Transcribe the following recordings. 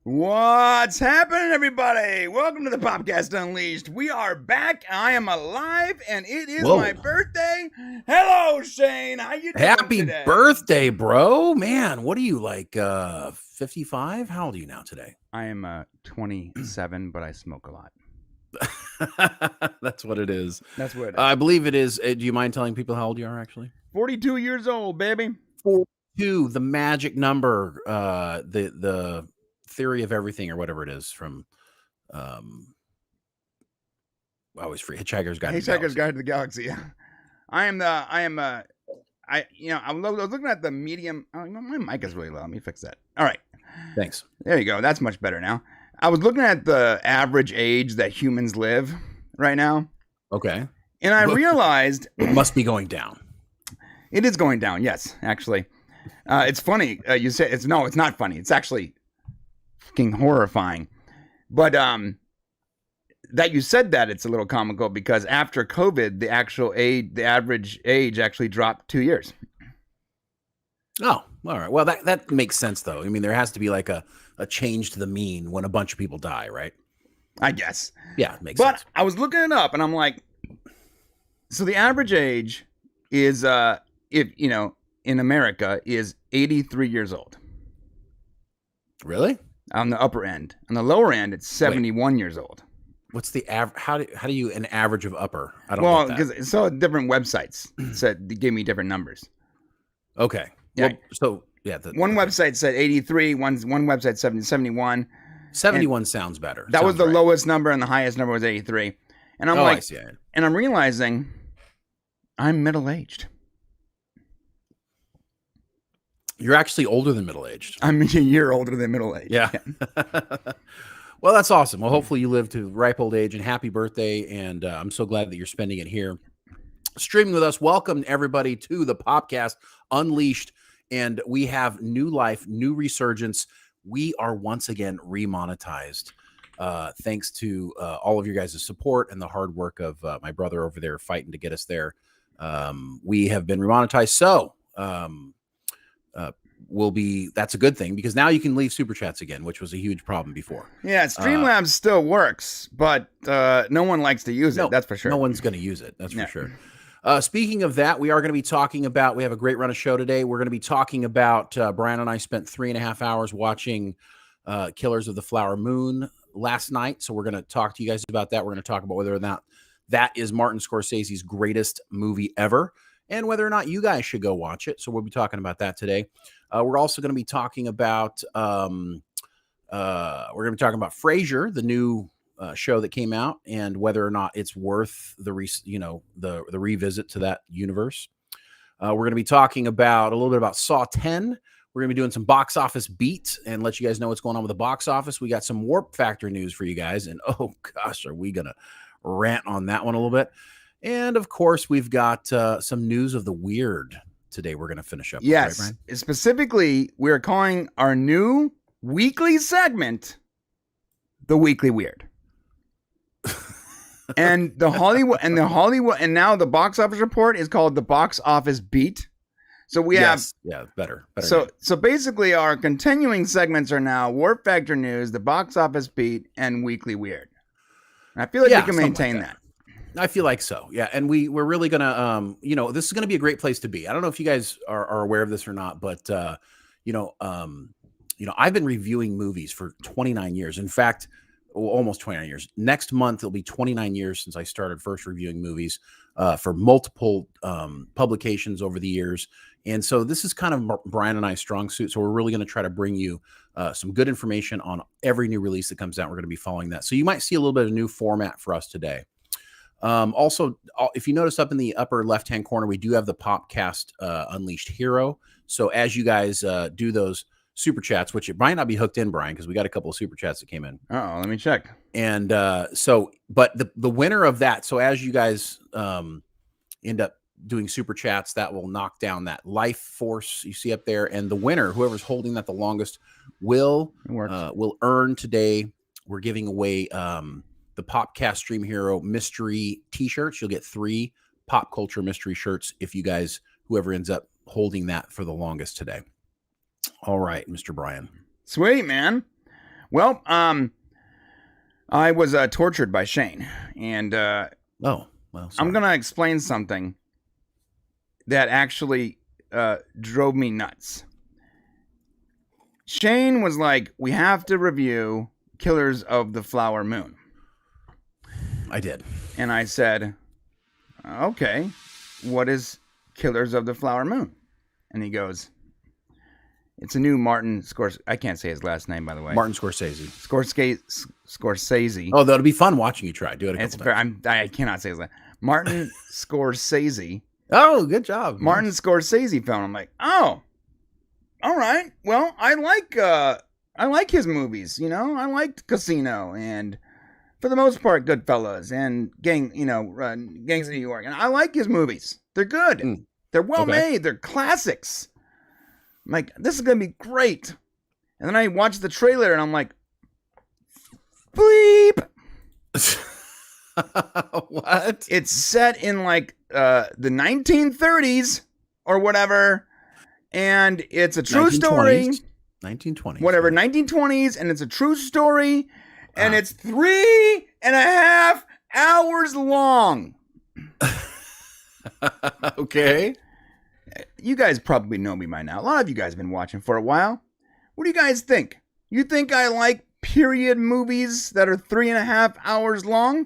What's happening, everybody? Welcome to the Popcast Unleashed. We are back. I am alive, and it is my Whoa. birthday. Hello, Shane. How you doing Happy today? birthday, bro. Man, what are you like 55? How old are you now today? I am 27, but I smoke a lot. That's what it is. That's what it is. I believe it is. Do you mind telling people how old you are actually? 42 years old, baby. 42, the magic number, the theory of everything or whatever it is from I always free Hitchhiker's Guide to the Hitchhiker's Galaxy. Guide to the Galaxy. I was looking at the medium. Oh, my mic is really low. Let me fix that. All right. Thanks. There you go. That's much better now. I was looking at the average age that humans live right now. Okay. And I realized it must be going down. It is going down. Yes, actually. It's funny. You say it's not funny. It's actually fucking horrifying. But that you said that, it's a little comical because after COVID, the average age actually dropped 2 years. Oh, all right. Well, that makes sense though. I mean, there has to be like a change to the mean when a bunch of people die, right? I guess. Yeah, it makes sense. But I was looking it up and I'm like, so the average age is in America is 83 years old. Really? On the upper end. On the lower end, it's 71 years old. What's the average? How do you an average of upper? I don't. Well, because so different websites said they gave me different numbers. Okay. Yeah. Well, so yeah, one website said 83. One website said 71. 71 sounds better. That was the lowest number, and the highest number was 83. And I'm like, and I'm realizing I'm middle aged. You're actually older than middle aged. I'm a year older than middle aged. Yeah. Well, that's awesome. Well, hopefully you live to ripe old age, and happy birthday. And I'm so glad that you're spending it here streaming with us. Welcome everybody to the Popcast Unleashed. And we have new life, new resurgence. We are once again remonetized. Thanks to all of your guys' support and the hard work of my brother over there fighting to get us there. We have been remonetized. So that's a good thing because now you can leave super chats again, which was a huge problem before. Yeah, Streamlabs still works, but no one likes to use it. That's for sure. No one's going to use it. That's for sure. Speaking of that, we are going to be talking about, we have a great run of show today. We're going to be talking about, Brian and I spent 3.5 hours watching Killers of the Flower Moon last night. So we're going to talk to you guys about that. We're going to talk about whether or not that is Martin Scorsese's greatest movie ever and whether or not you guys should go watch it. So we'll be talking about that today. We're also going to be talking about, Frasier, the new show that came out, and whether or not it's worth the revisit to that universe. We're going to be talking about a little bit about Saw 10. We're going to be doing some box office beat and let you guys know what's going on with the box office. We got some Warp Factor news for you guys, and oh gosh, are we going to rant on that one a little bit? And of course, we've got some news of the weird today. We're going to finish up. Yes, right, Brian? Specifically, we're calling our new weekly segment the Weekly Weird. And and now the box office report is called the Box Office Beat. So we have better. So basically our continuing segments are now Warp Factor News, the Box Office Beat, and Weekly Weird. And I feel like we can maintain that. I feel like so. Yeah. And we're really going to, this is going to be a great place to be. I don't know if you guys are aware of this or not, but, I've been reviewing movies for 29 years. In fact, almost 29 years. Next month, it'll be 29 years since I started first reviewing movies for multiple publications over the years. And so this is kind of Brian and I's strong suit. So we're really going to try to bring you some good information on every new release that comes out. We're going to be following that. So you might see a little bit of a new format for us today. Also, if you notice up in the upper left-hand corner, we do have the Popcast Unleashed Hero. So as you guys do those super chats, which it might not be hooked in, Brian, because we got a couple of super chats that came in. Oh, let me check. And but the winner of that, so as you guys end up doing super chats, that will knock down that life force you see up there. And the winner, whoever's holding that the longest, will earn today. We're giving away the Popcast Stream Hero mystery t-shirts. You'll get 3 pop culture mystery shirts if you guys, whoever ends up holding that for the longest today. All right, Mr. Brian. Sweet, man. Well, I was tortured by Shane, and Oh, well, I'm sorry. going to explain something that actually drove me nuts. Shane was like, we have to review Killers of the Flower Moon. I did. And I said, okay, what is Killers of the Flower Moon? And he goes, it's a new Martin Scorsese. I can't say his last name, by the way. Martin Scorsese. Scorsese. Oh, that'll be fun watching you try. Do it a couple times. I cannot say his last. Martin Scorsese. Oh, good job. Martin Scorsese film. I'm like, oh, all right. Well, I like his movies. You know, I liked Casino and, for the most part, Goodfellas and Gangs of New York. And I like his movies. They're good. Mm. They're well Okay. made. They're classics. I'm like, this is gonna be great. And then I watched the trailer and I'm like, bleep. What? It's set in like the 1930s or whatever, and it's a true story. 1920s. Whatever, 1920s, and it's a true story, and it's 3.5 hours long. Okay. You guys probably know me by now. A lot of you guys have been watching for a while. What do you guys think? You think I like period movies that are 3.5 hours long?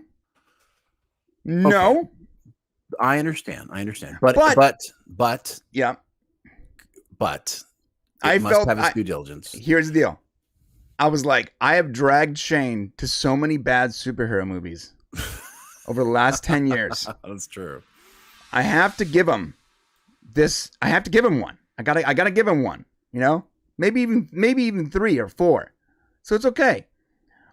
No. Okay. I understand. But Yeah. it must have its due diligence. Here's the deal. I was like, I have dragged Shane to so many bad superhero movies over the last 10 years. That's true. I have to give him this. I have to give him one. I gotta give him one. You know, maybe even 3 or 4. So it's okay.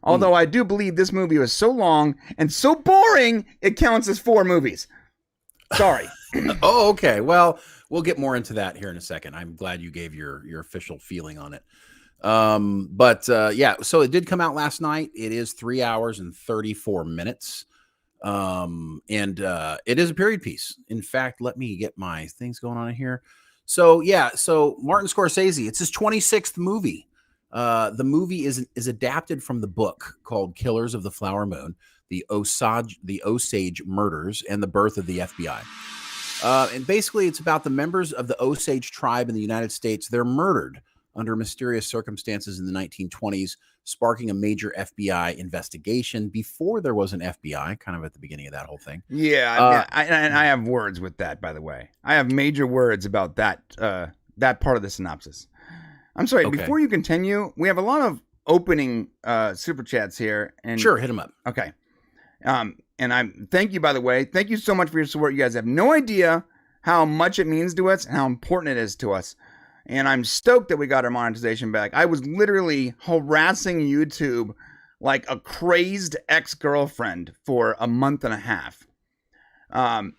Although I do believe this movie was so long and so boring, it counts as 4 movies. Sorry. Oh, okay. Well, we'll get more into that here in a second. I'm glad you gave your official feeling on it. Yeah, so it did come out last night. It is 3 hours and 34 minutes. It is a period piece. In fact, let me get my things going on here. So Martin Scorsese, it's his 26th movie. The movie is adapted from the book called Killers of the Flower Moon, the Osage Murders and the Birth of the FBI. And basically it's about the members of the Osage tribe in the United States. They're murdered under mysterious circumstances in the 1920s, sparking a major FBI investigation before there was an FBI, kind of at the beginning of that whole thing. Yeah, and I have words with that, by the way. I have major words about that part of the synopsis. I'm sorry, Okay. Before you continue, we have a lot of opening super chats here. And Sure, hit them up. Okay. Thank you, by the way. Thank you so much for your support. You guys have no idea how much it means to us and how important it is to us. And I'm stoked that we got our monetization back. I was literally harassing YouTube like a crazed ex-girlfriend for a month and a half.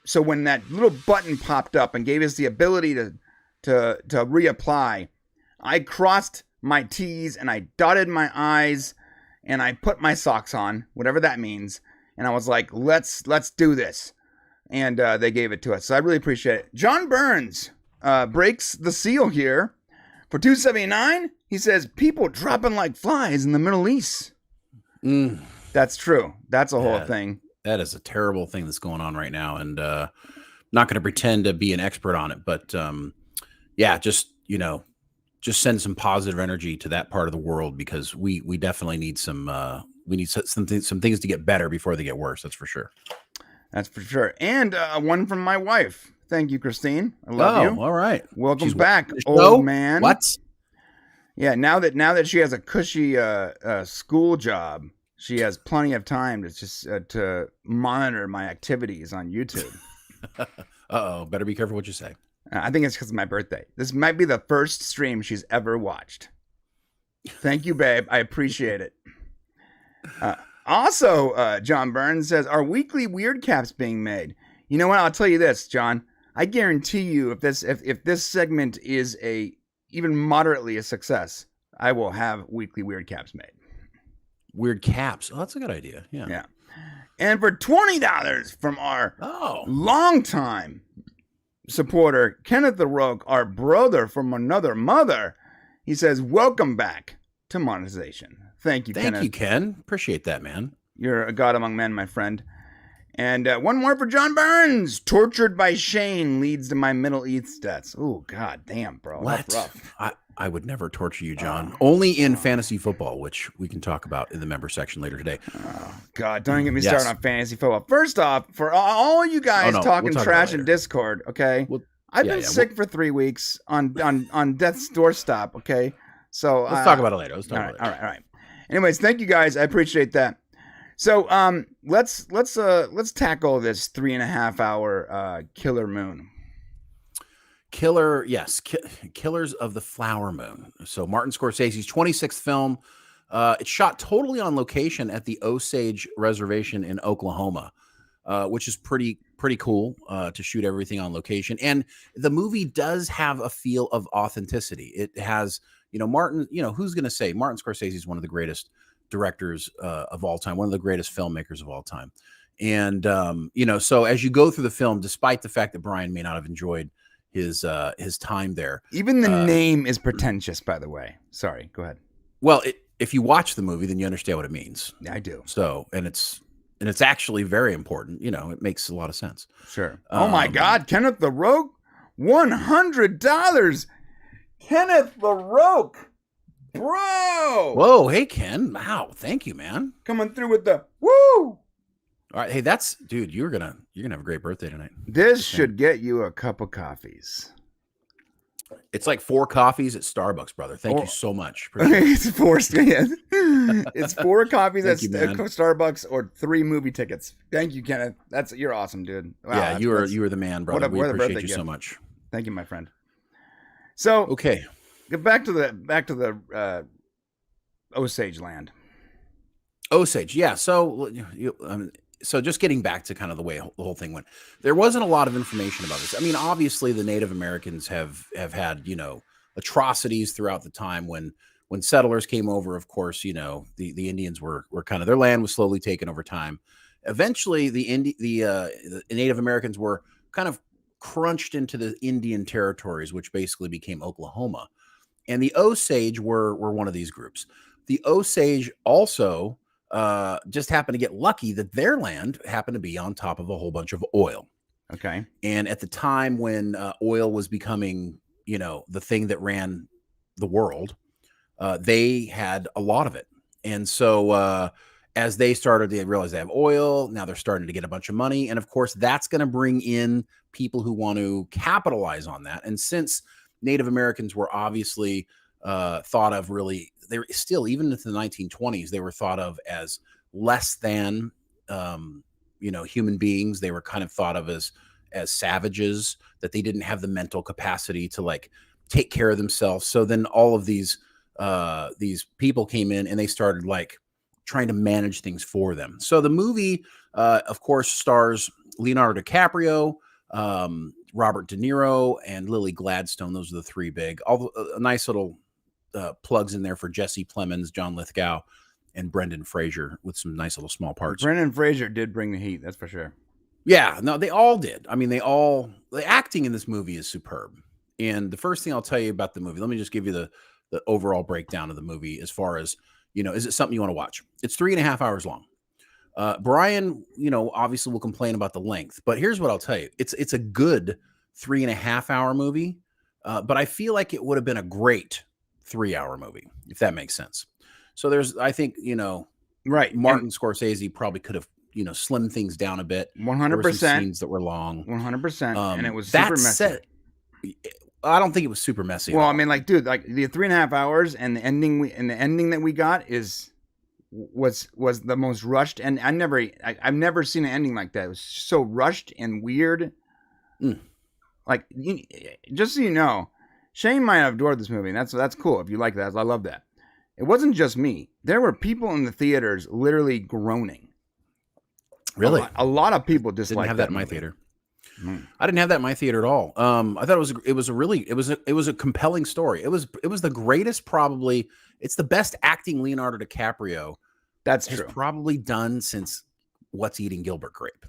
So when that little button popped up and gave us the ability to reapply, I crossed my T's and I dotted my I's and I put my socks on, whatever that means. And I was like, let's do this. And they gave it to us. So I really appreciate it. John Burns breaks the seal here for $2.79. He says, people dropping like flies in the Middle East. That's true. That's a whole thing. That is a terrible thing that's going on right now. And not going to pretend to be an expert on it. But just send some positive energy to that part of the world, because we definitely need some things to get better before they get worse. That's for sure. That's for sure. And one from my wife. Thank you, Christine. I love you. All right. Welcome back, old old man. What? Yeah, now that she has a cushy school job, she has plenty of time to just to monitor my activities on YouTube. Better be careful what you say. I think it's because of my birthday. This might be the first stream she's ever watched. Thank you, babe. I appreciate it. Also, John Burns says, are weekly weird caps being made? You know what? I'll tell you this, John. I guarantee you, if this segment is even moderately a success, I will have weekly weird caps made. Weird caps. Oh, that's a good idea. Yeah. Yeah. And for $20 from our longtime supporter, Kenneth the Rogue, our brother from another mother, he says, welcome back to monetization. Thank you, Thank Kenneth. you, Ken. Appreciate that, man. You're a god among men, my friend. And one more for John Burns. Tortured by Shane leads to my Middle East deaths. Oh, god damn, bro. What? That's rough. I would never torture you, John. Only in fantasy football, which we can talk about in the member section later today. Oh, God, don't get me started on fantasy football. First off, for all you guys talking we'll talk trash in Discord, okay? I've been sick for 3 weeks on death's doorstep, okay? So let's talk about it later. All right. Anyways, thank you guys. I appreciate that. So let's tackle this 3.5 hour Killer Moon. Killers of the Flower Moon. So Martin Scorsese's 26th film. It's shot totally on location at the Osage Reservation in Oklahoma, which is pretty cool to shoot everything on location. And the movie does have a feel of authenticity. It has, Martin, who's going to say Martin Scorsese is one of the greatest directors of all time, one of the greatest filmmakers of all time. And, so as you go through the film, despite the fact that Brian may not have enjoyed his time there. Even the name is pretentious, by the way. Sorry, go ahead. Well, if you watch the movie, then you understand what it means. Yeah, I do. So, and it's actually very important. It makes a lot of sense. Sure. Oh my God, Kenneth the Rogue, $100. Kenneth the Rogue, bro. Whoa, hey Ken. Wow, thank you, man. Coming through with the woo. All right, hey, dude. You're gonna have a great birthday tonight. This should get you a cup of coffees. It's like 4 coffees at Starbucks, brother. Thank you so much. It's 4. It's 4 coffees at Starbucks or 3 movie tickets. Thank you, Kenneth. You're awesome, dude. Wow, yeah, you are the man, brother. We appreciate you so much. Thank you, my friend. So okay, get back to the Osage land. Osage, yeah. So so just getting back to kind of the way the whole thing went, there wasn't a lot of information about this. I mean, obviously the Native Americans have had, atrocities throughout the time when settlers came over. Of course, the Indians were kind of, their land was slowly taken over time. Eventually the Native Americans were kind of crunched into the Indian territories, which basically became Oklahoma. And the Osage were one of these groups. The Osage also just happened to get lucky that their land happened to be on top of a whole bunch of oil. Okay. And at the time when oil was becoming, the thing that ran the world, they had a lot of it. And so as they realize they have oil, now they're starting to get a bunch of money. And of course, that's going to bring in people who want to capitalize on that. And since Native Americans were obviously thought of really, they were still, even into the 1920s, they were thought of as less than, human beings. They were kind of thought of as savages, that they didn't have the mental capacity to take care of themselves. So then all of these people came in and they started trying to manage things for them. So the movie, of course, stars Leonardo DiCaprio, Robert De Niro, and Lily Gladstone. Those are the 3 big. A nice little plugs in there for Jesse Plemons, John Lithgow, and Brendan Fraser with some nice little small parts. Brendan Fraser did bring the heat, that's for sure. Yeah, no, they all did. I mean, the acting in this movie is superb. And the first thing I'll tell you about the movie, let me just give you the overall breakdown of the movie as far as, is it something you want to watch? It's 3.5 hours long. Brian, obviously will complain about the length, but here's what I'll tell you. It's a good 3.5 hour movie, but I feel like it would have been a great 3-hour movie, if that makes sense. So I think, right. Martin Scorsese probably could have, slimmed things down a bit. 100%. Scenes that were long. 100%. And it was super messy. I don't think it was super messy. Well, I mean, dude, the 3.5 hours and the ending that we got was the most rushed. And I've never seen an ending like that. It was so rushed and weird. Just so you know, Shane might have adored this movie, and that's cool. If you like that, I love that. It wasn't just me. There were people in the theaters literally groaning. Really? A lot of people just didn't have that in my theater. I didn't have that in my theater at all. I thought it was a compelling story. It was the greatest, probably. It's the best acting Leonardo DiCaprio has probably done since What's Eating Gilbert Grape.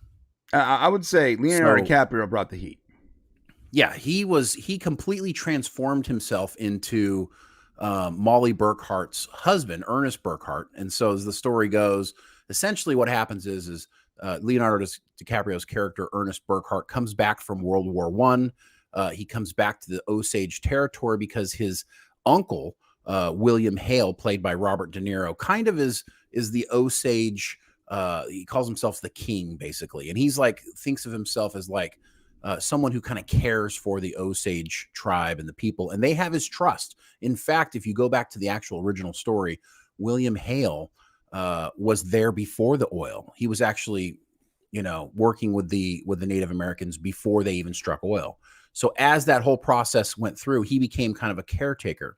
I would say Leonardo DiCaprio brought the heat. Yeah, he completely transformed himself into Molly Burkhart's husband, Ernest Burkhart. And so as the story goes, essentially what happens is Leonardo DiCaprio's character, Ernest Burkhart, comes back from World War One. He comes back to the Osage territory because his uncle, William Hale, played by Robert De Niro, kind of is the Osage. He calls himself the king, basically, and he's like thinks of himself as like someone who kind of cares for the Osage tribe and the people, and they have his trust. In fact, if you go back to the actual original story, William Hale was there before the oil. He was actually, working with the Native Americans before they even struck oil. So as that whole process went through, he became kind of a caretaker.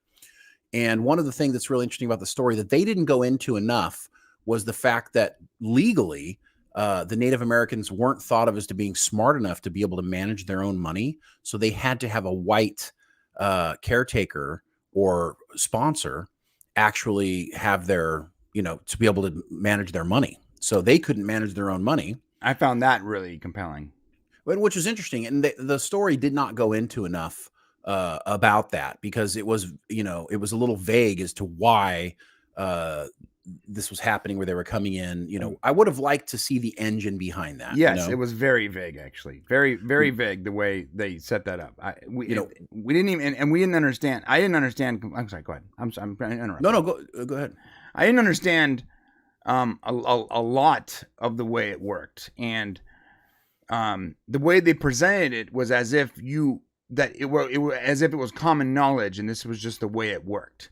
And one of the things that's really interesting about the story that they didn't go into enough was the fact that legally, the Native Americans weren't thought of as to being smart enough to be able to manage their own money. So they had to have a white caretaker or sponsor actually have their, to be able to manage their money. So they couldn't manage their own money. I found that really compelling. Which is interesting. And the story did not go into enough about that because it was, it was a little vague as to why this was happening, where they were coming in. I would have liked to see the engine behind that. Yes, it was very vague, actually. Very, very vague the way they set that up. We didn't even, and we didn't understand. I didn't understand. I'm sorry, go ahead. I'm interrupting. No, go ahead. I didn't understand a lot of the way it worked. And the way they presented it was as if it was common knowledge, and this was just the way it worked.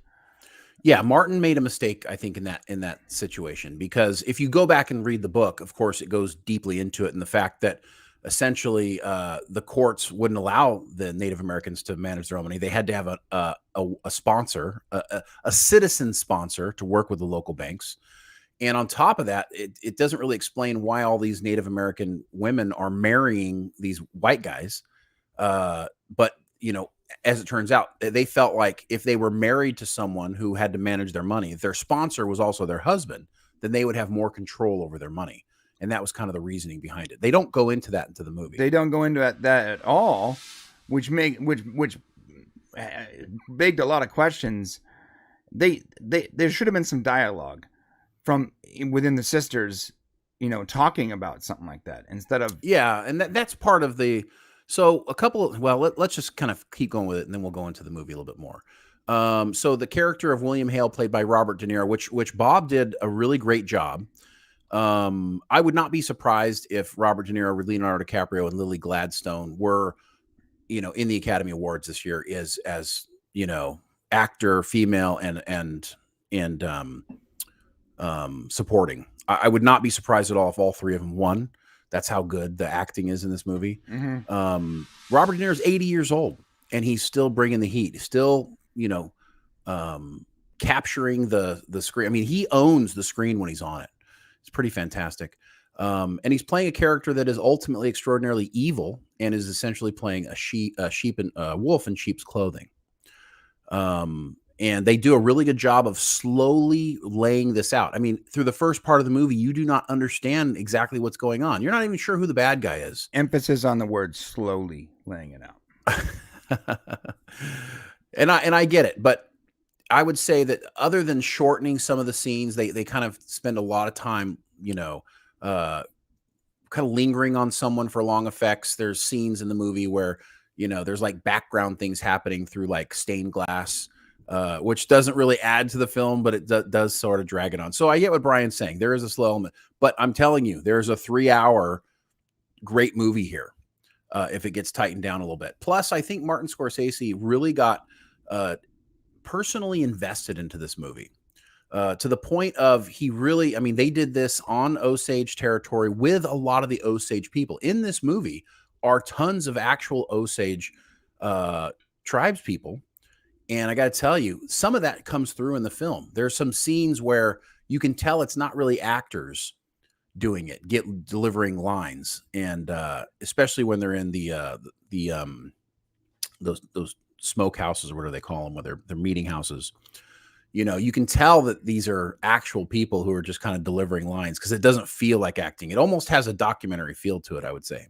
Yeah, Martin made a mistake, I think, in that situation, because if you go back and read the book, of course, it goes deeply into it, and the fact that essentially the courts wouldn't allow the Native Americans to manage their own money. They had to have a sponsor, a citizen sponsor, to work with the local banks. And on top of that, it doesn't really explain why all these Native American women are marrying these white guys. But, as it turns out, they felt like if they were married to someone who had to manage their money, if their sponsor was also their husband, then they would have more control over their money. And that was kind of the reasoning behind it. They don't go into that into the movie. They don't go into that at all, which begged a lot of questions. There should have been some dialogue from within the sisters, talking about something like that instead of. Yeah. And that's part of the. So let's just kind of keep going with it, and then we'll go into the movie a little bit more. So the character of William Hale, played by Robert De Niro, which Bob did a really great job. I would not be surprised if Robert De Niro, Leonardo DiCaprio, and Lily Gladstone were, in the Academy Awards this year as actor, female, and supporting. I would not be surprised at all if all three of them won. That's how good the acting is in this movie. Mm-hmm. Robert De Niro is 80 years old, and he's still bringing the heat. He's still, capturing the screen. I mean, he owns the screen when he's on it. It's pretty fantastic. And he's playing a character that is ultimately extraordinarily evil and is essentially playing a wolf in sheep's clothing. And they do a really good job of slowly laying this out. I mean, through the first part of the movie, you do not understand exactly what's going on. You're not even sure who the bad guy is. Emphasis on the word slowly laying it out. And I get it, but I would say that other than shortening some of the scenes, they kind of spend a lot of time, kind of lingering on someone for long effects. There's scenes in the movie where, there's like background things happening through like stained glass, which doesn't really add to the film, but it does sort of drag it on. So I get what Brian's saying. There is a slow element, but I'm telling you, there's a 3-hour great movie here if it gets tightened down a little bit. Plus, I think Martin Scorsese really got personally invested into this movie to the point of they did this on Osage territory with a lot of the Osage people. In this movie are tons of actual Osage tribes people. And I got to tell you, some of that comes through in the film. There's some scenes where you can tell it's not really actors doing it, delivering lines, and especially when they're in those smoke houses, or whatever they call them, where they're meeting houses. You can tell that these are actual people who are just kind of delivering lines, because it doesn't feel like acting. It almost has a documentary feel to it, I would say.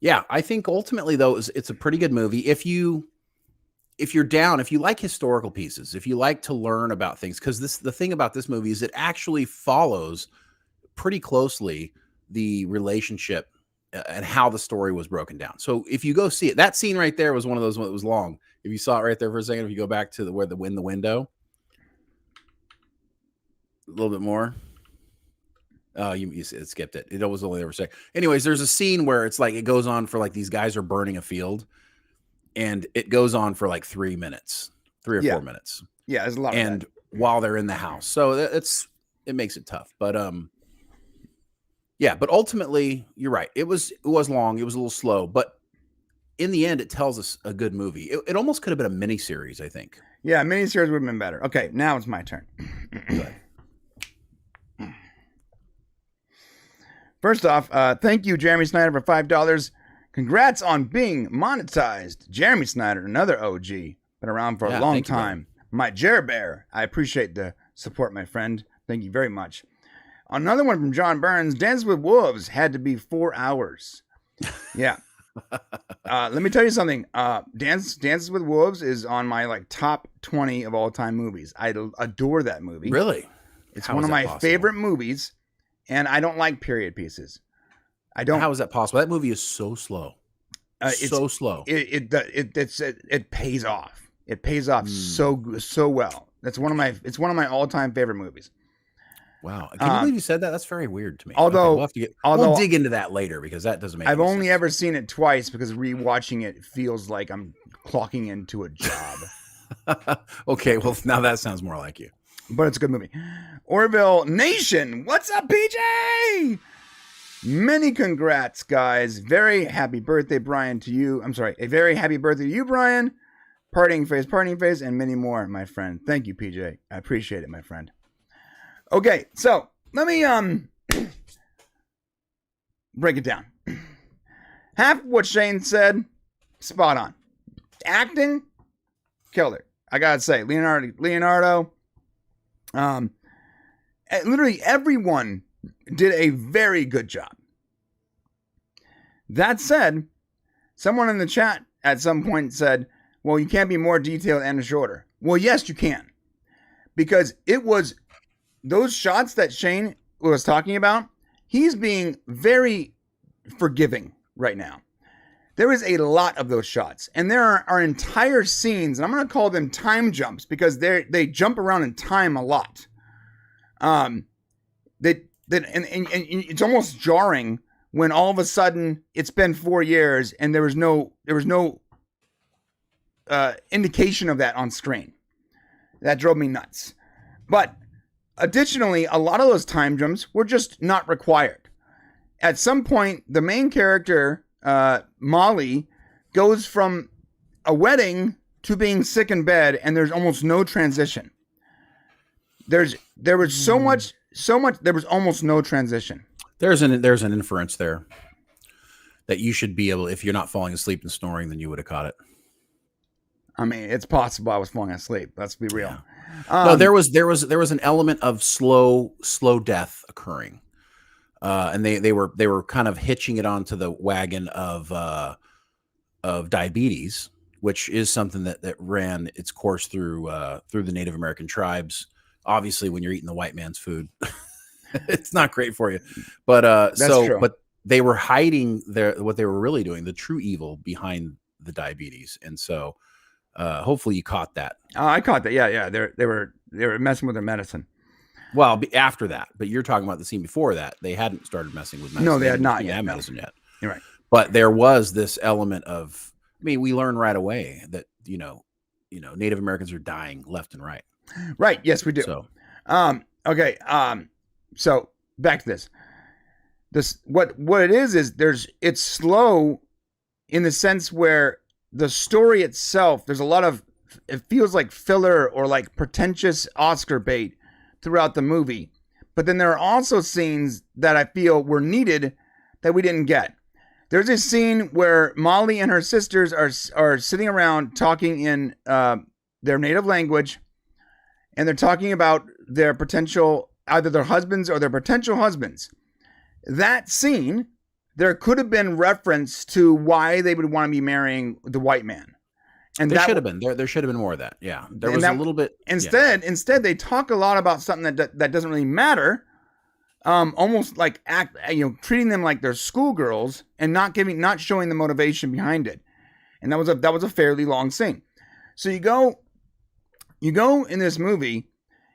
Yeah, I think ultimately though it's a pretty good movie. If you're down, if you like historical pieces, if you like to learn about things, because the thing about this movie is it actually follows pretty closely the relationship and how the story was broken down. So if you go see it, that scene right there was one of those that was long. If you saw it right there for a second, if you go back to where in the window, a little bit more. Oh, you skipped it. It was only there for a second. Anyways, there's a scene where it's like it goes on for like these guys are burning a field, and it goes on for like 3 minutes, 3 or 4 minutes. Yeah, there's a lot and of that. While they're in the house, so it makes it tough. But yeah, but ultimately, you're right. It was long. It was a little slow, but in the end, it tells us a good movie. It almost could have been a miniseries, I think. Yeah, miniseries would have been better. Okay, now it's my turn. First off, thank you, Jeremy Snyder, for $5. Congrats on being monetized. Jeremy Snyder, another OG. Been around for a long time. My Jer Bear, I appreciate the support, my friend. Thank you very much. Another one from John Burns. Dance with Wolves had to be 4 hours. Yeah. Let me tell you something. Dances with Wolves is on my top 20 of all time movies. I adore that movie. Really? It's one of my favorite movies, and I don't like period pieces. I don't. How is that possible? That movie is so slow. So slow. It pays off. It pays off so well. It's one of my all time favorite movies. Wow. Can you believe you said that? That's very weird to me. Although, we'll dig into that later because that doesn't make I've any only sense. ever seen it twice because rewatching it feels like I'm clocking into a job. Okay, well, now that sounds more like you. But it's a good movie. Orville Nation, what's up, PJ? Many congrats, guys. Very happy birthday, Brian, to you. I'm sorry, a very happy birthday to you, Brian. Parting face, and many more, my friend. Thank you, PJ. I appreciate it, my friend. Okay, so let me break it down. Half of what Shane said, spot on. Acting, killed it. I gotta say, Leonardo, literally everyone did a very good job. That said, someone in the chat at some point said, well, you can't be more detailed and shorter. Well, yes, you can. Because it was those shots that Shane was talking about, he's being very forgiving right now. There is a lot of those shots. And there are entire scenes, and I'm going to call them time jumps because they jump around in time a lot. And it's almost jarring when all of a sudden it's been 4 years and there was no indication of that on screen. That drove me nuts. But additionally, a lot of those time jumps were just not required. At some point, the main character, Molly, goes from a wedding to being sick in bed, and there's almost no transition. There was almost no transition. There's an inference there that you should be able, if you're not falling asleep and snoring, then you would have caught it. I mean, it's possible I was falling asleep. Let's be real. Yeah. No, there was an element of slow death occurring, and they were kind of hitching it onto the wagon of diabetes, which is something that ran its course through the Native American tribes. Obviously, when you're eating the white man's food, it's not great for you. But That's true. But they were hiding what they were really doing, the true evil behind the diabetes, and so. Hopefully you caught that. I caught that. Yeah. They were messing with their medicine. Well, after that, but you're talking about the scene before that. They hadn't started messing with medicine. No, they had not yet. Medicine yet. You're right. But there was this element of. I mean, we learn right away that Native Americans are dying left and right. Right. Yes, we do. So, okay. So back to this. What it is it's slow, in the sense where. The story itself, there's a lot of, it feels like filler or like pretentious Oscar bait throughout the movie. But then there are also scenes that I feel were needed that we didn't get. There's a scene where Molly and her sisters are sitting around talking in their native language, and they're talking about their potential, either their husbands or their potential husbands. That scene there could have been reference to why they would want to be marrying the white man. And there should have been. There should have been more of that. Yeah. There was a little bit. Instead, they talk a lot about something that doesn't really matter. Almost like treating them like they're schoolgirls and not showing the motivation behind it. And that was a fairly long scene. So you go in this movie,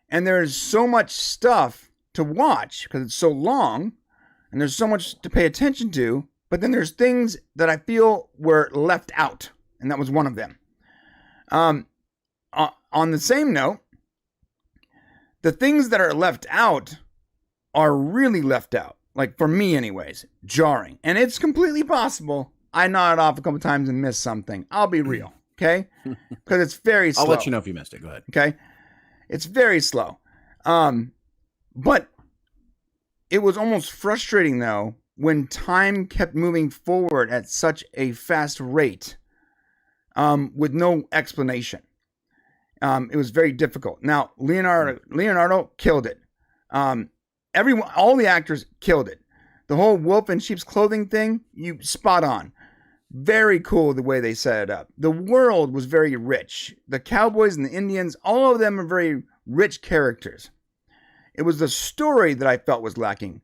and there's so much stuff to watch because it's so long, and there's so much to pay attention to. But then there's things that I feel were left out, and that was one of them. On the same note, the things that are left out are really left out. Like for me, anyways, jarring, and it's completely possible I nodded off a couple times and missed something. I'll be real, okay? Because it's very slow. I'll let you know if you missed it. Go ahead. Okay? It's very slow. But it was almost frustrating, though, when time kept moving forward at such a fast rate with no explanation. It was very difficult. Now, Leonardo killed it. All the actors killed it. The whole wolf in sheep's clothing thing, you spot on. Very cool the way they set it up. The world was very rich. The cowboys and the Indians, all of them are very rich characters. It was the story that I felt was lacking.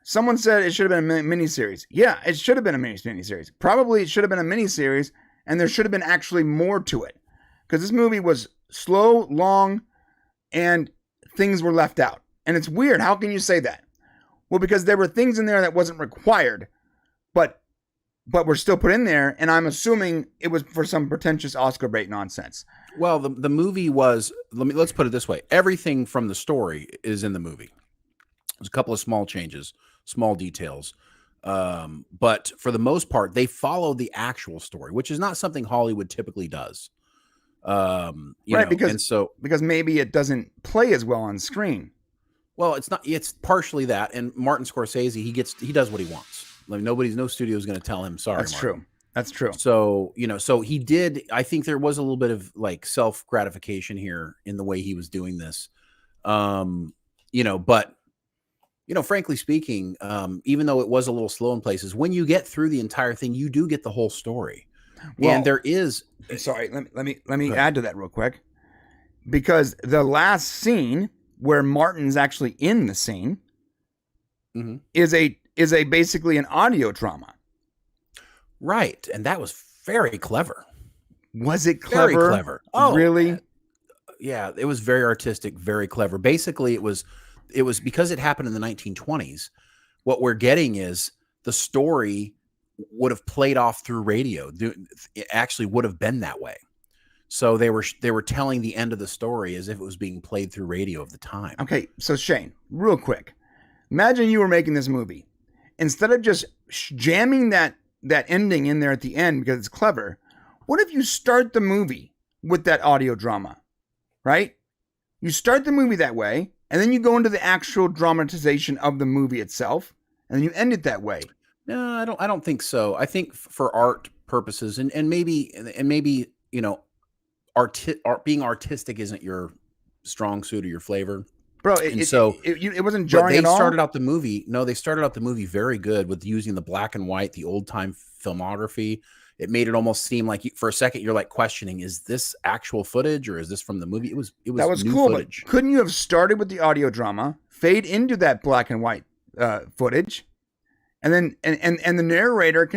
Someone said it should have been a miniseries. Yeah, it should have been a miniseries. Probably it should have been a miniseries, and there should have been actually more to it. Because this movie was slow, long, and things were left out. And it's weird. How can you say that? Well, because there were things in there that wasn't required, but were still put in there, and I'm assuming it was for some pretentious Oscar bait nonsense. Well, the movie was, let's put it this way. Everything from the story is in the movie. There's a couple of small changes, small details. But for the most part, they follow the actual story, which is not something Hollywood typically does. Because maybe it doesn't play as well on screen. Well, it's partially that. And Martin Scorsese, he does what he wants. Like no studio is going to tell him, sorry, That's Martin. true. That's true. So, so he did, I think there was a little bit of like self-gratification here in the way he was doing this. But frankly speaking, even though it was a little slow in places, when you get through the entire thing, you do get the whole story. Well, and there is, sorry, let me add to that real quick, because the last scene where Martin's actually in the scene is a basically an audio drama. Right. And that was very clever. Was it clever? Very clever. Oh, really? Yeah, it was very artistic, very clever. Basically, it was because it happened in the 1920s. What we're getting is the story would have played off through radio. It actually would have been that way. So they were telling the end of the story as if it was being played through radio of the time. Okay, so Shane, real quick. Imagine you were making this movie. Instead of just jamming that ending in there at the end because it's clever, what if you start the movie with that audio drama, right? You start the movie that way, and then you go into the actual dramatization of the movie itself, and then you end it that way. No, I don't think so. I think for art purposes, and maybe being artistic isn't your strong suit or your flavor. Bro, it wasn't jarring at all. They started out the movie very good with using the black and white, the old time filmography. It made it almost seem like for a second you're like questioning, is this actual footage or is this from the movie? It was that was new cool. Footage. But couldn't you have started with the audio drama, fade into that black and white footage, and then and the narrator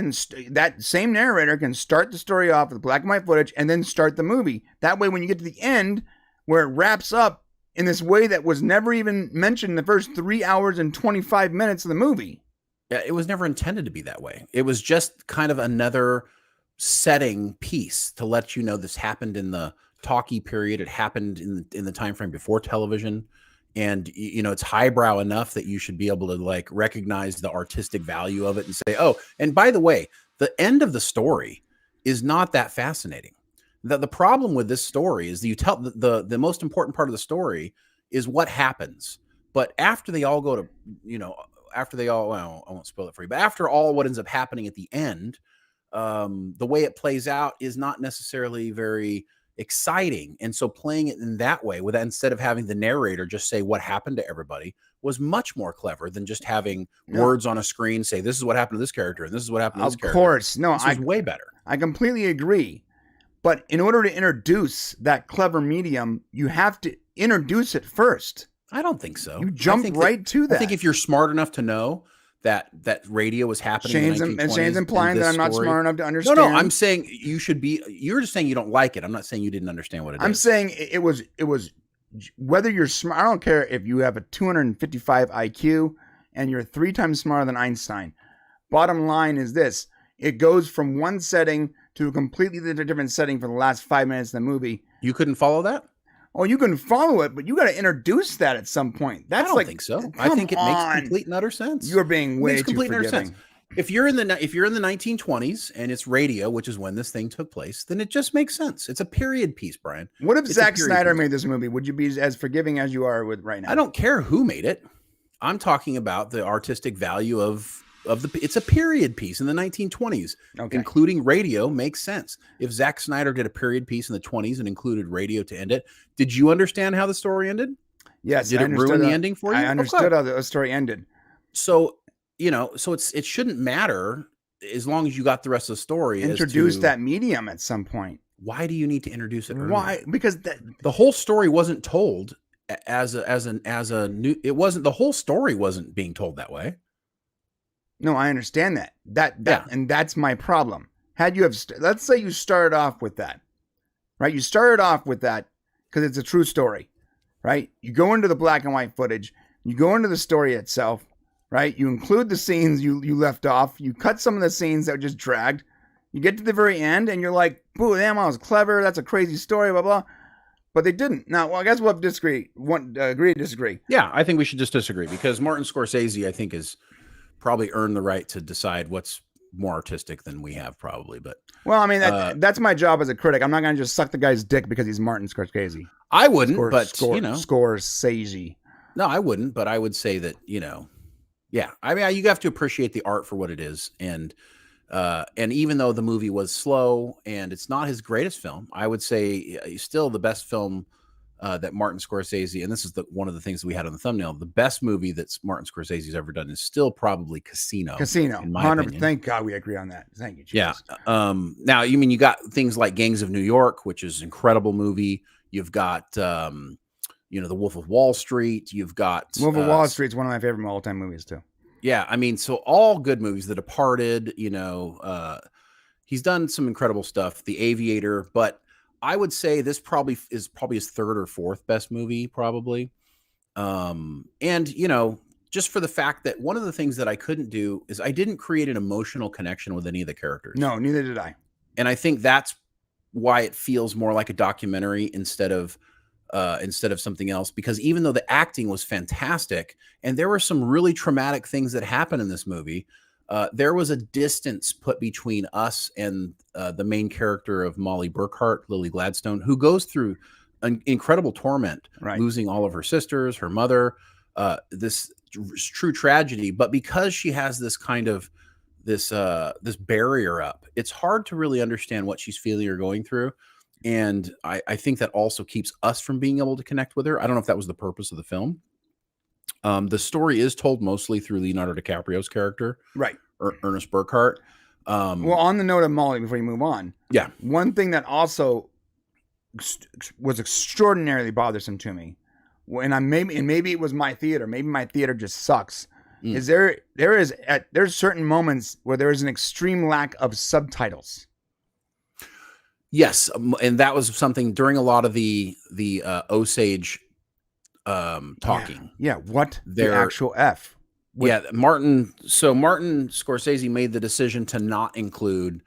that same narrator can start the story off with black and white footage and then start the movie. That way, when you get to the end where it wraps up in this way that was never even mentioned in the first 3 hours and 25 minutes of the movie. Yeah, it was never intended to be that way. It was just kind of another setting piece to let you know this happened in the talkie period. It happened in the time frame before television, and it's highbrow enough that you should be able to like recognize the artistic value of it and say, oh, and by the way, the end of the story is not that fascinating. The problem with this story is that you tell the most important part of the story is what happens. But after they all go to, well, I won't spoil it for you, but after all what ends up happening at the end, the way it plays out is not necessarily exciting. And so playing it in that way, with instead of having the narrator just say what happened to everybody, was much more clever than just having words on a screen say, this is what happened to this character and this is what happened to this character. Of course. No, this was way better. I completely agree. But in order to introduce that clever medium, you have to introduce it first. I don't think so. You jump right to that. I think if you're smart enough to know that radio was happening in the 1920s. Shane's implying that I'm not smart enough to understand. No, I'm saying you should be. You're just saying you don't like it. I'm not saying you didn't understand what it is. I'm saying it was whether you're smart. I don't care if you have a 255 IQ and you're 3 times smarter than Einstein. Bottom line is this. It goes from one setting to a completely different setting for the last 5 minutes of the movie. You couldn't follow that? Oh, you can follow it, but you got to introduce that at some point. I don't think so. I think it makes complete and utter sense. You're being way too forgiving. If you're in the 1920s and it's radio, which is when this thing took place, then it just makes sense. It's a period piece, Brian. What if Zack Snyder made this movie? Would you be as forgiving as you are with right now? I don't care who made it. I'm talking about the artistic value of it's a period piece in the 1920s, including radio makes sense. If Zack Snyder did a period piece in the 20s and included radio to end it, did you understand how the story ended? Yes. Did it ruin the ending for you? I understood how the story ended. So, it shouldn't matter as long as you got the rest of the story. Introduce that medium at some point. Why do you need to introduce it early? Why? Because the whole story wasn't told as a new. It wasn't, the whole story wasn't being told that way. No, I understand that. And that's my problem. Had you have, let's say you started off with that, right? You started off with that because it's a true story, right? You go into the black and white footage, you go into the story itself, right? You include the scenes you left off, you cut some of the scenes that were just dragged, you get to the very end and you're like, boo, damn, I was clever, that's a crazy story, blah, blah. But they didn't. Now, well, I guess we'll have to agree to disagree. Yeah, I think we should just disagree because Martin Scorsese, I think, is probably earned the right to decide what's more artistic than we have, probably. But well, I mean, that's my job as a critic. I'm not going to just suck the guy's dick because he's Martin Scorsese. I wouldn't, Scorsese. No, I wouldn't, but I would say that yeah. I mean, you have to appreciate the art for what it is, and even though the movie was slow and it's not his greatest film, I would say still the best film. That Martin Scorsese, and this is one of the things that we had on the thumbnail, the best movie that Martin Scorsese's ever done is still probably Casino. In my opinion. Thank God we agree on that. Thank you, Jesus. Yeah. Now, you got things like Gangs of New York, which is an incredible movie. You've got, The Wolf of Wall Street. You've got Wolf of Wall Street is one of my favorite all-time movies too. Yeah, I mean, so all good movies. The Departed. He's done some incredible stuff. The Aviator, but I would say this probably is his third or fourth best movie, probably. Just for the fact that one of the things that I couldn't do is I didn't create an emotional connection with any of the characters. No, neither did I. And I think that's why it feels more like a documentary instead of something else, because even though the acting was fantastic and there were some really traumatic things that happened in this movie, there was a distance put between us and the main character of Molly Burkhart, Lily Gladstone, who goes through an incredible torment, losing all of her sisters, her mother, this true tragedy. But because she has this kind of this barrier up, it's hard to really understand what she's feeling or going through. And I think that also keeps us from being able to connect with her. I don't know if that was the purpose of the film. The story is told mostly through Leonardo DiCaprio's character, right? Ernest Burkhart. Well, on the note of Molly, before you move on, yeah, one thing that also was extraordinarily bothersome to me, and maybe it was my theater, maybe my theater just sucks. Is there's certain moments where there is an extreme lack of subtitles. Yes, and that was something during a lot of the Osage talking. Yeah, what the actual F? Martin Scorsese made the decision to not include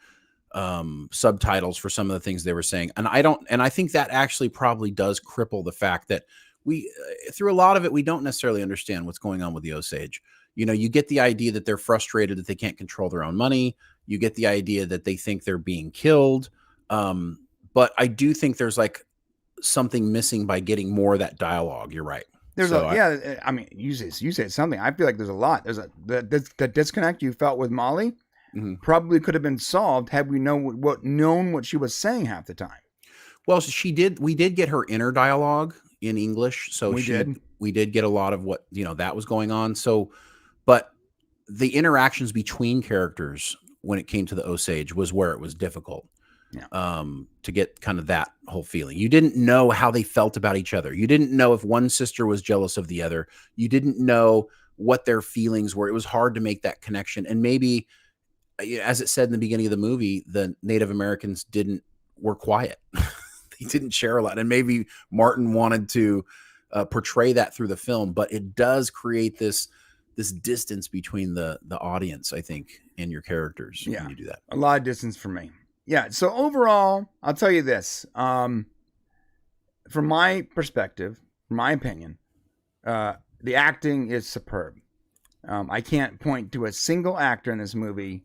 subtitles for some of the things they were saying. And I think that actually probably does cripple the fact that we, through a lot of it, we don't necessarily understand what's going on with the Osage. You get the idea that they're frustrated that they can't control their own money. You get the idea that they think they're being killed. But I do think there's like something missing by getting more of that dialogue. You're right. I mean, you said something. I feel like there's a lot. There's the disconnect you felt with Molly probably could have been solved had we known what she was saying half the time. Well, she did. We did get her inner dialogue in English, so We did. we did get a lot of what that was going on. So, but the interactions between characters when it came to the Osage was where it was difficult. Yeah. To get kind of that whole feeling. You didn't know how they felt about each other. You didn't know if one sister was jealous of the other. You didn't know what their feelings were. It was hard to make that connection. And maybe, as it said in the beginning of the movie, the Native Americans were quiet. They didn't share a lot. And maybe Martin wanted to portray that through the film, but it does create this distance between the audience, I think, and your characters when you do that. A lot of distance for me. Yeah. So overall, I'll tell you this. From my perspective, from my opinion, the acting is superb. I can't point to a single actor in this movie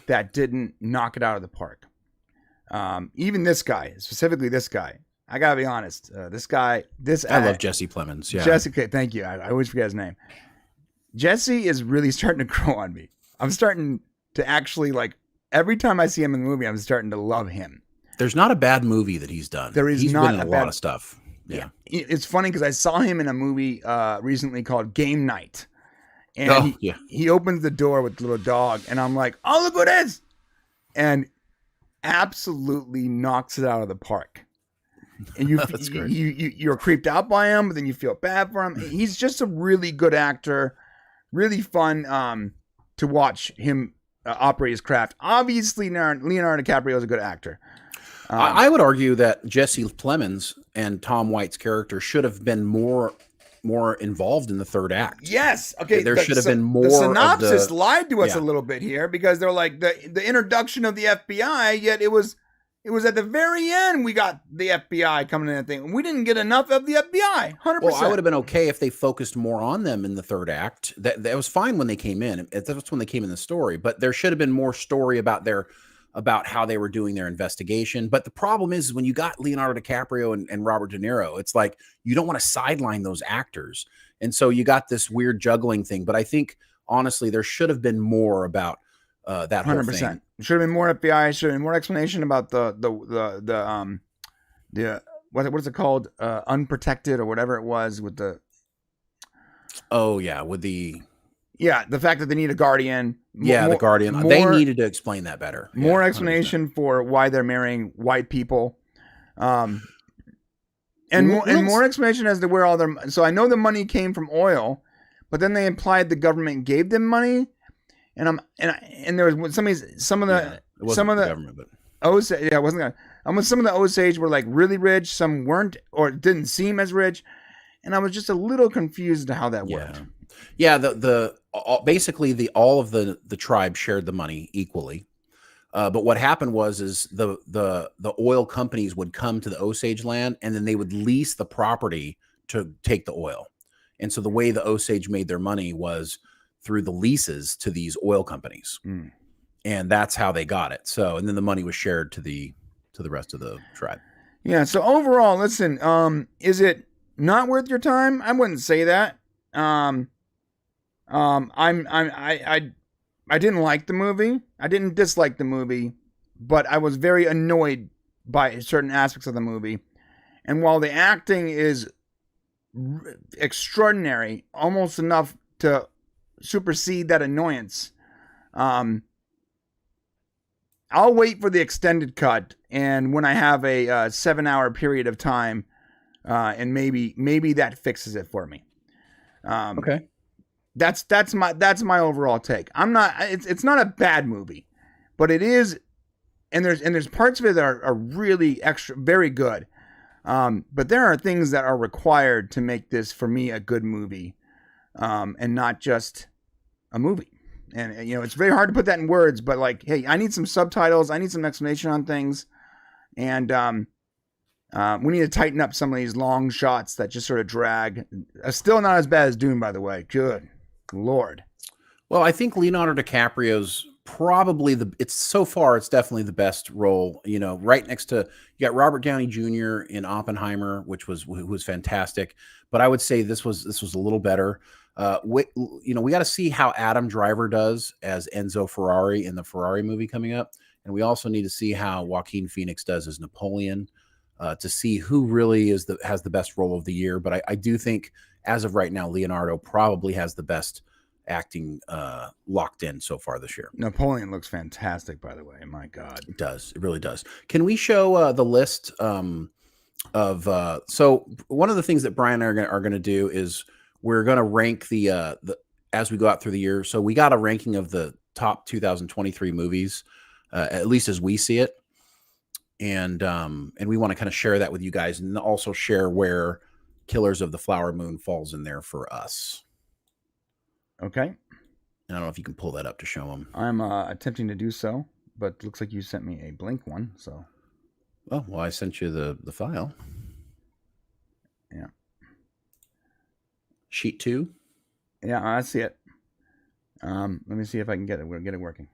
that didn't knock it out of the park. Even this guy, specifically this guy. I gotta be honest. I love Jesse Plemons. Yeah. Jesse, thank you. I always forget his name. Jesse is really starting to grow on me. I'm starting to actually every time I see him in the movie, I'm starting to love him. There's not a bad movie that he's done. He's not been in a lot of stuff. Yeah. It's funny because I saw him in a movie recently called Game Night. And he opens the door with the little dog, and I'm like, oh, look what it is. And absolutely knocks it out of the park. And you're creeped out by him, but then you feel bad for him. He's just a really good actor. Really fun to watch him operate his craft. Obviously, Leonardo DiCaprio is a good actor. I would argue that Jesse Plemons and Tom White's character should have been more involved in the third act. Yes. Okay. There should have been more. The synopsis lied to us a little bit here because they're like the introduction of the FBI, yet it was at the very end we got the FBI coming in and thing. We didn't get enough of the FBI. 100%. Well, I would have been okay if they focused more on them in the third act. That was fine when they came in. That's when they came in the story. But there should have been more story about how they were doing their investigation. But the problem is when you got Leonardo DiCaprio and Robert De Niro, it's like you don't want to sideline those actors. And so you got this weird juggling thing. But I think, honestly, there should have been more about that whole 100%. Thing. Should have been more FBI. Should have been more explanation about the what is it called? Unprotected or whatever it was with the. Oh yeah, with the. Yeah, the fact that they need a guardian. The guardian. They needed to explain that better. More explanation 100%. For why they're marrying white people, and more explanation as to where all their. So I know the money came from oil, but then they implied the government gave them money, and there was some of the government, but Osage. Yeah, it wasn't that. Some of the Osage were like really rich, some weren't, or didn't seem as rich, and I was just a little confused to how that worked. Yeah, basically all of the tribe shared the money equally, but what happened was the oil companies would come to the Osage land and then they would lease the property to take the oil, and so the way the Osage made their money was through the leases to these oil companies, and that's how they got it. So and then the money was shared to the rest of the tribe. Yeah. So overall, listen, is it not worth your time? I wouldn't say that. I didn't like the movie. I didn't dislike the movie, but I was very annoyed by certain aspects of the movie. And while the acting is extraordinary, almost enough to supersede that annoyance, I'll wait for the extended cut. And when I have a 7-hour period of time, and maybe that fixes it for me. Okay. That's my overall take. It's not a bad movie, but it is, and there's parts of it that are really very good. But there are things that are required to make this for me a good movie, and not just a movie. And it's very hard to put that in words, but hey, I need some subtitles, I need some explanation on things, and we need to tighten up some of these long shots that just sort of drag. Still not as bad as Dune, by the way. Good Lord. Well, I think Leonardo DiCaprio's probably it's definitely the best role, right next to, you got Robert Downey Jr. in Oppenheimer, who was fantastic. But I would say this was a little better. We got to see how Adam Driver does as Enzo Ferrari in the Ferrari movie coming up. And we also need to see how Joaquin Phoenix does as Napoleon. to see who really has the best role of the year. But I do think, as of right now, Leonardo probably has the best acting locked in so far this year. Napoleon looks fantastic, by the way. My God. It does. It really does. Can we show the list of so one of the things that Brian and I are going to do is we're going to rank the as we go out through the year. So we got a ranking of the top 2023 movies, at least as we see it. And we want to kind of share that with you guys, and also share where Killers of the Flower Moon falls in there for us. Okay. I don't know if you can pull that up to show them. I'm attempting to do so, but looks like you sent me a blank one. So. Oh, well, I sent you the file. Yeah. Sheet 2. Yeah, I see it. Let me see if I can get it working.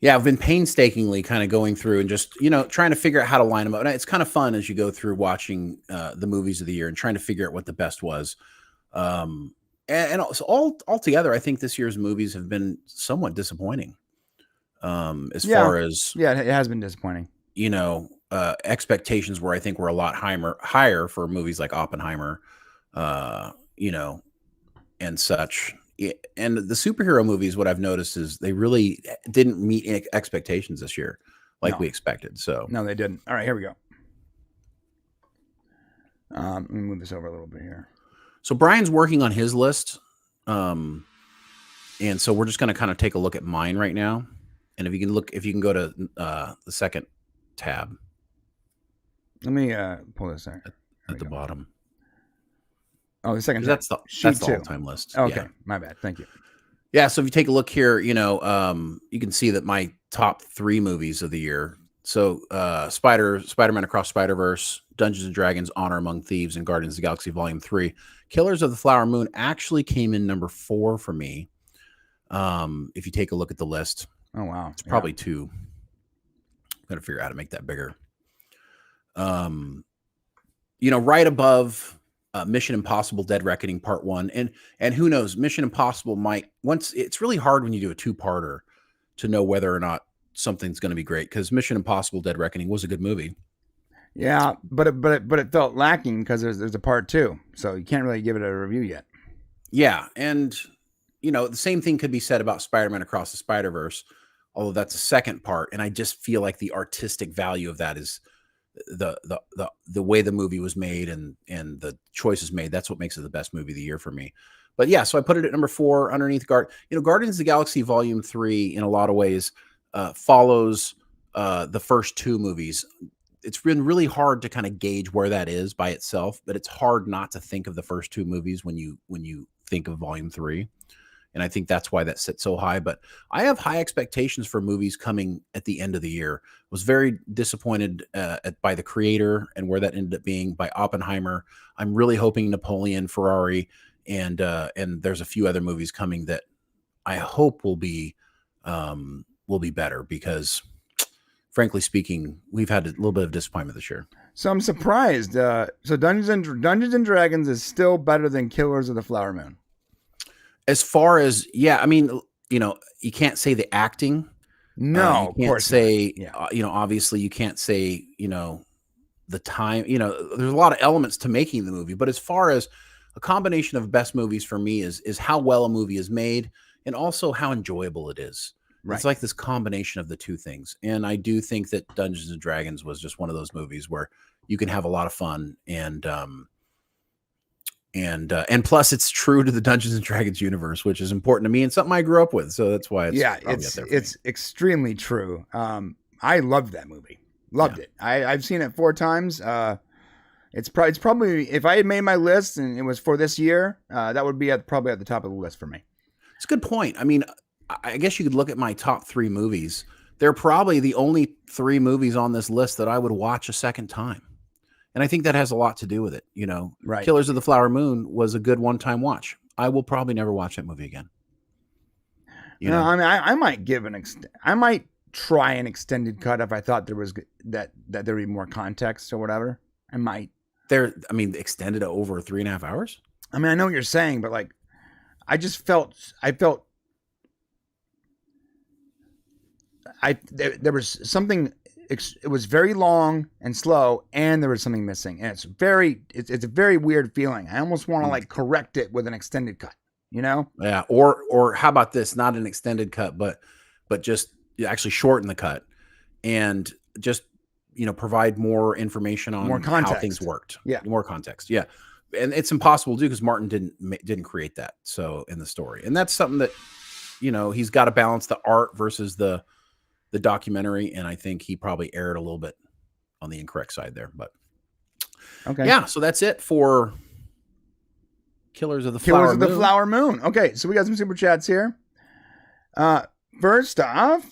Yeah, I've been painstakingly kind of going through and just, trying to figure out how to line them up. And it's kind of fun as you go through watching the movies of the year and trying to figure out what the best was. And also all together, I think this year's movies have been somewhat disappointing. Far as it has been disappointing. Expectations were, I think, were a lot higher for movies like Oppenheimer, and such. And the superhero movies, what I've noticed is they really didn't meet expectations this year like we expected. So no, they didn't. All right, here we go. Let me move this over a little bit here. So Brian's working on his list. And so we're just going to kind of take a look at mine right now. And if you can go to the second tab. Let me pull this out. At the bottom. Oh, the second tab. That's the all-time list. Okay, yeah. My bad. Thank you. Yeah, so if you take a look here, you can see that my top 3 movies of the year. So Spider-Man Across Spider-Verse, Dungeons and Dragons, Honor Among Thieves, and Guardians of the Galaxy Volume 3. Killers of the Flower Moon actually came in number 4 for me. If you take a look at the list. Oh, wow. It's probably 2. I'm going to figure out how to make that bigger. Right above Mission Impossible Dead Reckoning Part 1. And who knows, Mission Impossible it's really hard when you do a 2-parter to know whether or not something's going to be great, because Mission Impossible Dead Reckoning was a good movie. Yeah, but it felt lacking because there's a part 2, so you can't really give it a review yet. Yeah, and the same thing could be said about Spider-Man Across the Spider-Verse, although that's a second part, and I just feel like the artistic value of that is the way the movie was made and the choices made. That's what makes it the best movie of the year for me. But yeah, so I put it at number 4 underneath Guardians of the Galaxy Volume 3 in a lot of ways follows the first 2 movies. It's been really hard to kind of gauge where that is by itself, but it's hard not to think of the first 2 movies when you think of Volume 3. And I think that's why that sits so high. But I have high expectations for movies coming at the end of the year. Was very disappointed by The Creator and where that ended up being, by Oppenheimer. I'm really hoping Napoleon, Ferrari, and there's a few other movies coming that I hope will be better, because frankly speaking, we've had a little bit of disappointment this year. So I'm surprised. So Dungeons and Dragons is still better than Killers of the Flower Moon. As far as, I mean, you can't say the acting. No, you can't say, yeah. Obviously you can't say, the time, there's a lot of elements to making the movie, but as far as a combination of best movies for me is how well a movie is made and also how enjoyable it is. Right. It's like this combination of the 2 things. And I do think that Dungeons and Dragons was just one of those movies where you can have a lot of fun, and plus it's true to the Dungeons and Dragons universe, which is important to me and something I grew up with. So that's why it's extremely true. I loved that movie. Loved it. I've seen it 4 times. It's probably, if I had made my list and it was for this year, that would be probably at the top of the list for me. It's a good point. I mean, I guess you could look at my top 3 movies. They're probably the only 3 movies on this list that I would watch a second time. And I think that has a lot to do with it. Right. Killers of the Flower Moon was a good one-time watch. I will probably never watch that movie again. I mean, I might give I might try an extended cut if I thought there was that there would be more context or whatever. I might. Extended over 3.5 hours. I mean, I know what you're saying, but like, I felt there was something it was very long and slow, and there was something missing, and it's a very weird feeling. I almost want to like correct it with an extended cut, you know? Yeah. Or how about this? Not an extended cut, but just actually shorten the cut and just, provide more information on how things worked. Yeah. More context. Yeah. And it's impossible to do because Martin didn't create that. So in the story, and that's something that, he's got to balance the art versus the documentary. And I think he probably erred a little bit on the incorrect side there, but okay. Yeah. So that's it for Killers of the Flower Moon. Okay. So we got some super chats here. First off,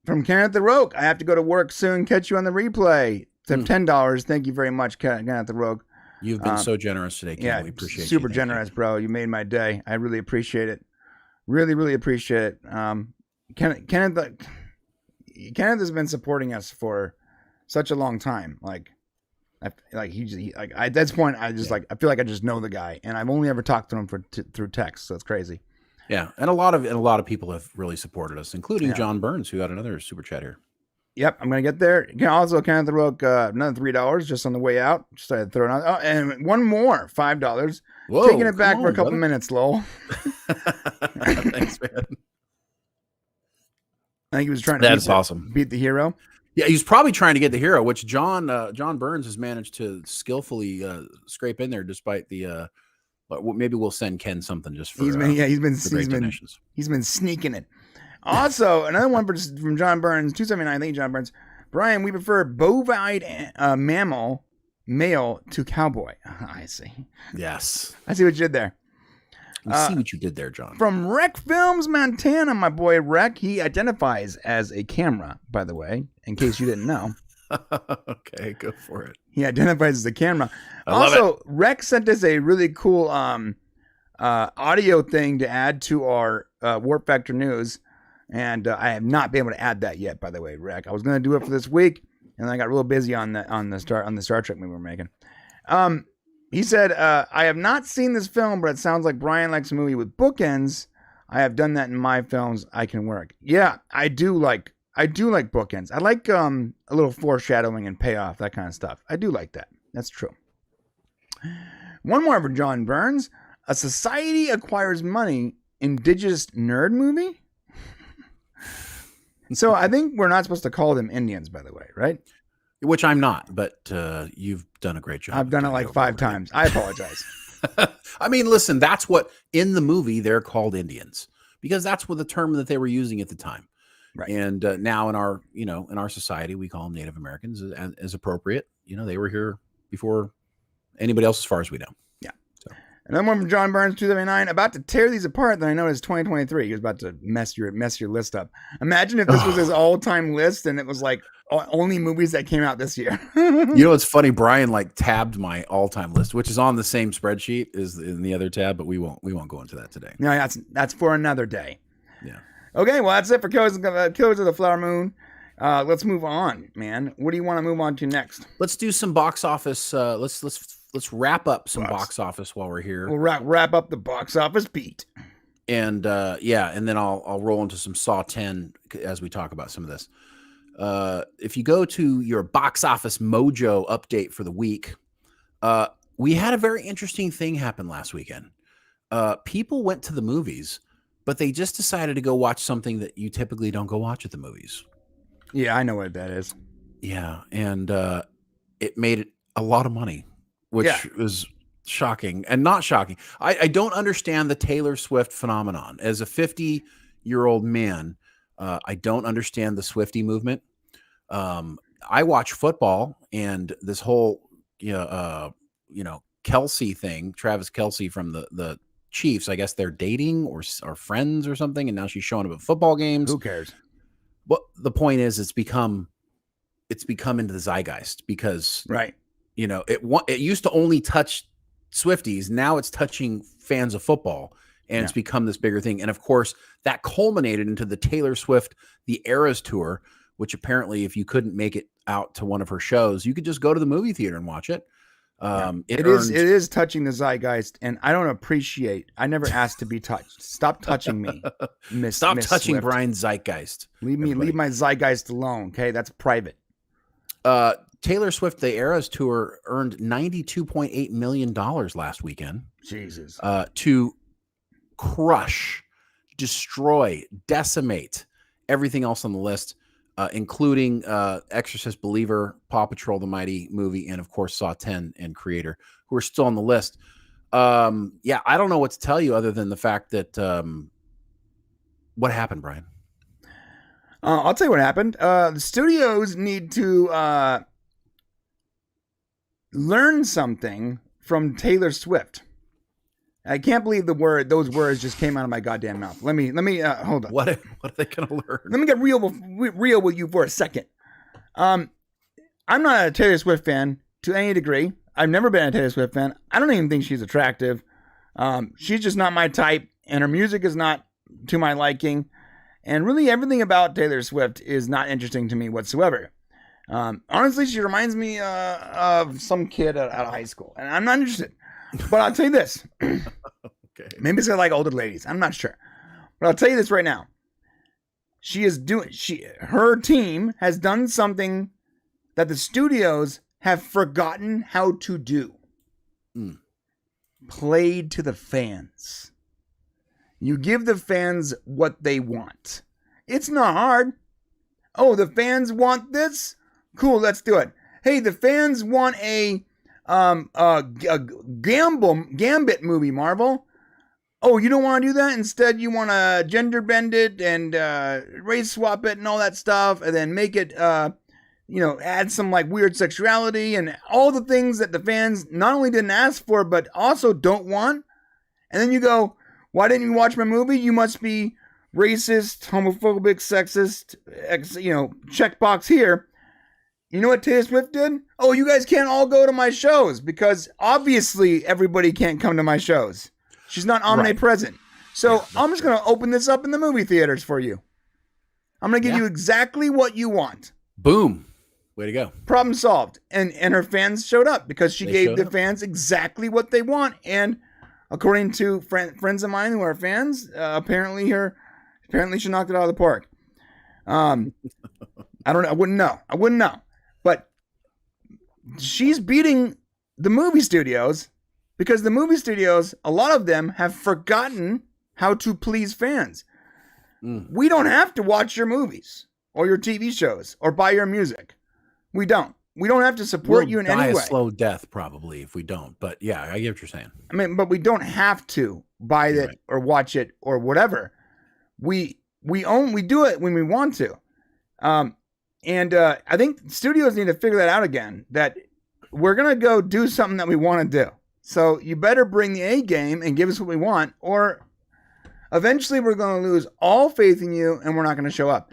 from Kenneth the Rogue, I have to go to work soon. Catch you on the replay. $10. Thank you very much, Kenneth the Rogue. You've been so generous today, Ken. Yeah, we appreciate super you. generous, bro. You made my day. I really appreciate it. Really, really appreciate it. Kenneth has been supporting us for such a long time. At this point, I feel like I just know the guy, and I've only ever talked to him through text. So it's crazy. Yeah, and a lot of people have really supported us, including John Burns, who got another super chat here. Yep, I'm gonna get there. You can also Kenneth the Rogue, another $3 just on the way out. Just I throw it on. Oh, and one more $5. Whoa, taking it back for a couple minutes, lol. Thanks, man. I think he was trying to beat the hero. Yeah, he's probably trying to get the hero, which John Burns has managed to skillfully scrape in there, despite the. But maybe we'll send Ken something just for. He's been sneaking it. Also, another one from John Burns, 279. Thank you, John Burns. Brian, we prefer bovine mammal male to cowboy. I see. Yes, I see what you did there. See what you did there, John. From Rec Films, Montana, my boy Rec. He identifies as a camera, by the way, in case you didn't know. Okay, go for it. He identifies as a camera. Also, Rec sent us a really cool audio thing to add to our Warp Factor News. And I have not been able to add that yet, by the way, Rec. I was going to do it for this week, and then I got real busy on the Star Trek movie we're making. He said, I have not seen this film, but it sounds like Brian likes a movie with bookends. I have done that in my films. I can work. Yeah, I do like bookends. I like a little foreshadowing and payoff, that kind of stuff. I do like that. That's true. One more for John Burns. A society acquires money. Indigenous nerd movie? So I think we're not supposed to call them Indians, by the way, right? Which I'm not, but you've done a great job. I've done it like 5 times. I apologize. I mean, listen, that's what in the movie they're called Indians because that's what the term that they were using at the time. Right. And now in our society, we call them Native Americans as appropriate. They were here before anybody else, as far as we know. Yeah. So. Another one from John Burns, 279. About to tear these apart. Then I noticed 2023. He was about to mess your list up. Imagine if this was his all-time list and it was like only movies that came out this year. It's funny. Brian tabbed my all-time list, which is on the same spreadsheet as in the other tab, but we won't go into that today. No, that's for another day. Yeah. Okay, well that's it for Killers of the Flower Moon. Let's move on, man. What do you want to move on to next? Let's do some box office. Let's wrap up some box office while we're here. We'll wrap up the box office beat. And and then I'll roll into some Saw 10 as we talk about some of this. If you go to your box office mojo update for the week, we had a very interesting thing happen last weekend. People went to the movies, but they just decided to go watch something that you typically don't go watch at the movies. Yeah, I know what that is. Yeah, and it made a lot of money, which was shocking and not shocking. I don't understand the Taylor Swift phenomenon. As a 50-year-old man, I don't understand the Swiftie movement. I watch football, and this whole Kelsey thing, Travis Kelsey from the Chiefs. I guess they're dating or friends or something, and now she's showing up at football games. Who cares? Well, the point is, it's become into the zeitgeist because right. It used to only touch Swifties. Now it's touching fans of football, and it's become this bigger thing. And of course, that culminated into the Taylor Swift The Eras Tour, which apparently, if you couldn't make it out to one of her shows, you could just go to the movie theater and watch it. It is. earned. It is touching the zeitgeist, and I don't appreciate. I never asked to be touched. Stop touching me, Miss. Stop Miss touching Swift. Brian's zeitgeist. Leave my zeitgeist alone. Okay, that's private. Taylor Swift, the Eras Tour, earned $92.8 million last weekend. Jesus. To crush, destroy, decimate everything else on the list, including Exorcist Believer, Paw Patrol, the Mighty movie, and of course Saw 10 and Creator, who are still on the list. Yeah, I don't know what to tell you other than the fact that what happened, Brian? I'll tell you what happened. The studios need to learn something from Taylor Swift. I can't believe those words just came out of my goddamn mouth. Let me hold on. What are they going to learn? Let me get real with you for a second. I'm not a Taylor Swift fan to any degree. I've never been a Taylor Swift fan. I don't even think she's attractive. She's just not my type, and her music is not to my liking. And really everything about Taylor Swift is not interesting to me whatsoever. Honestly, she reminds me of some kid out of high school, and I'm not interested. But I'll tell you this. Okay. Maybe it's like older ladies. I'm not sure. But I'll tell you this right now. Her team has done something that the studios have forgotten how to do. Played to the fans. You give the fans what they want. It's not hard. Oh, the fans want this? Cool, let's do it. Hey, the fans want a Gambit movie, Marvel. Oh, you don't want to do that? Instead, you want to gender bend it and race swap it and all that stuff, and then make it, add some like weird sexuality and all the things that the fans not only didn't ask for, but also don't want. And then you go, why didn't you watch my movie? You must be racist, homophobic, sexist, checkbox here. You know what Taylor Swift did? Oh, you guys can't all go to my shows because obviously everybody can't come to my shows. She's not omnipresent. Right. So I'm just going to open this up in the movie theaters for you. I'm going to give you exactly what you want. Boom. Way to go. Problem solved. And her fans showed up because she gave the fans exactly what they want. And according to friends of mine who are fans, apparently she knocked it out of the park. I don't know. I wouldn't know. But she's beating the movie studios because the movie studios, a lot of them have forgotten how to please fans. We don't have to watch your movies or your TV shows or buy your music. We don't. We don't have to support you in any way. Die a slow death probably if we don't. But yeah, I get what you're saying. I mean, but we don't have to buy it or watch it or whatever. We do it when we want to. And I think studios need to figure that out again, that we're going to go do something that we want to do. So you better bring the A game and give us what we want, or eventually we're going to lose all faith in you and we're not going to show up.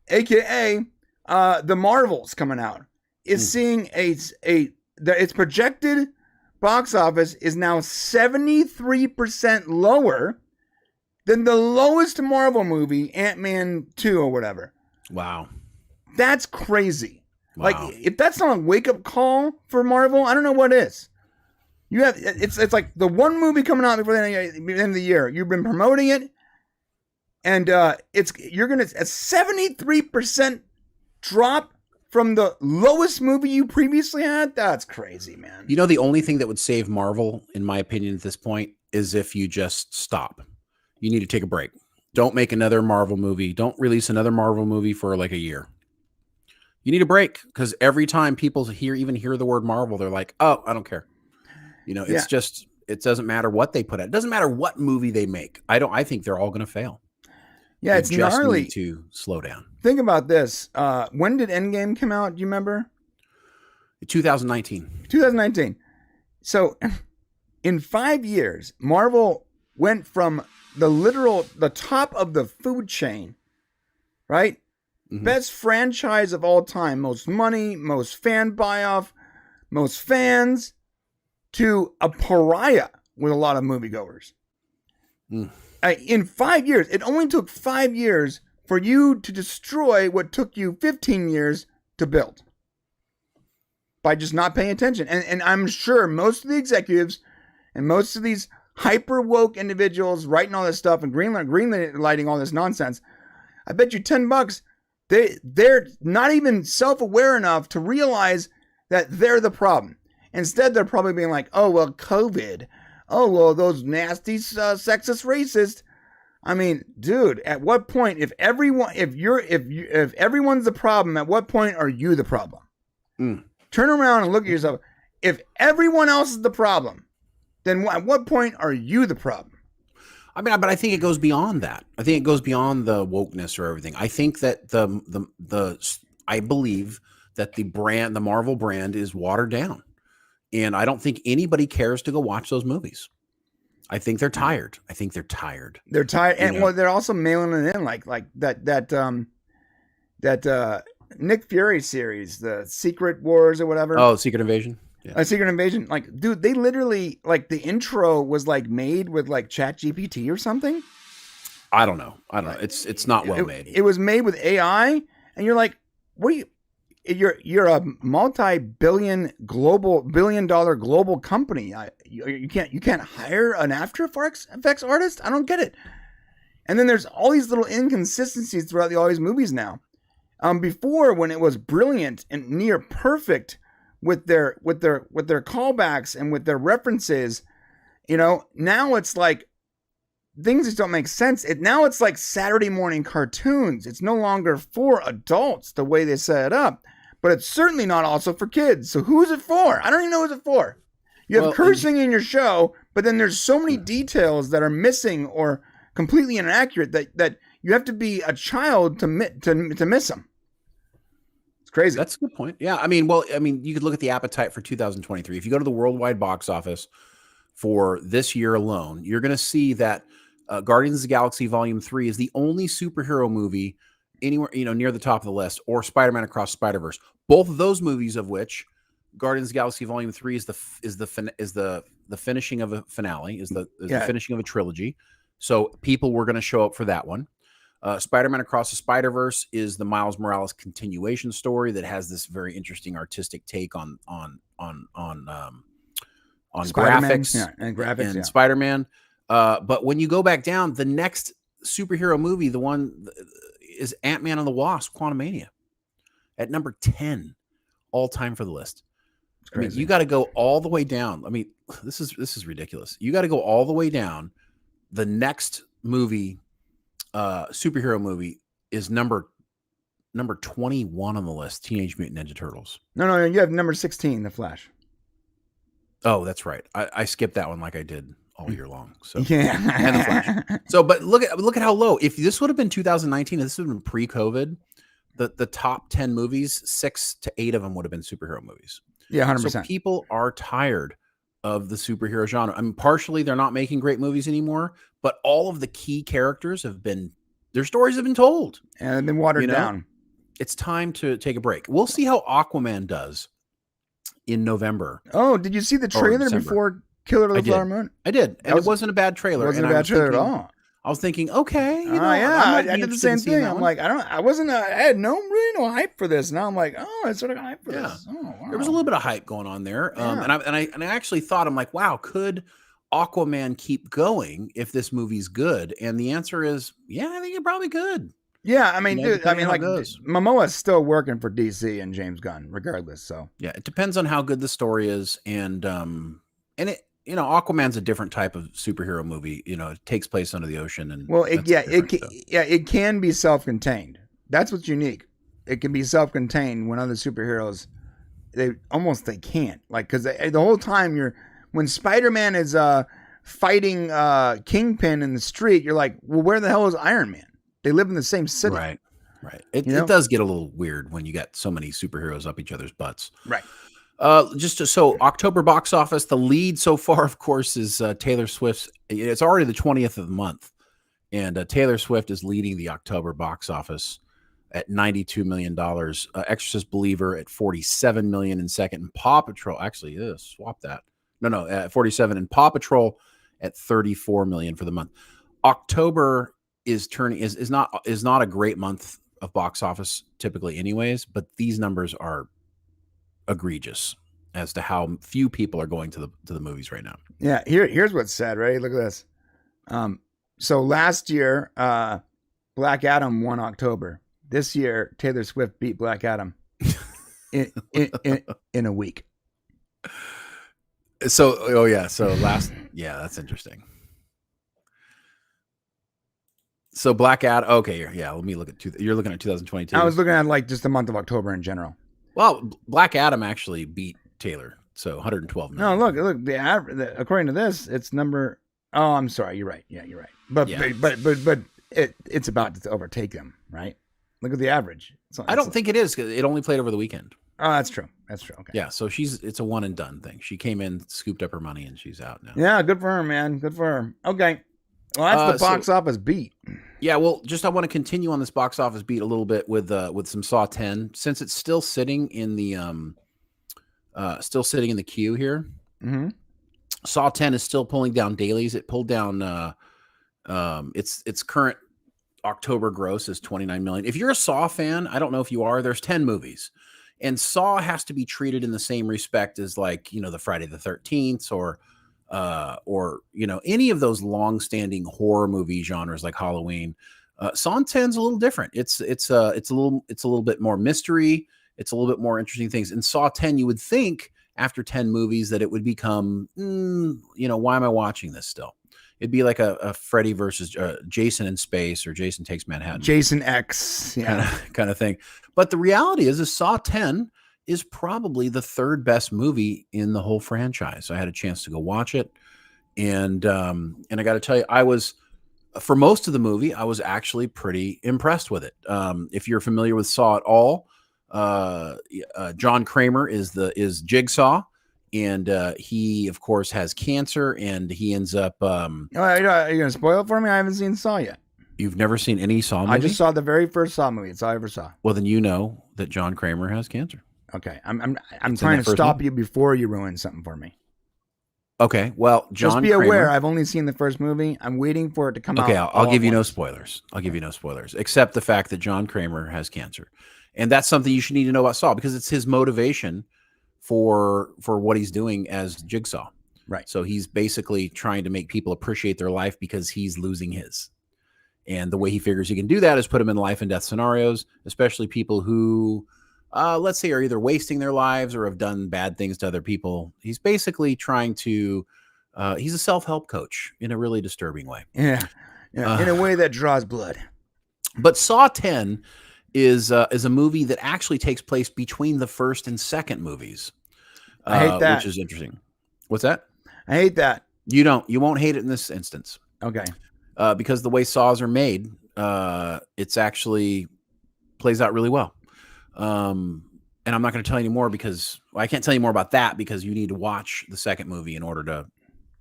AKA, the Marvels coming out is seeing its projected box office is now 73% lower than the lowest Marvel movie, Ant-Man 2 or whatever. Wow. That's crazy. Wow. Like, if that's not a wake-up call for Marvel, I don't know what is. It's like the one movie coming out before the end of the year. You've been promoting it, and you're gonna a 73% drop from the lowest movie you previously had. That's crazy, man. You know, the only thing that would save Marvel, in my opinion, at this point, is if you just stop. You need to take a break. Don't make another Marvel movie. Don't release another Marvel movie for like a year. You need a break, because every time people hear the word Marvel, they're like, oh, I don't care. You know, it's just, it doesn't matter what they put out. It doesn't matter what movie they make. I think they're all going to fail. Yeah, it's just gnarly. Need to slow down. Think about this. When did Endgame come out? Do you remember? 2019. 2019. So in 5 years, Marvel went from the top of the food chain, right? Mm-hmm. Best franchise of all time, most money, most fan buy-off, most fans, to a pariah with a lot of moviegoers. In 5 years, it only took 5 years for you to destroy what took you 15 years to build. by just not paying attention. And I'm sure most of the executives and most of these hyper woke individuals writing all this stuff and green lighting all this nonsense, I bet you $10 they're not even self-aware enough to realize that they're the problem. Instead, they're probably being like, oh, well, COVID. Oh, well, those nasty, sexist, racist. I mean, dude, at what point, if everyone's the problem, at what point are you the problem? Turn around and look at yourself. If everyone else is the problem, then at what point are you the problem? I mean, but I think it goes beyond that. I think it goes beyond the wokeness or everything. I think that I believe that the Marvel brand is watered down. And I don't think anybody cares to go watch those movies. I think they're tired. They're tired, and well, they're also mailing it in like that Nick Fury series, the Secret Wars or whatever. Oh, Secret Invasion. Yeah. Secret Invasion. Like, dude, they literally the intro was made with ChatGPT or something. I don't know. It's not well made. It was made with AI, and you're like, what are you? You're a billion-dollar global company. You can't hire an After Effects artist. I don't get it. And then there's all these little inconsistencies throughout all these movies now. Before, when it was brilliant and near perfect with their callbacks and with their references, now it's like things just don't make sense. Now it's like Saturday morning cartoons. It's no longer for adults the way they set it up. But it's certainly not also for kids. So who's it for? I don't even know who's it for. You have cursing in your show, but then there's so many details that are missing or completely inaccurate that you have to be a child to miss them. It's crazy. That's a good point. Yeah. I mean, you could look at the appetite for 2023. If you go to the worldwide box office for this year alone, you're going to see that Guardians of the Galaxy Volume 3 is the only superhero movie anywhere, near the top of the list, or Spider-Man Across Spider-Verse. Both of those movies, of which Guardians of the Galaxy Volume 3 is the finishing of a finale, is the finishing of a trilogy. So people were going to show up for that one. Spider-Man Across the Spider-Verse is the Miles Morales continuation story that has this very interesting artistic take on graphics and Spider-Man. But when you go back down, the next superhero movie, the one is Ant-Man and the Wasp: Quantumania, at number 10 all time for the list. I mean, you got to go all the way down. I mean, this is ridiculous. You got to go all the way down. The next movie, superhero movie, is number 21 on the list. Teenage Mutant Ninja Turtles. No, you have number 16, The Flash. Oh, that's right. I skipped that one like I did all year long. So yeah, and The Flash. So, but look at how low. If this would have been 2019, if this would have been pre-COVID, the top 10 movies, 6 to 8 of them would have been superhero movies. Yeah, 100%. So people are tired of the superhero genre. I mean, partially they're not making great movies anymore, but all of the key characters their stories have been told and they've been watered down. It's time to take a break. We'll see how Aquaman does in November. Oh, did you see the trailer before Killer of the Flower Moon? I did. And it wasn't a bad trailer. It wasn't a bad trailer at all. I was thinking, okay, I did the same thing. I'm like, I had no hype for this. Now I'm like, I sort of hype for this. Oh, wow. There was a little bit of hype going on there. And I actually thought, I'm like, wow, could Aquaman keep going if this movie's good? And the answer is, yeah, I think it probably could. Yeah, I mean, dude, Momoa's still working for DC and James Gunn, regardless. So yeah, it depends on how good the story is, and it. Aquaman's a different type of superhero movie. It takes place under the ocean, and it can be self-contained. That's what's unique. It can be self-contained when other superheroes they can't. Like, because the whole time when Spider-Man is fighting Kingpin in the street, you're like, well, where the hell is Iron Man? They live in the same city, right? It does get a little weird when you got so many superheroes up each other's butts, right? So October box office, the lead so far, of course, is Taylor Swift's. It's already the 20th of the month, and Taylor Swift is leading the October box office at $92 million. Exorcist Believer at $47 million in second, and Paw Patrol swap that. No, 47, and Paw Patrol at $34 million for the month. October is not a great month of box office typically, anyways, but these numbers are egregious as to how few people are going to the movies right now. Yeah, here's what's sad, right? Look at this. So last year, Black Adam won October. This year, Taylor Swift beat Black Adam in a week. So, that's interesting. So Black Adam, okay, yeah. Let me look at you're looking at 2022. I was looking at like just the month of October in general. Well, Black Adam actually beat Taylor, so 112 million. No, look. The average, according to this, it's number. Oh, I'm sorry. You're right. Yeah, you're right. But it's about to overtake them, right? Look at the average. I don't think it is. It only played over the weekend. Oh, that's true. That's true. Okay. Yeah, so it's a one and done thing. She came in, scooped up her money, and she's out now. Yeah, good for her, man. Good for her. Okay. Well, that's the box office beat. Yeah, well, I want to continue on this box office beat a little bit with some Saw 10, since it's still sitting in the queue here. Mm-hmm. Saw 10 is still pulling down dailies. It pulled down its current October gross is 29 million. If you're a Saw fan, I don't know if you are, there's 10 movies. And Saw has to be treated in the same respect as like, the Friday the 13th or any of those long-standing horror movie genres like Halloween. Saw 10's a little different. It's a little bit more mystery. It's a little bit more interesting things. In Saw 10, you would think after 10 movies that it would become, why am I watching this still? It'd be like a Freddy versus Jason in space or Jason Takes Manhattan. Jason X, kind of thing. But the reality is Saw 10 is probably the third best movie in the whole franchise. I had a chance to go watch it. And I got to tell you, for most of the movie, I was actually pretty impressed with it. If you're familiar with Saw at all, John Kramer is Jigsaw, and he of course has cancer, and he ends up. Are you gonna spoil it for me? I haven't seen Saw yet. You've never seen any Saw movie? I just saw the very first Saw movie. It's all I ever saw. Well, then you know that John Kramer has cancer. Okay, I'm trying to stop you before you ruin something for me. Okay, well, just be aware. I've only seen the first movie. I'm waiting for it to come out. Okay, I'll give you no spoilers. I'll give you no spoilers, except the fact that John Kramer has cancer, and that's something you should need to know about Saw because it's his motivation for what he's doing as Jigsaw. Right. So he's basically trying to make people appreciate their life because he's losing his. And the way he figures he can do that is put them in life and death scenarios, especially people who, let's say, are either wasting their lives or have done bad things to other people. He's basically trying to, he's a self-help coach in a really disturbing way. Yeah. In a way that draws blood. But Saw 10 is a movie that actually takes place between the first and second movies. I hate that. Which is interesting. What's that? I hate that. You won't hate it in this instance. Okay. Because the way Saws are made, it's actually plays out really well. And I'm not going to tell you any more because I can't tell you more about that because you need to watch the second movie in order to,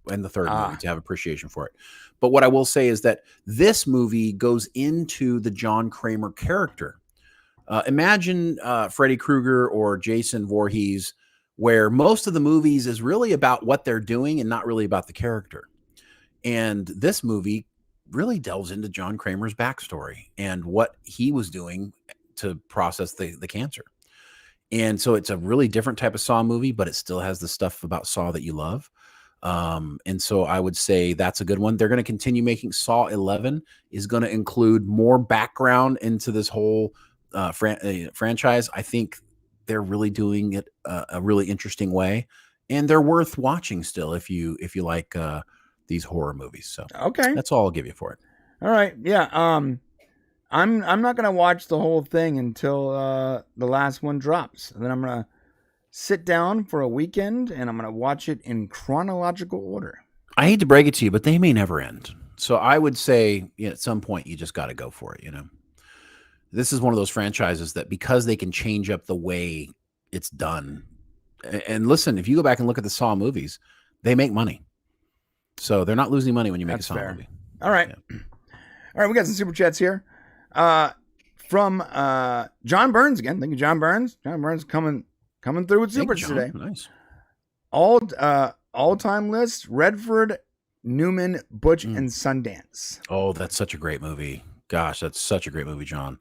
and the third movie to have appreciation for it. But what I will say is that this movie goes into the John Kramer character. Imagine Freddy Krueger or Jason Voorhees, where most of the movies is really about what they're doing and not really about the character. And this movie really delves into John Kramer's backstory and what he was doing to process the cancer. And so it's a really different type of Saw movie, but it still has the stuff about Saw that you love. And so I would say that's a good one. They're going to continue making Saw 11 is going to include more background into this whole franchise. I think they're really doing it a really interesting way, and they're worth watching still if you like these horror movies. So okay, that's all I'll give you for it. All right, yeah. I'm not gonna watch the whole thing until the last one drops, and then I'm gonna sit down for a weekend and I'm gonna watch it in chronological order. I hate to break it to you, but they may never end. So I would say at some point you just got to go for it. This is one of those franchises that because they can change up the way it's done. And listen, if you go back and look at the Saw movies, they make money. So they're not losing money when you make a Saw movie. All right. Yeah. All right. We got some super chats here. From John Burns again. Thank you, John Burns. John Burns coming through with super today. Nice. All-time list, Redford, Newman, Butch, and Sundance. Oh, that's such a great movie. Gosh, that's such a great movie, John.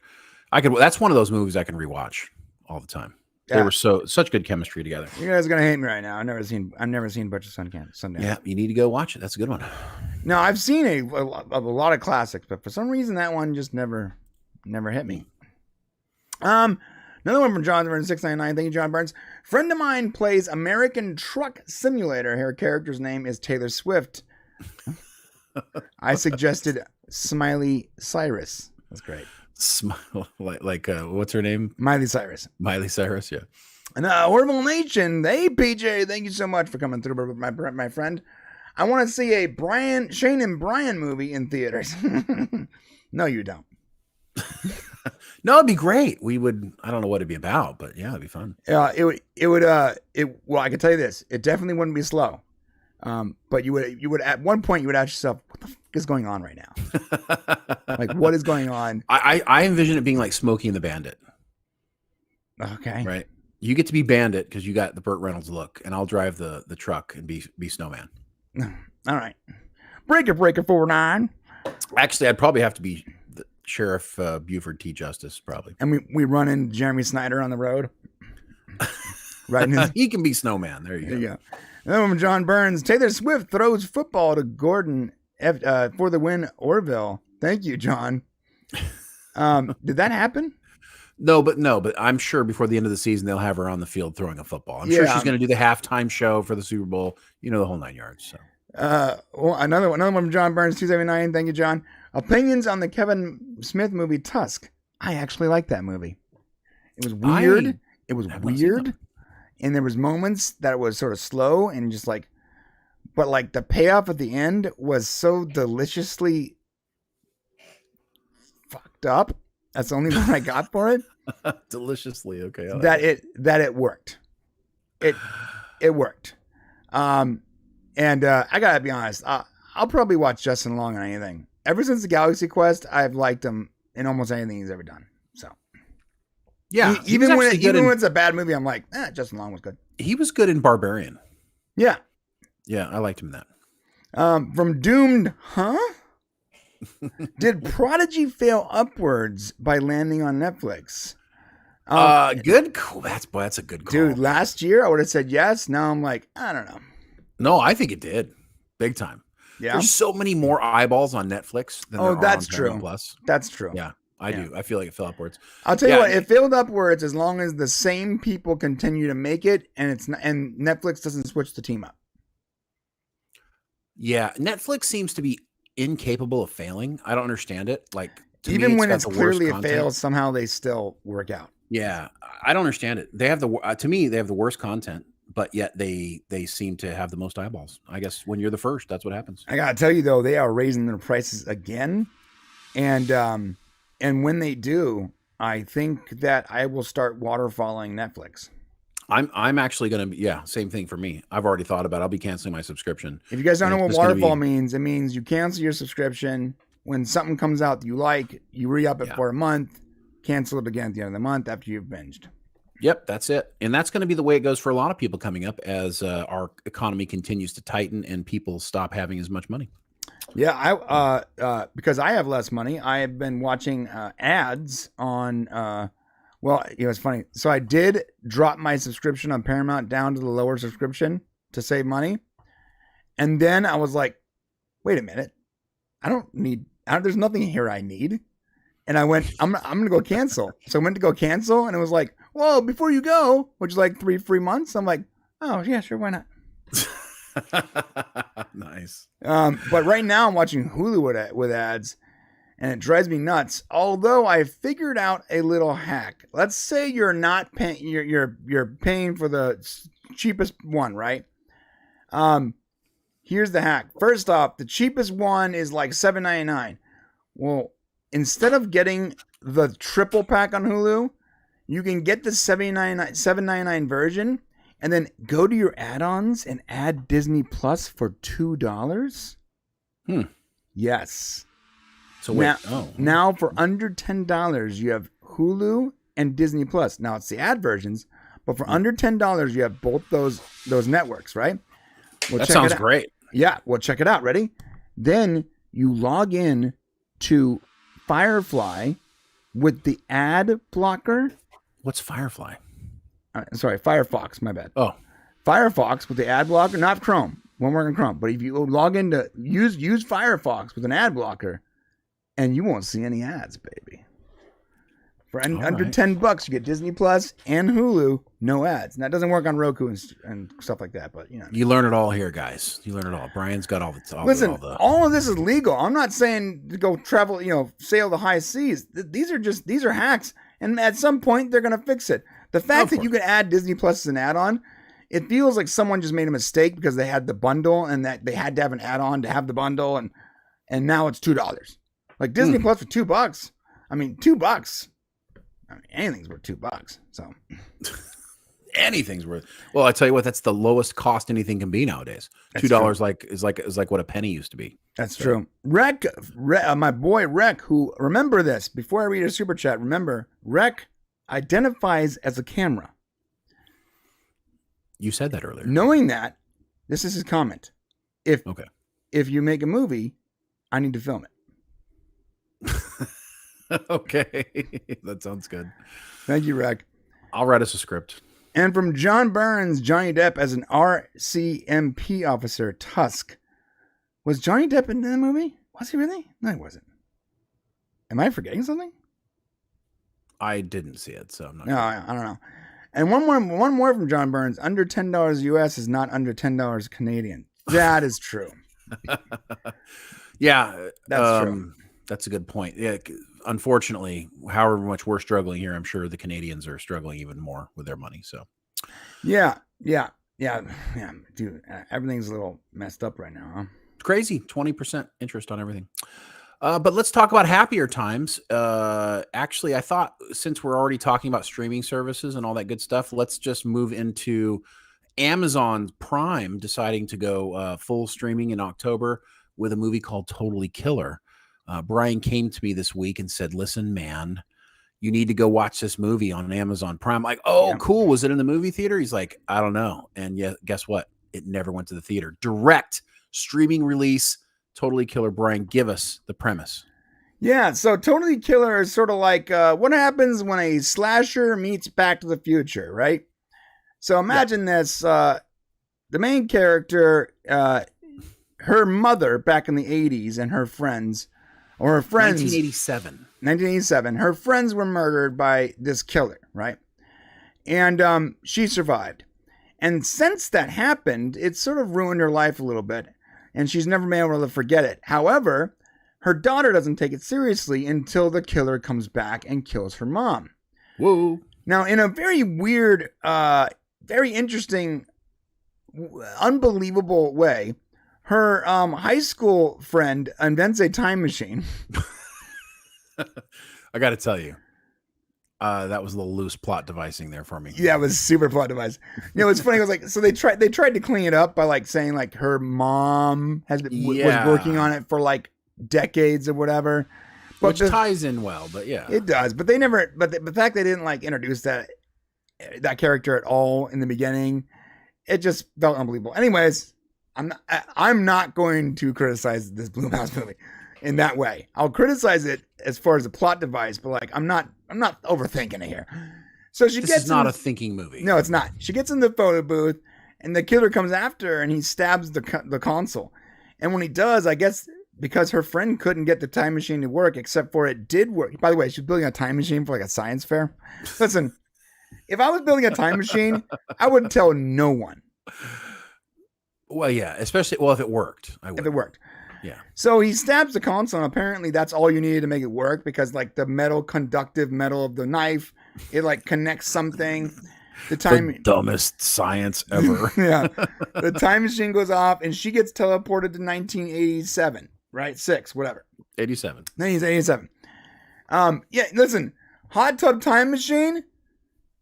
That's one of those movies I can rewatch all the time. They were such good chemistry together. You guys are gonna hate me right now. I've never seen Butch of Sundance. Yeah, you need to go watch it. That's a good one. No, I've seen a lot of classics, but for some reason that one just never hit me. Another one from John Burns 699. Thank you, John Burns. Friend of mine plays American Truck Simulator. Her character's name is Taylor Swift. I suggested Smiley Cyrus. That's great. Smile like what's her name? Miley Cyrus. Miley Cyrus, yeah. And Orville Nation. Hey, PJ, thank you so much for coming through, my friend. I want to see a Shane and Brian movie in theaters. No, you don't. No, it'd be great. We would. I don't know what it'd be about, but yeah, it'd be fun. It would. Well, I can tell you this. It definitely wouldn't be slow. But you would at one point you would ask yourself, what the fuck is going on right now? Like, what is going on? I envision it being like Smokey and the Bandit. Okay. Right. You get to be Bandit because you got the Burt Reynolds look, and I'll drive the truck and be Snowman. All right. Breaker 49. Actually, I'd probably have to be the Sheriff Buford T. Justice, probably. And we run into Jeremy Snyder on the road. Right. He can be Snowman. There you go. Another one from John Burns. Taylor Swift throws football to Gordon for the win, Orville. Thank you, John. Did that happen? No, but I'm sure before the end of the season they'll have her on the field throwing a football. I'm sure she's going to do the halftime show for the Super Bowl. You know, the whole 9 yards. So. Well, another one from John Burns 279. Thank you, John. Opinions on the Kevin Smith movie Tusk. I actually like that movie. It was weird. And there was moments that was sort of slow and just like, but like the payoff at the end was so deliciously fucked up. That's the only one I got for it. Deliciously, okay. That it worked. It worked. And I gotta be honest. I'll probably watch Justin Long on anything. Ever since the Galaxy Quest, I've liked him in almost anything he's ever done. So. Yeah, even when it's a bad movie, I'm like, Justin Long was good. He was good in Barbarian. Yeah, I liked him in that. From Doomed, huh? Did Prodigy fail upwards by landing on Netflix? Good. Cool. That's a good call, dude. Last year I would have said yes. Now I'm like, I don't know. No, I think it did, big time. Yeah, there's so many more eyeballs on Netflix than there are that's on true. Plus. That's true. Yeah. I do. I feel like it fell upwards. I'll tell you what, it failed upwards as long as the same people continue to make it and Netflix doesn't switch the team up. Yeah, Netflix seems to be incapable of failing. I don't understand it. Like, even when it's clearly a fail, somehow they still work out. Yeah, I don't understand it. They have to me, they have the worst content, but yet they seem to have the most eyeballs. I guess when you're the first, that's what happens. I gotta tell you though, they are raising their prices again, and when they do, I think that I will start waterfalling Netflix. I'm actually going to be, same thing for me. I've already thought about it. I'll be canceling my subscription. If you guys don't know what waterfall means, it means you cancel your subscription. When something comes out that you like, you re-up it for a month, cancel it again at the end of the month after you've binged. Yep, that's it. And that's going to be the way it goes for a lot of people coming up as our economy continues to tighten and people stop having as much money. Yeah, because I have less money, I have been watching ads on well, it's funny. So I did drop my subscription on Paramount down to the lower subscription to save money. And then I was like, wait a minute. There's nothing here I need. And I went, I'm going to go cancel. So I went to go cancel and it was like, whoa, before you go, which is like 3 free months. I'm like, oh yeah, sure. Why not? Nice. But right now I'm watching Hulu with ads. And it drives me nuts. Although I figured out a little hack. Let's say you're not paying. You're paying for the cheapest one, right? Here's the hack. First off, the cheapest one is like $7.99. Well, instead of getting the triple pack on Hulu, you can get the $7.99 version, and then go to your add-ons and add Disney Plus for $2. Yes. So wait, now for under $10, you have Hulu and Disney Plus. Now it's the ad versions, but for under $10, you have both those networks, right? Well, that sounds great. Yeah, well, check it out. Ready? Then you log in to Firefly with the ad blocker. What's Firefly? Sorry, Firefox. My bad. Oh, Firefox with the ad blocker, not Chrome. Won't work on Chrome. But if you log into use Firefox with an ad blocker, and you won't see any ads, baby. For under $10, you get Disney Plus and Hulu, no ads. And that doesn't work on Roku and stuff like that. But you learn it all here, guys. You learn it all. Brian's got all the. Listen, all of this is legal. I'm not saying to go travel, sail the high seas. These are hacks, and at some point they're gonna fix it. The fact that you can add Disney Plus as an add-on, it feels like someone just made a mistake because they had the bundle and that they had to have an add-on to have the bundle, and now it's $2. Like Disney Plus for $2. I mean, $2. I mean, anything's worth $2. So anything's worth. Well, I tell you what, that's the lowest cost anything can be nowadays. $2 is like what a penny used to be. That's true. Rec, my boy Rec, who remember this before I read a super chat. Remember, Rec identifies as a camera. You said that earlier. Knowing that, this is his comment. If you make a movie, I need to film it. Okay, that sounds good. Thank you, Rec. I'll write us a script. And from John Burns, Johnny Depp as an RCMP officer, Tusk. Was Johnny Depp in the movie? Was he really? No, he wasn't. Am I forgetting something? I didn't see it, so I'm not. No, I don't know. And one more from John Burns. Under $10 US is not under $10 Canadian. That is true. Yeah, that's true. That's a good point. Yeah, unfortunately, however much we're struggling here, I'm sure the Canadians are struggling even more with their money. So, yeah, dude, everything's a little messed up right now, huh? It's crazy. 20% interest on everything. But let's talk about happier times. Actually, I thought since we're already talking about streaming services and all that good stuff, let's just move into Amazon Prime deciding to go full streaming in October with a movie called Totally Killer. Brian came to me this week and said, listen, man, you need to go watch this movie on Amazon Prime. I'm like, cool. Was it in the movie theater? He's like, I don't know. And yeah, guess what? It never went to the theater. Direct streaming release, Totally Killer. Brian, give us the premise. Yeah, so Totally Killer is sort of like what happens when a slasher meets Back to the Future, right? So imagine this. The main character, her mother back in the 80s and her friends, or her friends. 1987. Her friends were murdered by this killer, right? And she survived. And since that happened, it sort of ruined her life a little bit. And she's never been able to forget it. However, her daughter doesn't take it seriously until the killer comes back and kills her mom. Whoa. Now, in a very weird, very interesting, unbelievable way, her high school friend invents a time machine. I got to tell you, that was a little loose plot devising there for me. Yeah, it was super plot device. It's funny. It was like, so they tried to clean it up by like saying like her mom was working on it for like decades or whatever. But which ties in well, but yeah. It does. But they never, the fact they didn't like introduce that character at all in the beginning, it just felt unbelievable. Anyways, I'm not going to criticize this Blumhouse movie in that way. I'll criticize it as far as the plot device, but like I'm not overthinking it here. So this is not a thinking movie. No, it's not. She gets in the photo booth, and the killer comes after her, and he stabs the console. And when he does, I guess because her friend couldn't get the time machine to work, except for it did work. By the way, she's building a time machine for like a science fair. Listen, if I was building a time machine, I wouldn't tell no one. Well, yeah, especially if it worked. If it worked. Yeah. So he stabs the console, and apparently that's all you needed to make it work because like the conductive metal of the knife, it like connects something. The dumbest science ever. Yeah. The time machine goes off and she gets teleported to 1987, right? 6, whatever. 87. 1987. Yeah, listen, Hot Tub Time Machine,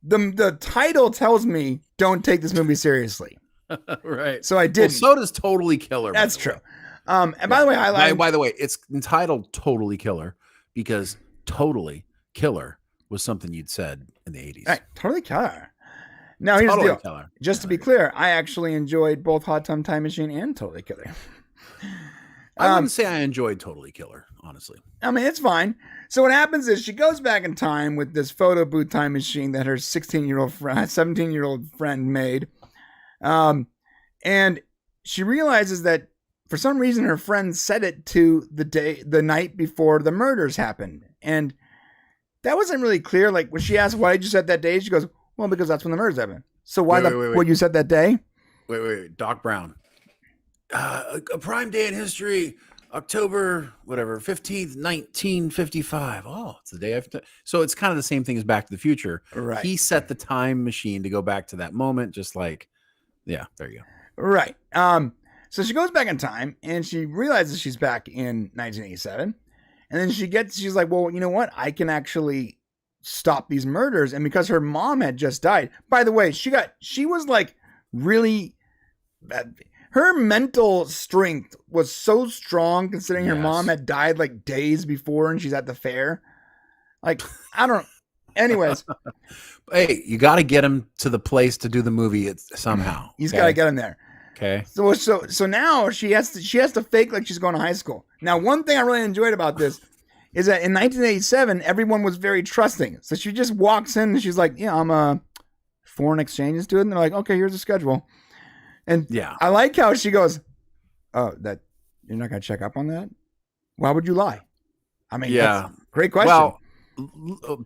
the title tells me don't take this movie seriously. Right. So I did. Well, so does Totally Killer. That's true. And by the way, by the way, it's entitled Totally Killer because Totally Killer was something you'd said in the 80s. Right. Totally Killer. Now here's the deal. Just to be clear, I actually enjoyed both Hot Tub Time Machine and Totally Killer. I wouldn't say I enjoyed Totally Killer, honestly. I mean, it's fine. So what happens is she goes back in time with this photo booth time machine that her 17-year-old friend made. And she realizes that for some reason her friend set it to the night before the murders happened. And that wasn't really clear. Like when she asked, why did you set that day? She goes, well, because that's when the murders happened. So why would you set that day? Wait. Doc Brown. A prime day in history, October, 15th, 1955. Oh, it's the day after. So it's kind of the same thing as Back to the Future. Right. He set the time machine to go back to that moment, just like, yeah, there you go. Right. So she goes back in time and she realizes she's back in 1987. And then she's like, well, you know what? I can actually stop these murders. And because her mom had just died, by the way, she was like really bad. Her mental strength was so strong considering her mom had died like days before and she's at the fair. Like, I don't. Anyways. Hey, you got to get him to the place to do the movie somehow. He's got to get him there. Okay. So now she has to fake like she's going to high school. Now, one thing I really enjoyed about this is that in 1987, everyone was very trusting. So she just walks in and she's like, yeah, I'm a foreign exchange student. And they're like, okay, here's the schedule. And yeah, I like how she goes, oh, that you're not going to check up on that? Why would you lie? I mean, yeah, great question. Well,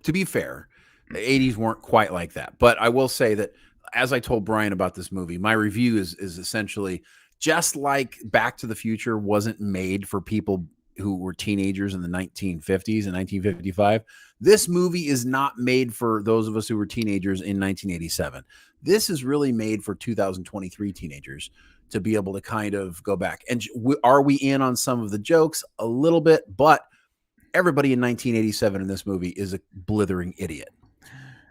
to be fair, the 80s weren't quite like that. But I will say that as I told Brian about this movie, my review is essentially just like Back to the Future wasn't made for people who were teenagers in the 1950s and 1955. This movie is not made for those of us who were teenagers in 1987. This is really made for 2023 teenagers to be able to kind of go back. And are we in on some of the jokes? A little bit, but everybody in 1987 in this movie is a blithering idiot.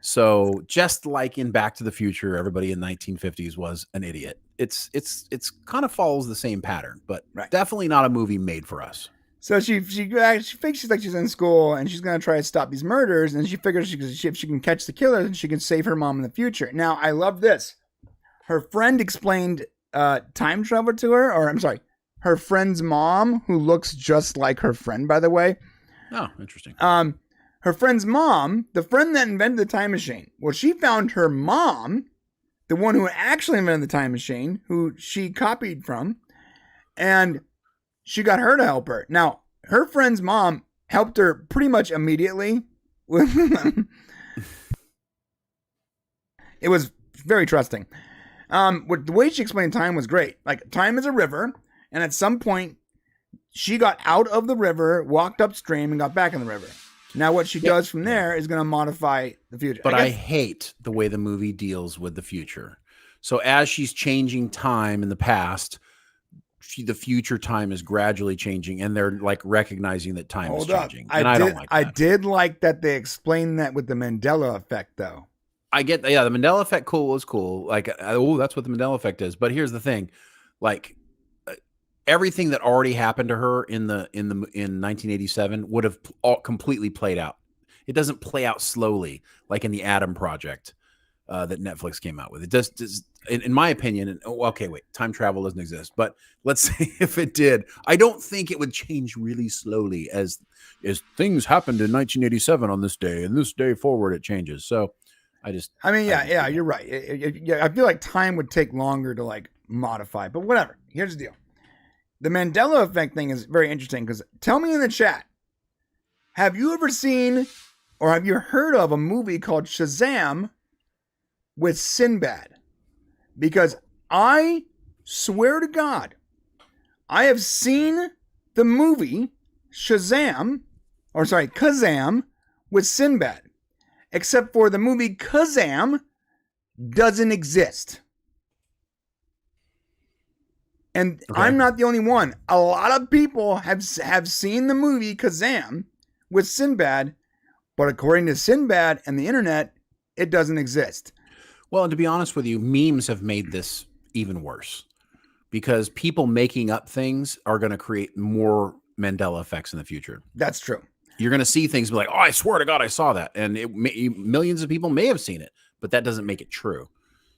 So just like in Back to the Future, everybody in 1950s was an idiot. It's kind of follows the same pattern, but definitely not a movie made for us. So she thinks she's in school and she's going to try to stop these murders. And she figures if she can catch the killers, and she can save her mom in the future. Now, I love this. Her friend explained time travel to her, or I'm sorry, her friend's mom, who looks just like her friend, by the way. Oh, interesting. Her friend's mom, the friend that invented the time machine. Well, she found her mom, the one who actually invented the time machine, who she copied from, and she got her to help her. Now, her friend's mom helped her pretty much immediately. It was very trusting. The way she explained time was great. Like, time is a river, and at some point, she got out of the river, walked upstream, and got back in the river. Now, what she does from there is going to modify the future. But I hate the way the movie deals with the future. So as she's changing time in the past, the future time is gradually changing, and they're like recognizing that time is changing. And I don't like that. I did like that they explained that with the Mandela effect, though. I get, the Mandela effect was cool. Like, oh, that's what the Mandela effect is. But here's the thing, like, everything that already happened to her in 1987 would have all completely played out. It doesn't play out slowly like in the Adam Project that Netflix came out with. It does in my opinion. Okay, wait, time travel doesn't exist, but let's say if it did, I don't think it would change really slowly as things happened in 1987 on this day, and this day forward it changes. So yeah, you're right. I feel like time would take longer to like modify, but whatever. Here's the deal. The Mandela effect thing is very interesting because tell me in the chat, have you ever seen or have you heard of a movie called Shazam with Sinbad? Because I swear to God, I have seen the movie Kazam with Sinbad, except for the movie Kazam doesn't exist. And okay. I'm not the only one. A lot of people have seen the movie Kazam with Sinbad, but according to Sinbad and the internet, it doesn't exist. Well, and to be honest with you, memes have made this even worse because people making up things are going to create more Mandela effects in the future. That's true. You're going to see things be like, oh, I swear to God, I saw that. And millions of people may have seen it, but that doesn't make it true.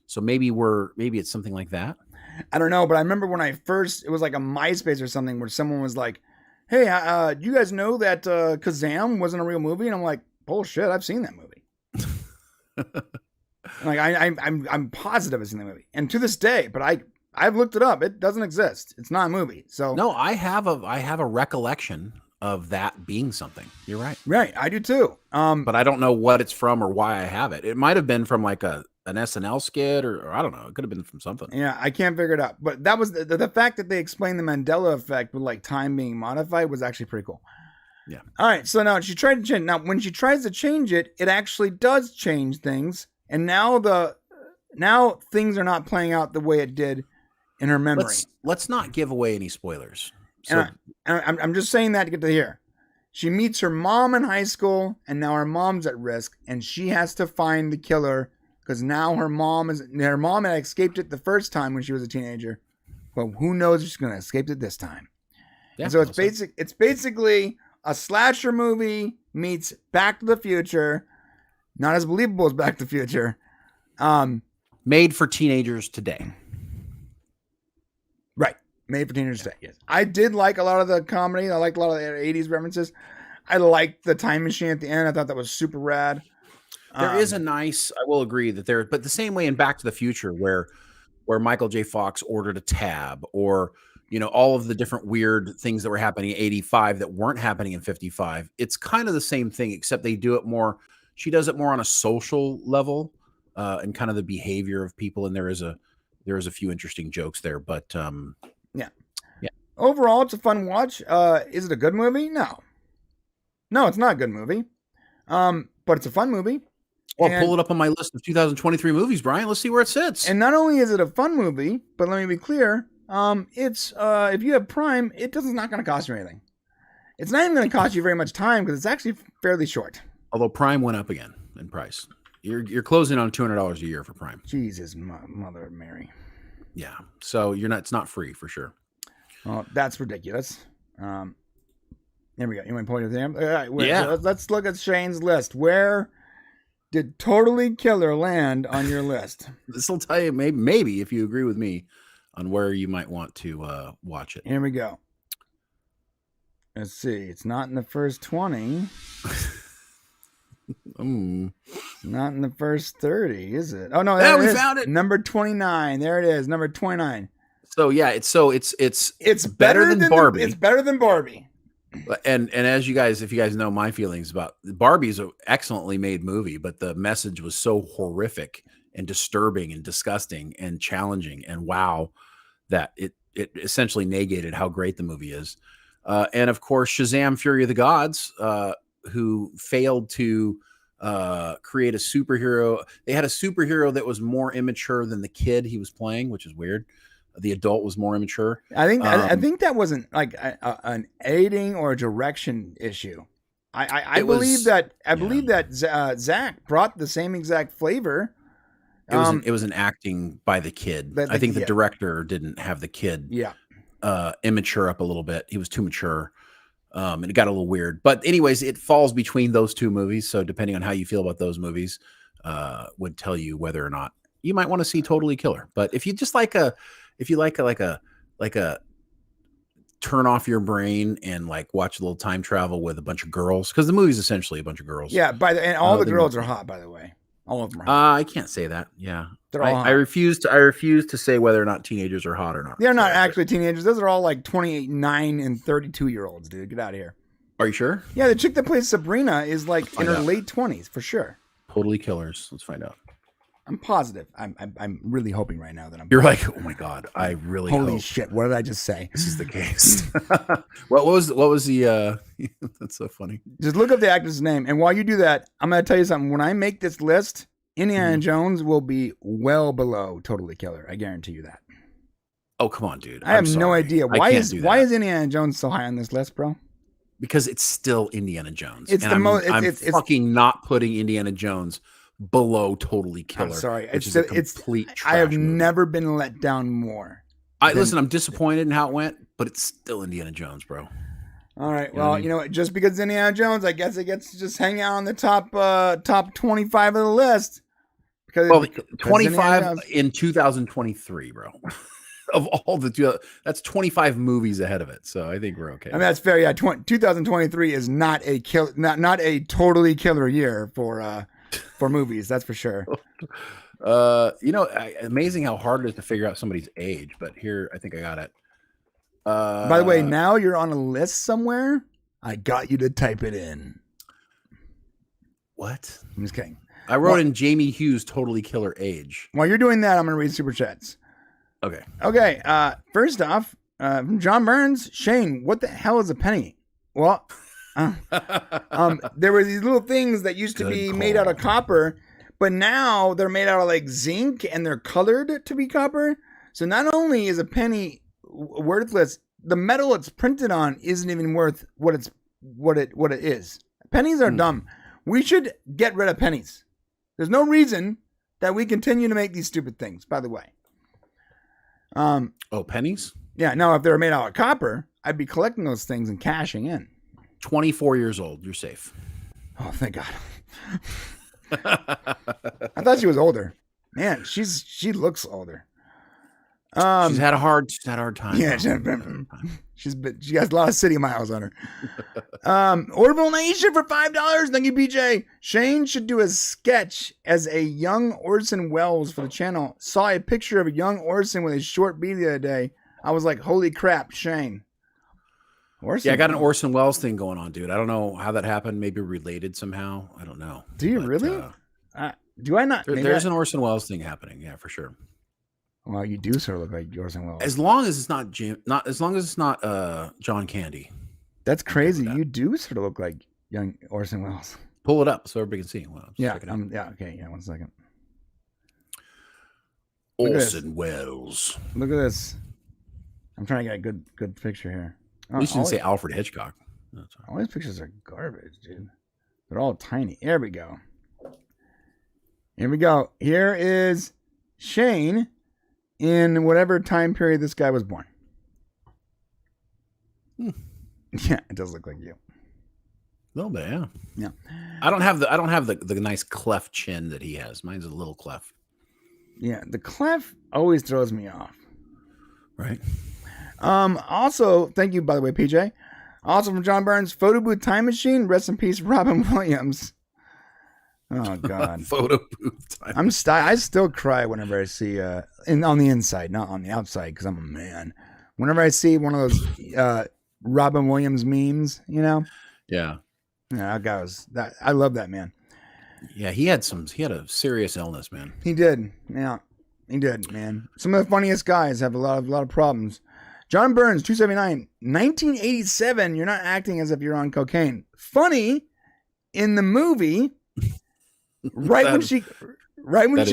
So maybe it's something like that. I don't know, but I remember when it was like a MySpace or something where someone was like, "Hey, do you guys know that Kazam wasn't a real movie?" And I'm like, "Bullshit, I've seen that movie." Like I'm positive I've seen that movie, and to this day, but I've looked it up. It doesn't exist. It's not a movie. So No, I have a recollection of that being something. You're right. right, I do too. But I don't know what it's from or why I have it. It might have been from like an SNL skit or I don't know. It could have been from something. Yeah, I can't figure it out. But that was the fact that they explained the Mandela effect with like time being modified was actually pretty cool. Yeah. All right. So now she tried to change. Now when she tries to change it, it actually does change things. And now things are not playing out the way it did in her memory. Let's not give away any spoilers. So And I'm just saying that to get to here. She meets her mom in high school, and now her mom's at risk, and she has to find the killer because now her mom had escaped it the first time when she was a teenager, but who knows if she's gonna escape it this time. yeah, And so it's basically a slasher movie meets Back to the Future, not as believable as Back to the Future. made for teenagers today. Right. Made for teenagers today. Yes. I did like a lot of the comedy. I liked a lot of the 80s references. I liked the time machine at the end. I thought that was super rad. There is a nice, I will agree that there, but the same way in Back to the Future where Michael J. Fox ordered a tab or, all of the different weird things that were happening in 85 that weren't happening in 55. It's kind of the same thing, except they do it more. She does it more on a social level and kind of the behavior of people. And there is a few interesting jokes there, but yeah. Yeah. Overall, it's a fun watch. Is it a good movie? No, it's not a good movie. But it's a fun movie. Well, pull it up on my list of 2023 movies, Brian. Let's see where it sits. And not only is it a fun movie, but let me be clear. It's if you have Prime, it's not going to cost you anything. It's not even going to cost you very much time because it's actually fairly short. Although Prime went up again in price. You're closing on $200 a year for Prime. Jesus, Mother of Mary. Yeah. So it's not free for sure. Well, that's ridiculous. There we go. You want to pull your thing? All right, yeah. So let's look at Shane's list. Where did Totally Killer land on your list? This will tell you maybe if you agree with me on where you might want to watch it. Here we go. Let's see. It's not in the first 20. Not in the first 30, is it? Oh no, yeah, we found it. Number 29. There it is. Number 29. So yeah, it's better than Barbie. It's better than Barbie. And as if you guys know my feelings about Barbie's an excellently made movie, but the message was so horrific and disturbing and disgusting and challenging and wow, that it essentially negated how great the movie is. And of course, Shazam! Fury of the Gods, who failed to create a superhero. They had a superhero that was more immature than the kid he was playing, which is weird. The adult was more immature. I think that wasn't like an aiding or a direction issue. I believe that Zach brought the same exact flavor. It was an acting by the kid. I think the director didn't have the kid immature up a little bit. He was too mature. And it got a little weird. But anyways, it falls between those two movies. So depending on how you feel about those movies, would tell you whether or not you might want to see Totally Killer. But if you just like a turn off your brain and like watch a little time travel with a bunch of girls, because the movie's essentially a bunch of girls. Yeah, and all the girls are hot, by the way. All of them are hot. I can't say that. Yeah. They're all hot. I refuse to say whether or not teenagers are hot or not. They're not actually teenagers. Those are all like 29 and 32-year-olds, dude. Get out of here. Are you sure? Yeah, the chick that plays Sabrina is like in her late 20s for sure. Totally Killers. Let's find out. I'm positive. I'm really hoping right now that I'm. You're like, oh my god, I really. Holy shit! What did I just say? This is the case. What was the? That's so funny. Just look up the actor's name, and while you do that, I'm gonna tell you something. When I make this list, Indiana Jones will be well below Totally Killer. I guarantee you that. Oh come on, dude! I have no idea why is Indiana Jones so high on this list, bro? Because it's still Indiana Jones. It's the most. I'm fucking not putting Indiana Jones below Totally Killer. I'm sorry. It's a complete trash I have movie. never been let down more. Listen, I'm disappointed in how it went, but it's still Indiana Jones, bro. All right. Well, you know what? Just because it's Indiana Jones, I guess it gets to just hang out on the top 25 of the list. Because 25 in 2023, bro. of all the that's 25 movies ahead of it. So I think we're okay. I mean, that's fair. Yeah, 2023 is not a totally killer year for movies. That's for sure. Amazing how hard it is to figure out somebody's age. But here, I think I got it. By the way, now you're on a list somewhere. I got you to type it in. What? I'm just kidding. I wrote in Jamie Hughes totally killer age. While you're doing that, I'm gonna read super chats. Okay. First off, from John Burns, Shane, what the hell is a penny? Well, there were these little things that used to be made out of copper, but now they're made out of like zinc and they're colored to be copper. So not only is a penny worthless, the metal it's printed on isn't even worth what it is. Pennies are dumb. We should get rid of pennies. There's no reason that we continue to make these stupid things, by the way. Pennies? Yeah, now if they were made out of copper, I'd be collecting those things and cashing in. 24 years old. You're safe. Oh, thank God. I thought she was older. Man, she looks older. She's had a hard time. Yeah, she has a lot of city miles on her. Orville Nation for $5. Thank you, BJ. Shane should do a sketch as a young Orson Welles for the channel. Saw a picture of a young Orson with a short beard the other day. I was like, holy crap, Shane. Orson, I got an Orson Welles thing going on, dude. I don't know how that happened. Maybe related somehow. I don't know. Do you really? Do I not? There's an Orson Welles thing happening. Yeah, for sure. Well, you do sort of look like Orson Welles. As long as it's not John Candy. That's crazy. You do sort of look like young Orson Welles. Pull it up so everybody can see. Well, yeah. Okay. Yeah. 1 second. Orson Welles. Look at this. I'm trying to get a good picture here. At least you didn't say Alfred Hitchcock. All these pictures are garbage, dude. They're all tiny. Here we go. Here is Shane in whatever time period this guy was born. Yeah, it does look like you. A little bit, yeah. Yeah. I don't have the nice cleft chin that he has. Mine's a little cleft. Yeah, the cleft always throws me off. Right. Also, thank you, by the way, PJ. Also from John Burns, photo booth time machine. Rest in peace, Robin Williams. Oh God. Photo booth time. I still cry whenever I see on the inside, not on the outside, because I'm a man. Whenever I see one of those Robin Williams memes, you know. Yeah. Yeah, that guy was that. I love that man. Yeah, he had a serious illness, man. He did. Yeah, he did, man. Some of the funniest guys have a lot of problems. John Burns, 279, 1987. You're not acting as if you're on cocaine. Funny in the movie. When she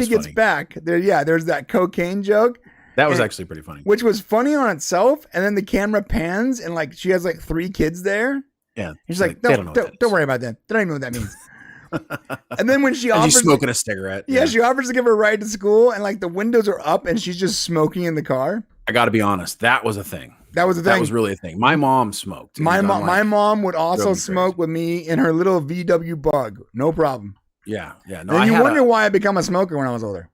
gets back, there's that cocaine joke. That was actually pretty funny. Which was funny on itself, and then the camera pans and like she has like 3 kids there. Yeah. She's like, don't worry about that. They don't even know what that means. And then when she's smoking a cigarette. Yeah, she offers to give her a ride to school, and like the windows are up and she's just smoking in the car. I got to be honest, that was a thing. That was really a thing. My mom smoked. My mom would also smoke with me in her little VW Bug. No problem. Yeah. No, and you wonder why I become a smoker when I was older.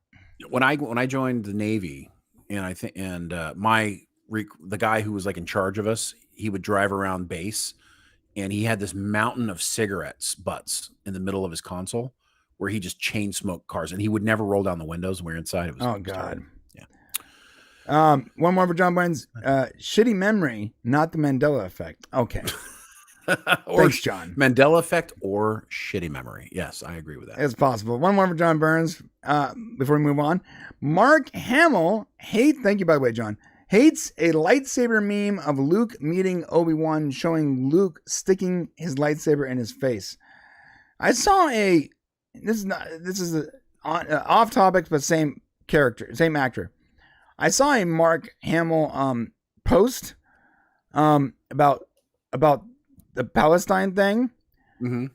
When I joined the Navy, and the guy who was like in charge of us, he would drive around base, and he had this mountain of cigarettes butts in the middle of his console where he just chain smoked cars, and he would never roll down the windows when we were inside. It was God. Terrible. One more for John Burns. Shitty memory, not the Mandela effect. Okay. Thanks, John. Mandela effect or shitty memory. Yes, I agree with that. It's possible. One more for John Burns before we move on. Mark Hamill, thank you, by the way, John, hates a lightsaber meme of Luke meeting Obi-Wan showing Luke sticking his lightsaber in his face. I saw this is off topic, but same character, same actor. I saw a Mark Hamill post about the Palestine thing. Mm-hmm.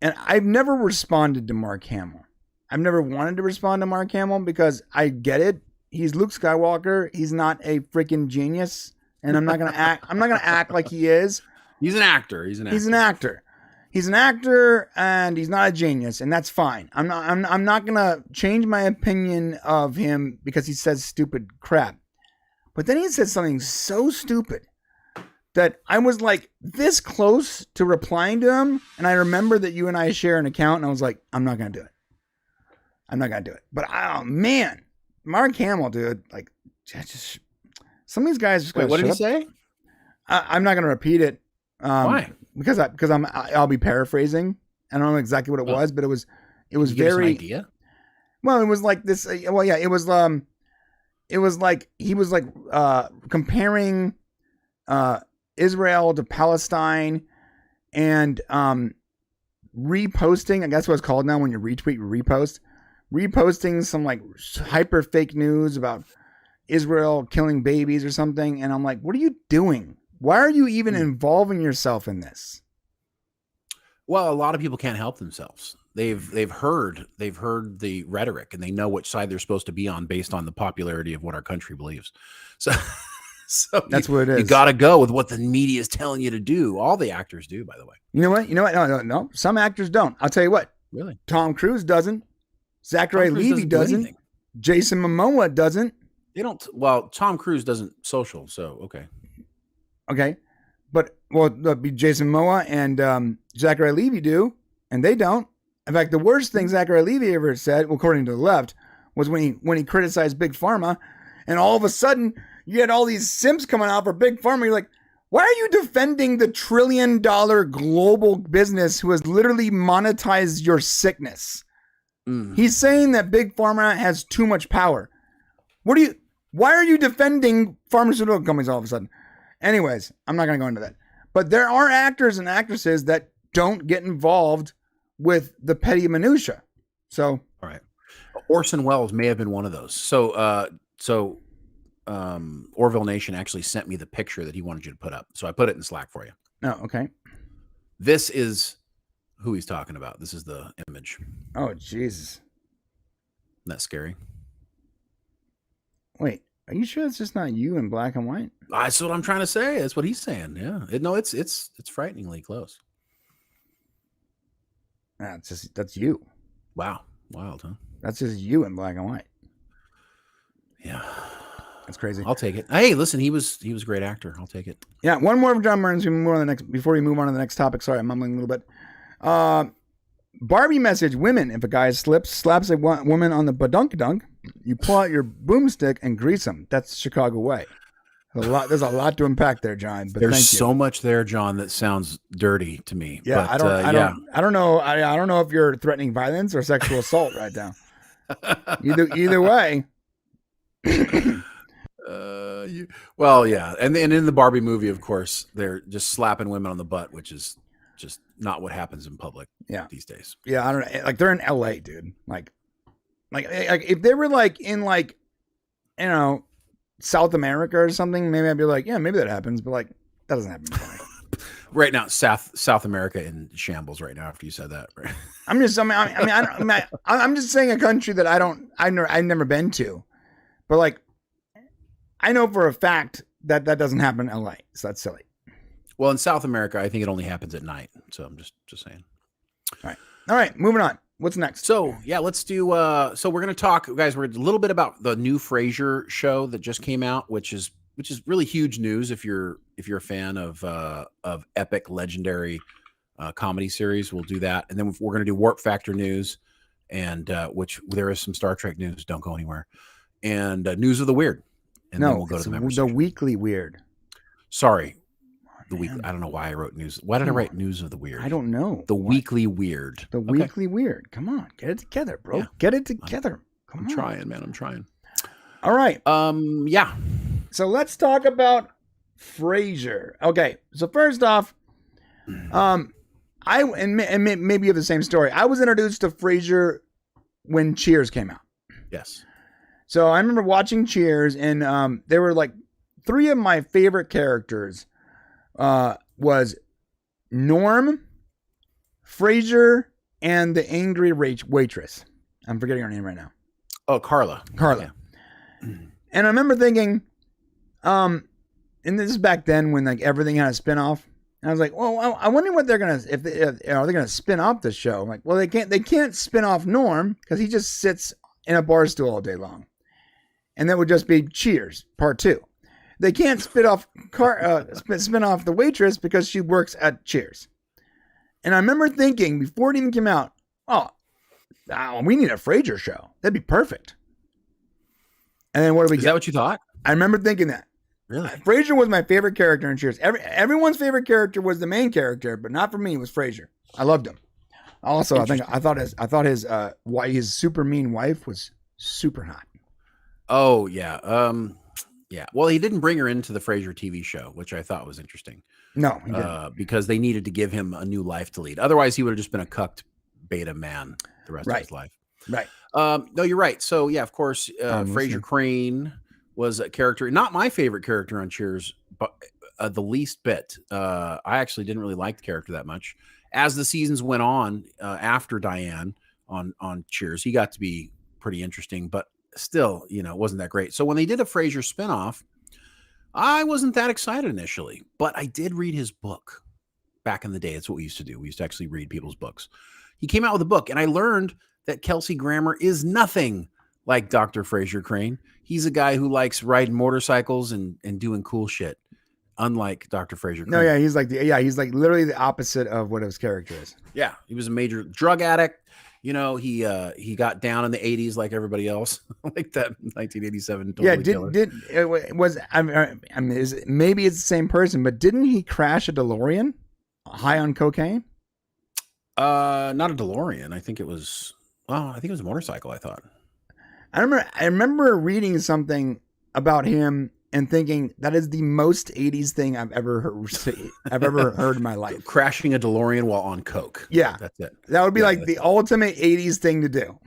And I've never responded to Mark Hamill. I've never wanted to respond to Mark Hamill because I get it. He's Luke Skywalker. He's not a freaking genius, and I'm not gonna act like he is. He's an actor. He's an actor, and he's not a genius, and that's fine. I'm not gonna change my opinion of him because he says stupid crap. But then he said something so stupid that I was like this close to replying to him. And I remember that you and I share an account, and I was like, I'm not going to do it. I'm not going to do it. But oh man, Mark Hamill, dude, like just some of these guys just Wait, what did he say? I'm not going to repeat it. Why? Because I'll be paraphrasing. I don't know exactly what it was, but it was Can you give us an idea? Well, it was like this. Well, yeah, it was like he was like comparing Israel to Palestine and reposting. I guess what it's called now when you retweet, reposting some like hyper fake news about Israel killing babies or something. And I'm like, what are you doing? Why are you even involving yourself in this? Well, a lot of people can't help themselves. They've heard the rhetoric, and they know which side they're supposed to be on based on the popularity of what our country believes. So that's what it is. You got to go with what the media is telling you to do. All the actors do, by the way. You know what? No. Some actors don't. I'll tell you what. Really? Tom Cruise doesn't. Zachary Levi doesn't. Jason Momoa doesn't. They don't. Well, Tom Cruise doesn't social, so okay. Okay. But, well, Jason Momoa and Zachary Levi do, and they don't. In fact, the worst thing Zachary Levi ever said, well, according to the left, was when he criticized Big Pharma, and all of a sudden, you had all these simps coming out for Big Pharma. You're like, why are you defending the $1 trillion global business who has literally monetized your sickness? He's saying that Big Pharma has too much power. Why are you defending pharmaceutical companies all of a sudden? Anyways, I'm not going to go into that. But there are actors and actresses that don't get involved with the petty minutia. So, all right. Orson Welles may have been one of those. So Orville Nation actually sent me the picture that he wanted you to put up. So I put it in Slack for you. Oh, okay. This is who he's talking about. This is the image. Oh, Jesus. Isn't that scary? Wait, are you sure it's just not you in black and white? That's what I'm trying to say. That's what he's saying. Yeah. It's frighteningly close. That's you. Wow. Wild, huh? That's just you in black and white. Yeah. That's crazy. I'll take it. Hey, listen, he was a great actor. I'll take it. Yeah, one more from John Burns before we move on to the next topic. Sorry, I'm mumbling a little bit. Barbie message: women, if a guy slaps a woman on the badunk-dunk, you pull out your boomstick and grease him. That's Chicago way. There's a lot to unpack there, John. But there's so much there, John, that sounds dirty to me. Yeah, but, I don't know. I don't know if you're threatening violence or sexual assault right now. Either way. Well, yeah, and in the Barbie movie, of course, they're just slapping women on the butt, which is just not what happens in public. These days. Yeah, I don't know. Like they're in LA, dude. Like if they were like in like, you know, South America or something, maybe I'd be like, yeah, maybe that happens, but like that doesn't happen. Right now, South America in shambles right now. After you said that, right? I'm just saying a country that I've never been to, but like I know for a fact that doesn't happen in LA, so that's silly. Well, in South America, I think it only happens at night. So I'm just saying. All right, moving on. What's next? So yeah, let's do. So we're gonna talk, guys. We're a little bit about the new Frasier show that just came out, which is really huge news if you're a fan of epic, legendary comedy series. We'll do that, and then we're gonna do Warp Factor news, and which there is some Star Trek news. Don't go anywhere, and news of the weird. And then we'll go to the weekly weird. Sorry. The week. I don't know why I wrote news. Why did I write news of the weird? I don't know. The weekly weird. The weekly weird. Come on, get it together, bro. Yeah. Get it together. I'm trying, man. I'm trying. All right. Yeah. So let's talk about Frasier. Okay. So first off, maybe you have the same story. I was introduced to Frasier when Cheers came out. Yes. So I remember watching Cheers, and there were like three of my favorite characters. Was Norm, Frasier, and the angry waitress. I'm forgetting her name right now. Oh, Carla. Yeah. And I remember thinking, and this is back then when like everything had a spinoff. And I was like, well, I wonder what they're gonna are they gonna spin off the show? I'm like, well, they can't spin off Norm because he just sits in a bar stool all day long, and that would just be Cheers Part 2. they can't spin off the waitress because she works at Cheers. And I remember thinking before it even came out, oh, we need a Frasier show. That'd be perfect. And then what do we get? Is that what you thought? I remember thinking that. Really? Frasier was my favorite character in Cheers. Everyone's favorite character was the main character, but not for me. It was Frasier. I loved him. Also, I thought his super mean wife was super hot. Oh yeah, yeah. Well, he didn't bring her into the Frasier TV show, which I thought was interesting. No, he didn't. Because they needed to give him a new life to lead. Otherwise, he would have just been a cucked beta man the rest of his life. Right. No, you're right. So yeah, of course, Frasier Crane was a character, not my favorite character on Cheers, but the least bit. I actually didn't really like the character that much. As the seasons went on, after Diane on Cheers, he got to be pretty interesting, but still, it wasn't that great. So when they did a Frasier spinoff, I wasn't that excited initially, but I did read his book back in the day. That's what we used to do. We used to actually read people's books. He came out with a book, and I learned that Kelsey Grammer is nothing like Dr. Frasier Crane. He's a guy who likes riding motorcycles and doing cool shit, unlike Dr. Frasier Crane. No, yeah, he's like literally the opposite of what his character is. Yeah, he was a major drug addict. He got down in the 80s like everybody else, like that 1987. Maybe it's the same person, but didn't he crash a DeLorean high on cocaine? Not a DeLorean. I think it was a motorcycle, I thought. I remember reading something about him and thinking that is the most 80s thing I've ever heard in my life. Crashing a DeLorean while on coke. Yeah. That's it. That would be the ultimate 80s thing to do.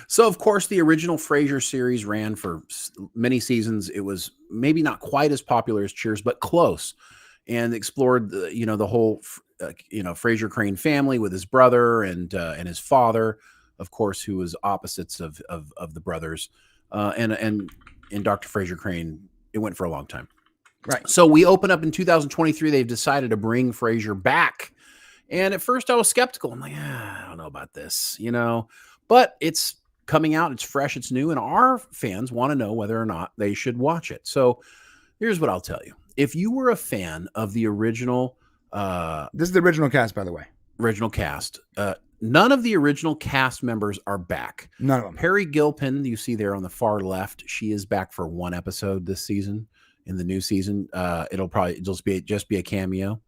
So, of course, the original Frasier series ran for many seasons. It was maybe not quite as popular as Cheers, but close, and explored the whole Frasier Crane family with his brother and his father, of course, who was opposites of the brothers, and Dr. Frasier Crane. It went for a long time. Right. So we open up in 2023. They've decided to bring Frasier back. And at first I was skeptical. I'm like, I don't know about this, but it's coming out. It's fresh. It's new. And our fans want to know whether or not they should watch it. So here's what I'll tell you. If you were a fan of the original, this is the original cast, by the way. Original cast. None of the original cast members are back. None of them. Perry Gilpin, you see there on the far left, she is back for one episode this season. In the new season, it'll just be a cameo.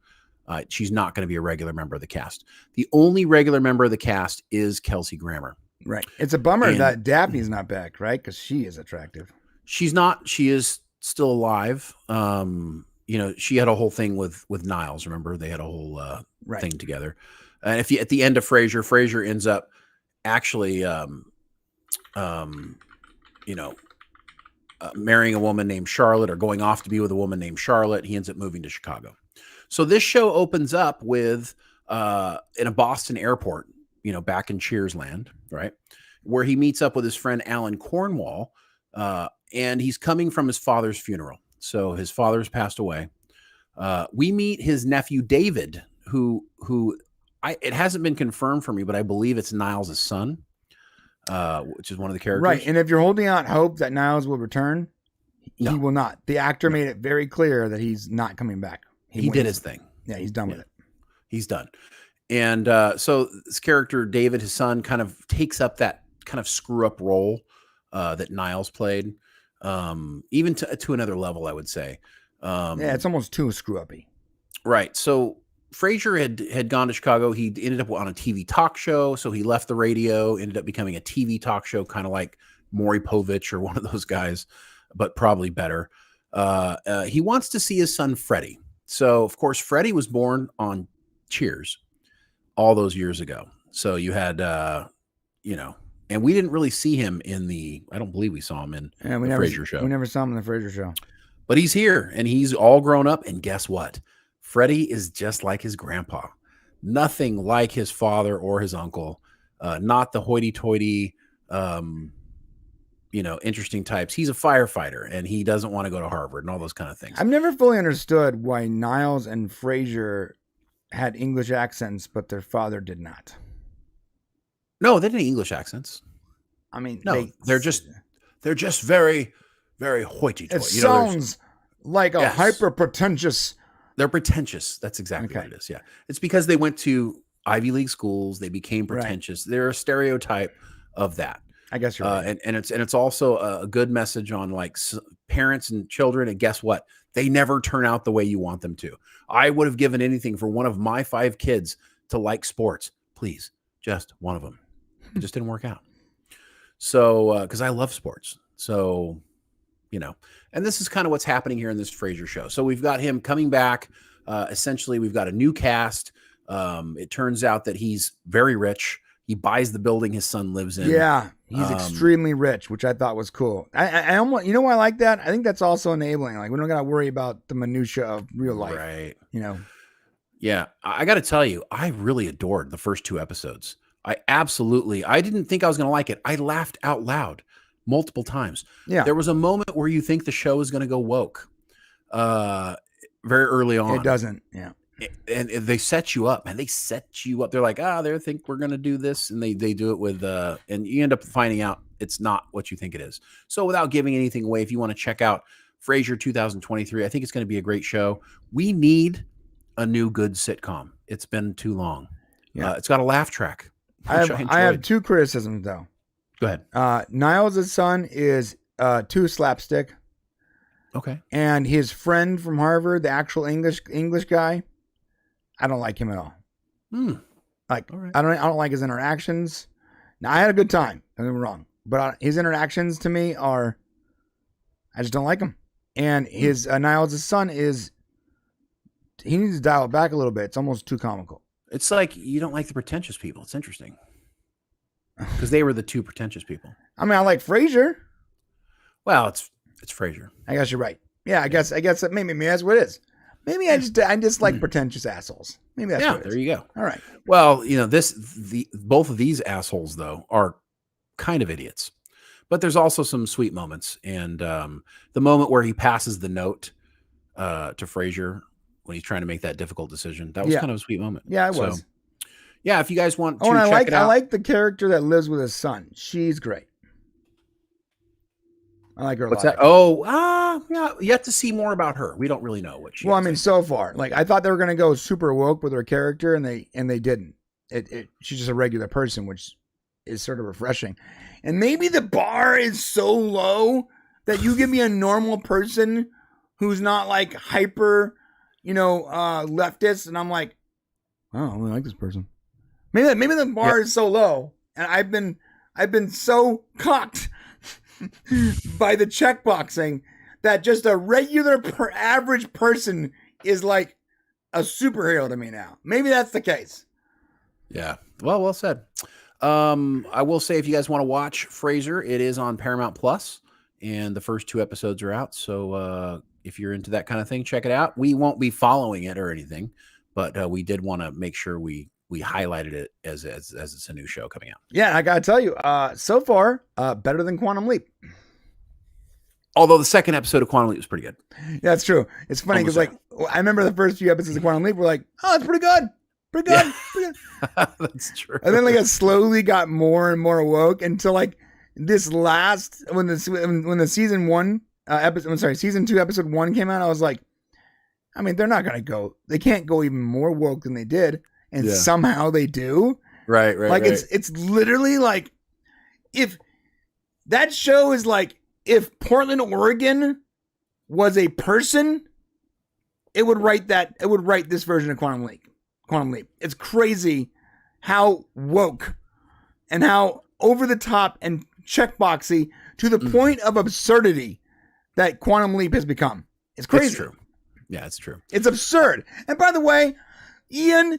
She's not going to be a regular member of the cast. The only regular member of the cast is Kelsey Grammer. Right. It's a bummer that Daphne's not back, right? Because she is attractive. She's not. She is still alive. She had a whole thing with Niles. Remember, they had a whole thing together. And if you at the end of Frasier ends up actually, marrying a woman named Charlotte or going off to be with a woman named Charlotte. He ends up moving to Chicago. So this show opens up with in a Boston airport, back in Cheers land, right, where he meets up with his friend Alan Cornwall, and he's coming from his father's funeral. So his father's passed away. We meet his nephew David, who it hasn't been confirmed for me, but I believe it's Niles' son, which is one of the characters. Right. And if you're holding out hope that Niles will return, he will not. The actor made it very clear that he's not coming back. He did his thing. Yeah, he's done with it. He's done. And so this character, David, his son, kind of takes up that kind of screw up role that Niles played, even to another level, I would say. It's almost too screw-uppy. Right. So Frasier had gone to Chicago. He ended up on a TV talk show. So he left the radio, ended up becoming a TV talk show, kind of like Maury Povich or one of those guys, but probably better. He wants to see his son, Freddie. So, of course, Freddie was born on Cheers all those years ago. So you had, and we didn't really see him I don't believe we saw him in the Frasier show. We never saw him in the Frasier show. But he's here, and he's all grown up. And guess what? Freddie is just like his grandpa. Nothing like his father or his uncle. Not the hoity-toity, interesting types. He's a firefighter, and he doesn't want to go to Harvard and all those kind of things. I've never fully understood why Niles and Frasier had English accents, but their father did not. No, they didn't have English accents. I mean, no, they're just very very hoity-toity. It sounds like a hyper pretentious. They're pretentious. That's exactly what it is. Yeah. It's because they went to Ivy League schools. They became pretentious. Right. They're a stereotype of that. I guess you're right. And it's also a good message on like parents and children. And guess what? They never turn out the way you want them to. I would have given anything for one of my 5 kids to like sports. Please, just one of them. It just didn't work out. So, because I love sports. So, you know, and this is kind of what's happening here in this Frasier show. So we've got him coming back. Essentially, we've got a new cast. It turns out that he's very rich. He buys the building his son lives in. Yeah, he's extremely rich, which I thought was cool. I almost, you know why I like that? I think that's also enabling. Like, we don't got to worry about the minutia of real life. Right. You know? Yeah. I got to tell you, I really adored the first 2 episodes. I didn't think I was going to like it. I laughed out loud multiple times. Yeah. There was a moment where you think the show is going to go woke very early on. It doesn't. Yeah. And they set you up, man. They set you up. They're like, they think we're going to do this. And they do it with, and you end up finding out it's not what you think it is. So without giving anything away, if you want to check out Frasier 2023, I think it's going to be a great show. We need a new good sitcom. It's been too long. Yeah. It's got a laugh track. I have 2 criticisms though. Go ahead. Niles' son is too slapstick. Okay. And his friend from Harvard, the actual English guy, I don't like him at all. Like, right. I don't like his interactions. Now, I had a good time. Don't get me wrong, but his interactions to me I just don't like him. And his Niles' son he needs to dial it back a little bit. It's almost too comical. It's like you don't like the pretentious people. It's interesting because they were the 2 pretentious people. I mean, I like Frasier. Well, it's Frasier. I guess you're right. Yeah, I guess that maybe that's what it is. Maybe I just like pretentious assholes. Maybe that's what it is. There you go. All right. Well, you know, both of these assholes though are kind of idiots, but there's also some sweet moments. And the moment where he passes the note to Frasier when he's trying to make that difficult decision, that was kind of a sweet moment. Yeah, it was. Yeah, if you guys want to check it out. I like the character that lives with his son. She's great. I like her. What's that? Oh, yeah. You have to see more about her. We don't really know what she. Well, I mean, so far, like I thought they were going to go super woke with her character, and they didn't. She's just a regular person, which is sort of refreshing. And maybe the bar is so low that you give me a normal person who's not like hyper, leftist, and I'm like, oh, I really like this person. Maybe the bar is so low, and I've been so cocked by the checkboxing that just a regular average person is like a superhero to me now. Maybe that's the case. Yeah. Well said. I will say if you guys want to watch Frasier, it is on Paramount Plus, and the first 2 episodes are out. So if you're into that kind of thing, check it out. We won't be following it or anything, but we did want to make sure we highlighted it as it's a new show coming out. Yeah, I gotta tell you, so far, better than Quantum Leap. Although the second episode of Quantum Leap was pretty good. Yeah, that's true. It's funny because I remember the first few episodes of Quantum Leap were like, oh, it's pretty good. Pretty good. Yeah. Pretty good. That's true. And then it slowly got more and more woke until like this last, when the season 2 episode 1 came out, I was like, I mean, they can't go even more woke than they did. And somehow they do. Right. Like it's literally like if that show is like if Portland, Oregon was a person, it would write this version of Quantum Leap. It's crazy how woke and how over the top and checkboxy to the point of absurdity that Quantum Leap has become. It's crazy. It's true. Yeah, it's true. It's absurd. And by the way, Ian,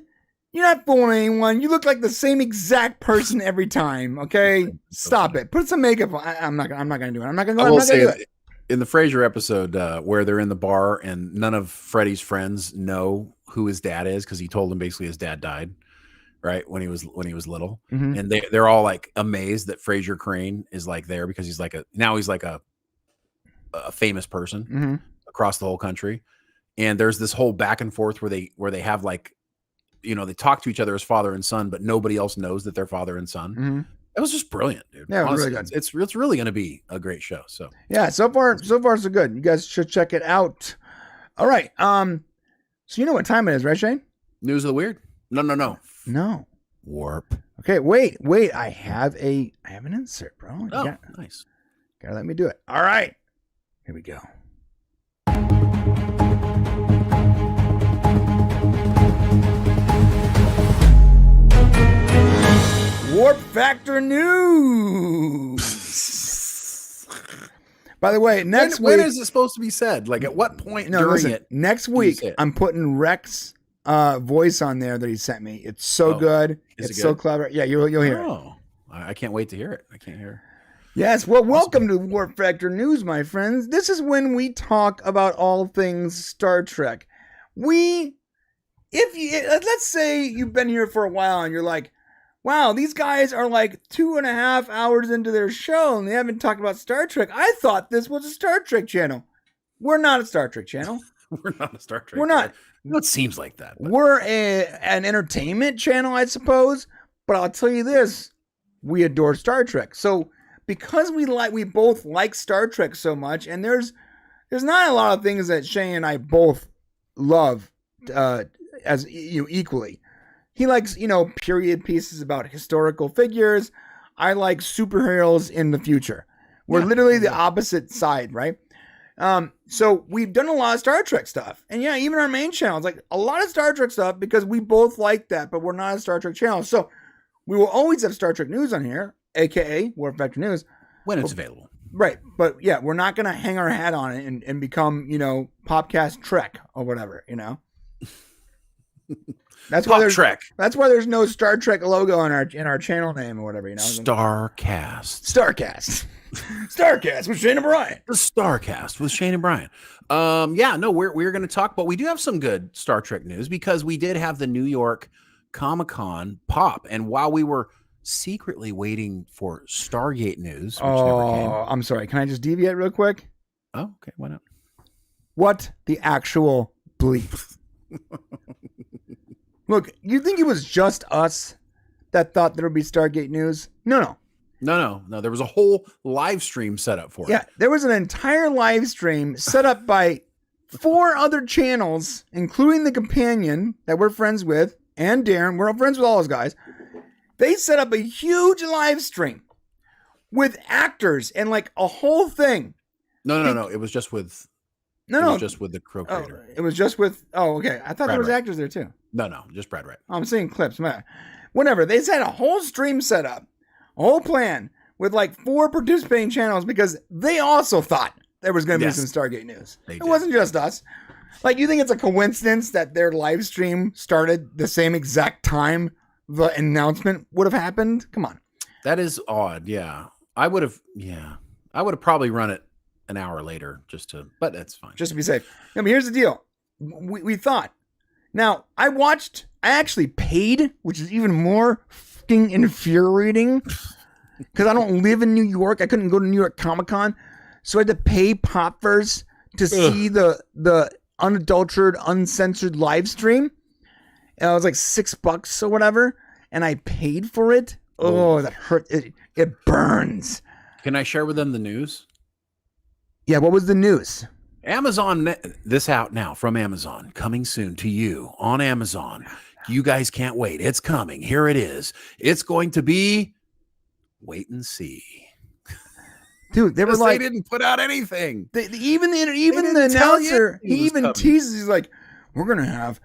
you're not fooling anyone. You look like the same exact person every time. Okay, stop it. Put some makeup on. I'm not gonna do it. I'm not gonna do it. In the Frasier episode where they're in the bar and none of Freddie's friends know who his dad is because he told them basically his dad died, right, when he was little, and they're all like amazed that Frasier Crane is like there because he's like a famous person across the whole country, and there's this whole back and forth where they have like, they talk to each other as father and son, but nobody else knows that they're father and son. It was just brilliant, dude. Yeah, it was Honestly, really good. It's really going to be a great show. So Yeah, so far so good. You guys should check it out. All right. So you know what time it is, right, Shane? News of the Weird? No. No. Warp. Okay, wait. I have an insert, bro. Nice. Gotta let me do it. All right. Here we go. Warp Factor News. By the way, next week. When is it supposed to be said? Like at what point during it? Next week, I'm putting Rex voice on there that he sent me. It's so good. It's so clever. Yeah, you'll hear it. I can't wait to hear it. I can't hear it. Yes, well, welcome to Warp Factor News, my friends. This is when we talk about all things Star Trek. Let's say you've been here for a while and you're like, wow, these guys are like 2.5 hours into their show and they haven't talked about Star Trek. I thought this was a Star Trek channel. We're not a Star Trek channel. We're not a Star Trek. We're not. It seems like that. But. We're an entertainment channel, I suppose. But I'll tell you this: we adore Star Trek. So because we both like Star Trek so much, and there's not a lot of things that Shane and I both love as equally. He likes period pieces about historical figures. I like superheroes in the future. We're literally the opposite side, right? So we've done a lot of Star Trek stuff. And yeah, even our main channel is like a lot of Star Trek stuff because we both like that, but we're not a Star Trek channel. So we will always have Star Trek news on here, aka Warp Factor News. When it's available. Right. But yeah, we're not going to hang our hat on it and become, Popcast Trek or whatever, That's why Trek. That's why there's no Star Trek logo in our channel name or whatever, Starcast. Starcast with Shane and Brian. The Starcast with Shane and Brian. We're going to talk, but we do have some good Star Trek news because we did have the New York Comic-Con pop, and while we were secretly waiting for Stargate news, which never came. I'm sorry. Can I just deviate real quick? Oh, okay. Why not? What the actual bleep? Look, you think it was just us that thought there would be Stargate news? No. There was a whole live stream set up for it. Yeah, there was an entire live stream set up by 4 other channels, including the Companion that we're friends with, and Darren. We're friends with all those guys. They set up a huge live stream with actors and like a whole thing. No. It was just with. It was just with the Crow creator. It was just with. Oh, okay. I thought there was actors there too. No, just Brad Wright. I'm seeing clips. Man. Whatever. They had a whole stream set up, a whole plan with like 4 participating channels because they also thought there was going to be some Stargate news. It wasn't just us. Like, you think it's a coincidence that their live stream started the same exact time the announcement would have happened? Come on. That is odd. Yeah. I would have probably run it an hour later but that's fine. Just to be safe. I mean, here's the deal. We thought. Now, I actually paid, which is even more fucking infuriating because I don't live in New York. I couldn't go to New York Comic-Con. So I had to pay Poppers to see the unadulterated, uncensored live stream. And it was like $6 or whatever. And I paid for it. Oh, that hurt. It burns. Can I share with them the news? Yeah, what was the news? Amazon, this out now from Amazon, coming soon to you on Amazon. You guys can't wait. It's coming. Here it is. It's going to be wait and see. Dude, they were like, they didn't put out anything. Even the announcer, he even teases. He's like, we're going to have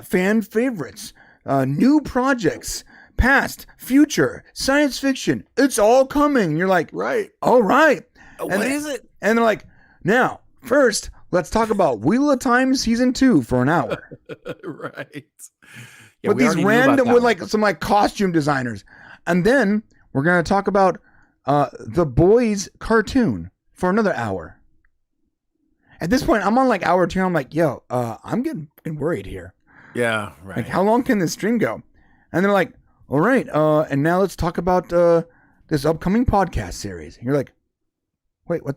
fan favorites, new projects, past, future, science fiction. It's all coming. You're like, right. All right. What is it? And they're like, now, first, let's talk about Wheel of Time Season 2 for an hour. Right. Yeah, with these random, with like some like costume designers. And then we're going to talk about The Boys cartoon for another hour. At this point, I'm on like hour 2. I'm like, yo, I'm getting worried here. Yeah, right. Like, how long can this stream go? And they're like, all right, and now let's talk about this upcoming podcast series. And you're like, wait, wait,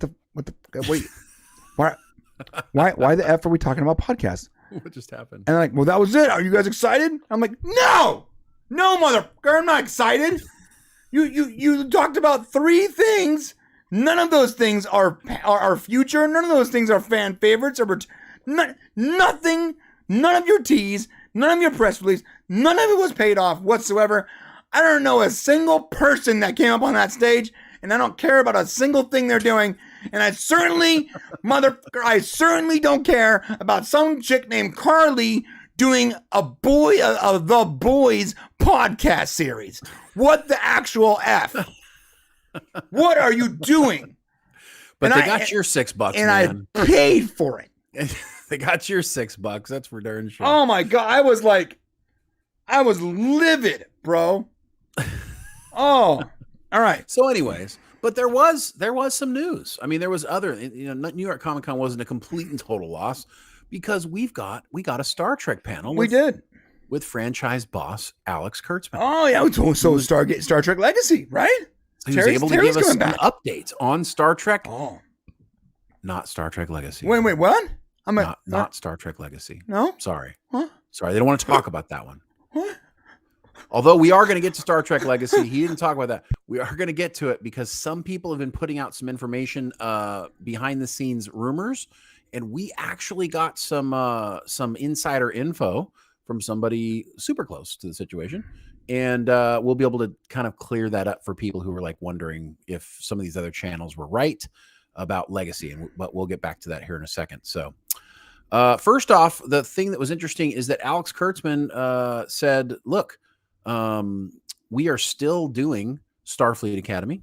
why the F are we talking about podcasts? What just happened? And they're like, well, that was it. Are you guys excited? I'm like, no, motherfucker, I'm not excited. You talked about 3 things. None of those things are future. None of those things are fan favorites or nothing. None of your teas, none of your press release, none of it was paid off whatsoever. I don't know a single person that came up on that stage, and I don't care about a single thing they're doing. And I certainly don't care about some chick named Carly doing the Boys podcast series. What the actual F? What are you doing? But they got your $6, and man. I paid for it. They got your $6. That's for darn sure. Oh my God. I was livid, bro. Oh, all right. So anyways, but there was some news. I mean, there was other, New York Comic Con wasn't a complete and total loss because we got a Star Trek panel. We did. With franchise boss Alex Kurtzman. Oh yeah. So Star Trek Legacy, right? He was able to give us some updates on Star Trek. Oh, not Star Trek Legacy. Wait, what? Not Star Trek Legacy. No? Sorry. Huh? Sorry. They don't want to talk about that one. What? Although we are going to get to Star Trek Legacy. He didn't talk about that. We are going to get to it because some people have been putting out some information, behind the scenes rumors. And we actually got some insider info from somebody super close to the situation. And we'll be able to kind of clear that up for people who were like wondering if some of these other channels were right about Legacy. But we'll get back to that here in a second. So first off, the thing that was interesting is that Alex Kurtzman said, look, we are still doing Starfleet Academy.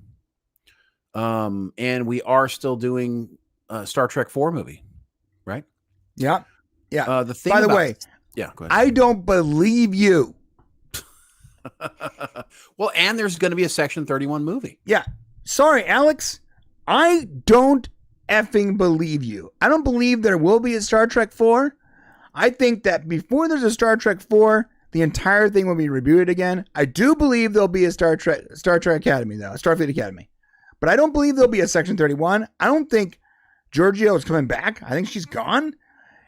And we are still doing Star Trek 4 movie, right? Yeah. Yeah. The thing By the way, yeah, go ahead. I don't believe you. Well, and there's going to be a Section 31 movie. Yeah. Sorry, Alex. I don't effing believe you. I don't believe there will be a Star Trek 4. I think that before there's a Star Trek 4, the entire thing will be rebooted again. I do believe there'll be a Star Trek Academy, though, Starfleet Academy. But I don't believe there'll be a Section 31. I don't think Giorgio is coming back. I think she's gone.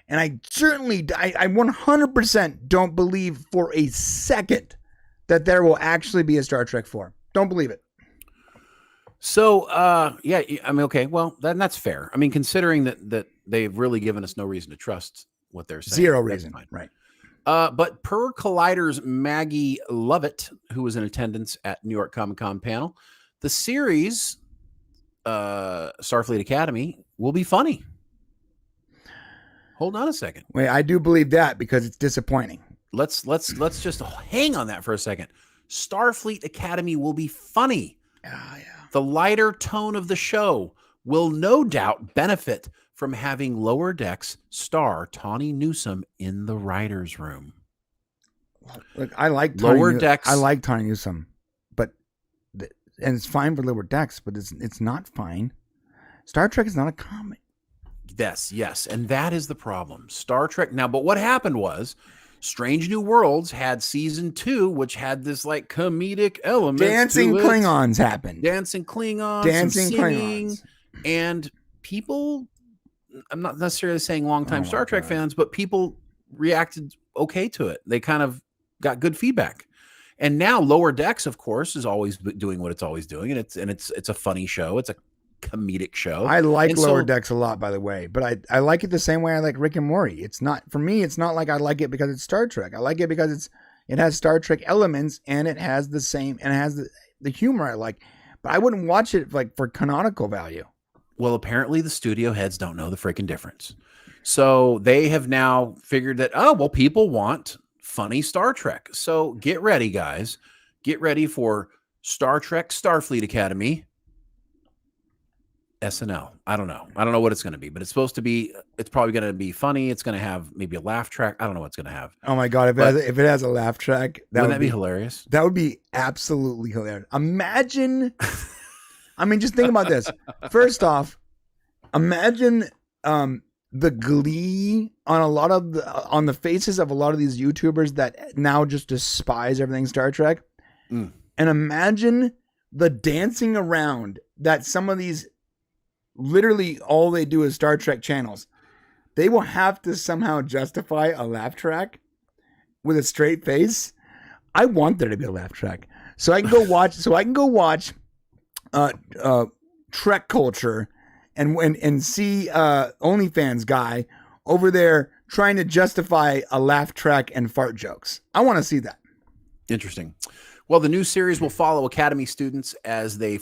And I 100% don't believe for a second that there will actually be a Star Trek 4. Don't believe it. So, yeah, I mean, okay, well, that's fair. I mean, considering that they've really given us no reason to trust what they're saying. Zero reason, right. But per Collider's Maggie Lovett, who was in attendance at New York Comic Con panel, the series, Starfleet Academy, will be funny. Hold on a second. Wait, I do believe that because it's disappointing. Let's just hang on that for a second. Starfleet Academy will be funny. Yeah. The lighter tone of the show will no doubt benefit from having Lower Decks star Tawny Newsome in the writer's room. Look, I like Lower Decks. I like Tawny Newsome, and it's fine for Lower Decks, but it's not fine. Star Trek is not a comic. Yes, and that is the problem. Star Trek now, but what happened was Strange New Worlds had season 2, which had this like comedic element. Dancing Klingons happened. Dancing Klingons. Dancing singing, Klingons. And people, I'm not necessarily saying longtime Star Trek fans, but people reacted okay to it. They kind of got good feedback. And now Lower Decks, of course, is always doing what it's always doing, and it's a funny show. It's a comedic show. I like Lower Decks a lot, by the way, but I like it the same way I like Rick and Morty. It's not, for me, it's not like I like it because it's Star Trek. I like it because it has Star Trek elements and it has the humor I like, but I wouldn't watch it like for canonical value. Well, apparently the studio heads don't know the freaking difference. So they have now figured that, people want funny Star Trek. So get ready, guys. Get ready for Star Trek Starfleet Academy SNL. I don't know what it's going to be, but it's probably going to be funny. It's going to have maybe a laugh track. I don't know what it's going to have. Oh my God. If it has a laugh track, wouldn't that be hilarious? That would be absolutely hilarious. Imagine, I mean, just think about this. First off, imagine, the glee on the faces of a lot of these YouTubers that now just despise everything Star Trek. And imagine the dancing around that some of these, literally all they do is Star Trek channels. They will have to somehow justify a laugh track with a straight face. I want there to be a laugh track. so I can go watch. Trek culture, and see OnlyFans guy over there trying to justify a laugh track and fart jokes. I want to see that. Interesting. Well, the new series will follow Academy students as they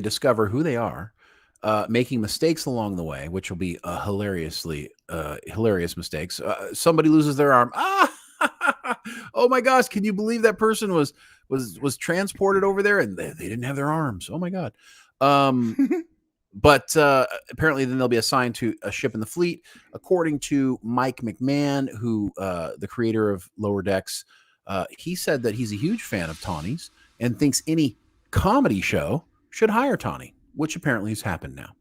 discover who they are, making mistakes along the way, which will be hilarious mistakes. Somebody loses their arm. Oh my gosh! Can you believe that person was transported over there and they didn't have their arms? Oh my god! But apparently, then they'll be assigned to a ship in the fleet, according to Mike McMahon, who the creator of Lower Decks. He said that he's a huge fan of Tawny's and thinks any comedy show should hire Tawny, which apparently has happened now.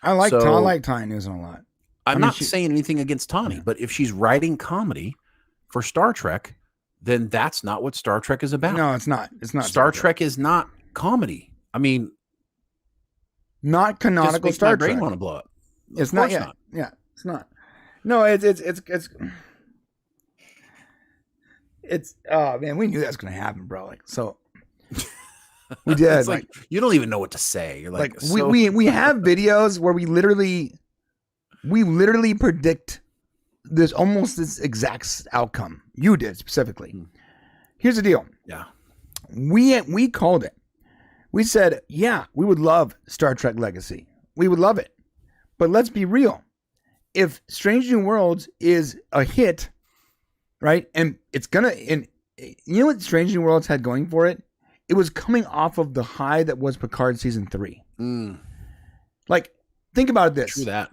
I like Tawny News a lot. I'm not saying anything against Tawny, but if she's writing comedy for Star Trek, then that's not what Star Trek is about. No, it's not. It's not. Star Trek is not comedy. I mean, not canonical Star Trek. My brain want to blow up. It's not. Yeah, yeah, it's not. No, it's. Oh man, we knew that was going to happen, bro. Like so. We did. It's like you don't even know what to say. You're like we have videos where we literally predict this exact outcome. You did specifically. Here's the deal. Yeah. We called it. We said, yeah, we would love Star Trek Legacy. We would love it. But let's be real. If Strange New Worlds is a hit, right? And it's gonna, and you know what Strange New Worlds had going for it? It was coming off of the high that was Picard season 3. Like, think about this. True that.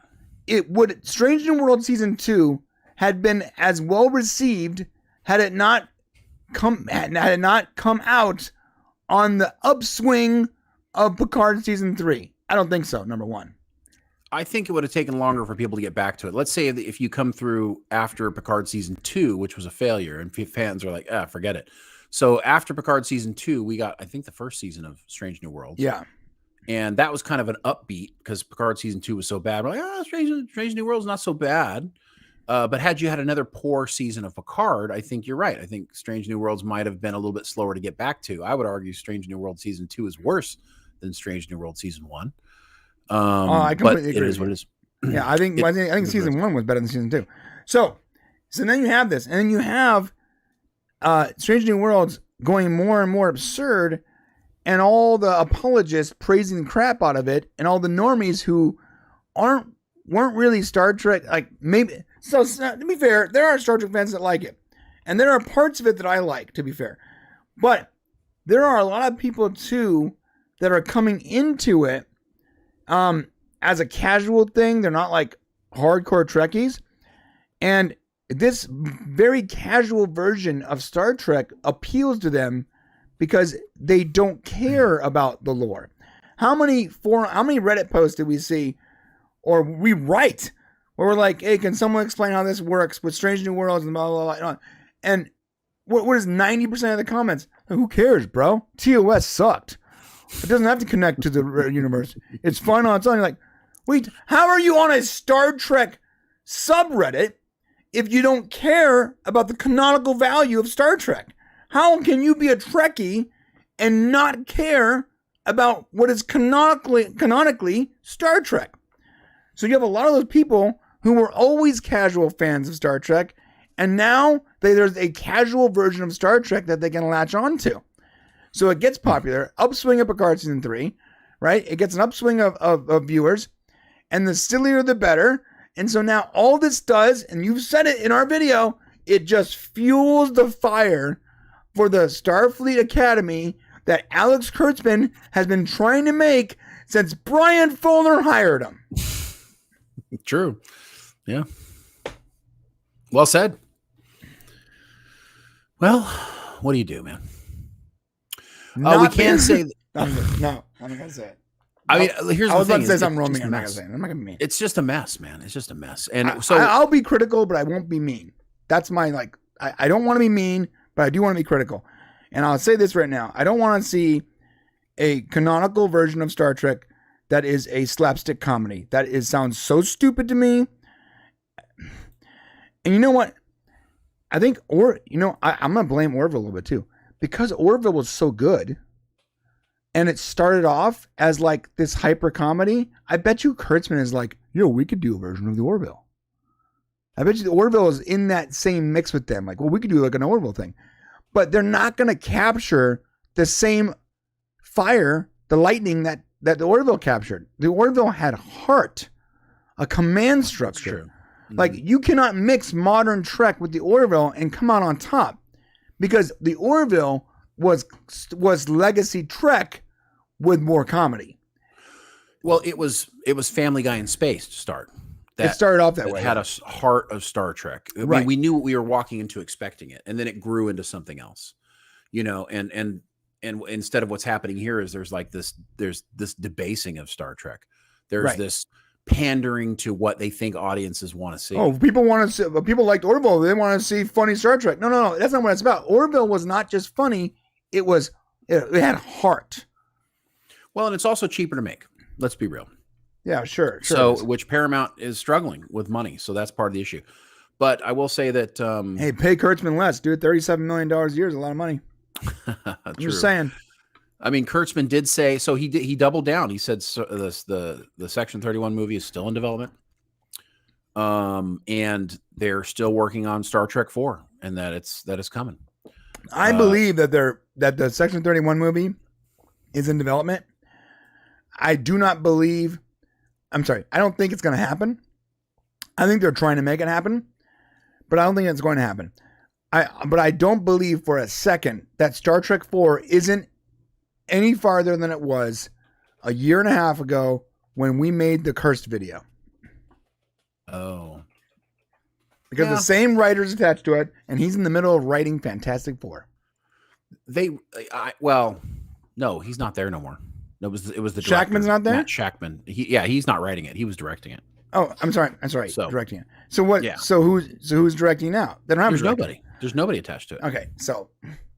It would Strange New World season 2 had been as well received had it not come out on the upswing of Picard season 3. I don't think so. Number one. I think it would have taken longer for people to get back to it. Let's say if you come through after Picard season 2, which was a failure, and fans are like, forget it. So after Picard season 2, we got, I think, the first season of Strange New Worlds. Yeah. And that was kind of an upbeat because Picard season 2 was so bad. We're like, Strange New World's not so bad. But had you had another poor season of Picard, I think you're right. I think Strange New Worlds might have been a little bit slower to get back to. I would argue Strange New World season 2 is worse than Strange New World season 1. I completely agree. It is what it is. Yeah, I think season 1 was better than season 2. So then you have this, and then you have Strange New Worlds going more and more absurd, and all the apologists praising the crap out of it, and all the normies who weren't really Star Trek, like maybe. So to be fair, there are Star Trek fans that like it, and there are parts of it that I like. To be fair, but there are a lot of people too that are coming into it as a casual thing. They're not like hardcore Trekkies, and this very casual version of Star Trek appeals to them because they don't care about the lore. How many Reddit posts did we see or we write where we're like, hey, can someone explain how this works with Strange New Worlds and blah, blah, blah. And what is 90% of the comments? Who cares, bro? TOS sucked. It doesn't have to connect to the universe. It's fun on its own. You're like, wait, how are you on a Star Trek subreddit if you don't care about the canonical value of Star Trek? How can you be a Trekkie and not care about what is canonically Star Trek? So you have a lot of those people who were always casual fans of Star Trek, and now there's a casual version of Star Trek that they can latch onto. So it gets popular, upswing of Picard season 3, right? It gets an upswing of viewers, and the sillier the better. And so now all this does, and you've said it in our video, it just fuels the fire for the Starfleet Academy that Alex Kurtzman has been trying to make since Brian Fuller hired him. True. Yeah. Well said. Well, what do you do, man? We can't say that. No, I'm not going to say it. I mean, here's the thing. I was about to say something wrong. I'm not going to say it. I'm not going to be mean. It's just a mess, man. It's just a mess. And I'll be critical, but I won't be mean. That's my, like, I don't want to be mean, but I do want to be critical. And I'll say this right now. I don't want to see a canonical version of Star Trek that is a slapstick comedy. Sounds so stupid to me. And you know what? I think, I'm going to blame Orville a little bit too. because Orville was so good and it started off as like this hyper comedy, I bet you Kurtzman is like, yo, we could do a version of the Orville. I bet you the Orville is in that same mix with them. Like, well, we could do like an Orville thing. But they're not going to capture the same fire, the lightning that the Orville captured. The Orville had heart, a command structure. Mm-hmm. Like, you cannot mix modern Trek with the Orville and come out on top, because the Orville was legacy Trek with more comedy. Well, it was Family Guy in space to start. It started off that way. It had a heart of Star Trek. Right. I mean, we knew what we were walking into expecting it, and then it grew into something else, you know, and instead of what's happening here is there's this debasing of Star Trek. There's this pandering to what they think audiences want to see. Oh, people liked Orville. They want to see funny Star Trek. No. That's not what it's about. Orville was not just funny. It had heart. Well, and it's also cheaper to make. Let's be real. Yeah, sure. So, which Paramount is struggling with money. So that's part of the issue. But I will say that... hey, pay Kurtzman less, dude. $37 million a year is a lot of money. I'm just saying. I mean, Kurtzman did say... So he doubled down. He said the Section 31 movie is still in development. And they're still working on Star Trek 4. And that it's coming. I believe that the Section 31 movie is in development. I do not believe... I'm sorry. I don't think it's going to happen. I think they're trying to make it happen, but I don't think it's going to happen. But I don't believe for a second that Star Trek 4 isn't any farther than it was a year and a half ago when we made the Cursed video. Oh. Because the same writer's attached to it, and he's in the middle of writing Fantastic Four. No, he's not there no more. It was the director. Shackman's not there? Matt Shackman. He's not writing it. He was directing it. Oh, I'm sorry. So, directing it. So what? Yeah. So who's directing now? They don't have There's nobody. There's nobody attached to it. Okay. So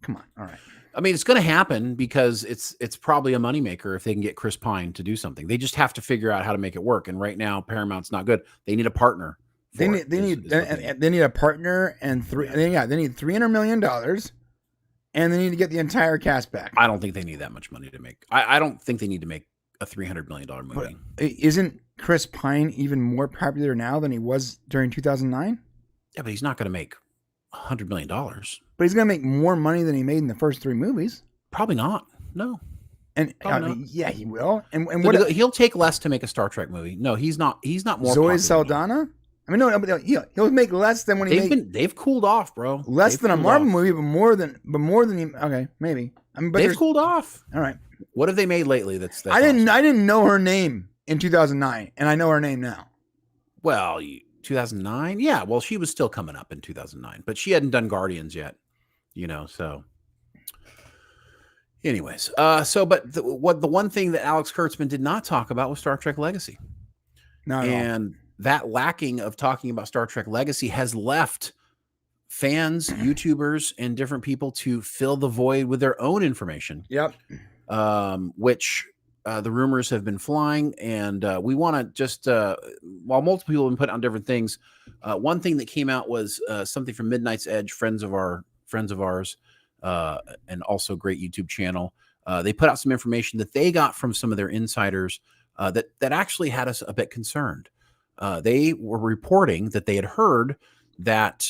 come on. All right. I mean, it's going to happen because it's probably a moneymaker if they can get Chris Pine to do something. They just have to figure out how to make it work. And right now, Paramount's not good. They need a partner. They need a partner and they need $300 million. And they need to get the entire cast back. I don't think they need that much money to make. I don't think they need to make a $300 million movie. But isn't Chris Pine even more popular now than he was during 2009? Yeah, but he's not going to make $100 million. But he's going to make more money than he made in the first 3 movies. Probably not. No. And yeah, he will. And he'll take less to make a Star Trek movie. No, he's not more. Zoe Saldana? I mean, no, but he'll make less than when they've cooled off, bro. Less than a Marvel movie, but more than he. Okay, maybe. I mean, but they've cooled off. All right. What have they made lately? That's I didn't know her name in 2009, and I know her name now. Well, 2009, yeah. Well, she was still coming up in 2009, but she hadn't done Guardians yet, So, anyways, but the one thing that Alex Kurtzman did not talk about was Star Trek Legacy. Not at all. That lacking of talking about Star Trek Legacy has left fans, YouTubers, and different people to fill the void with their own information. Yep. Which the rumors have been flying, and we want to just while multiple people have been put on different things. One thing that came out was something from Midnight's Edge, friends of ours, and also great YouTube channel. They put out some information that they got from some of their insiders that actually had us a bit concerned. They were reporting that they had heard that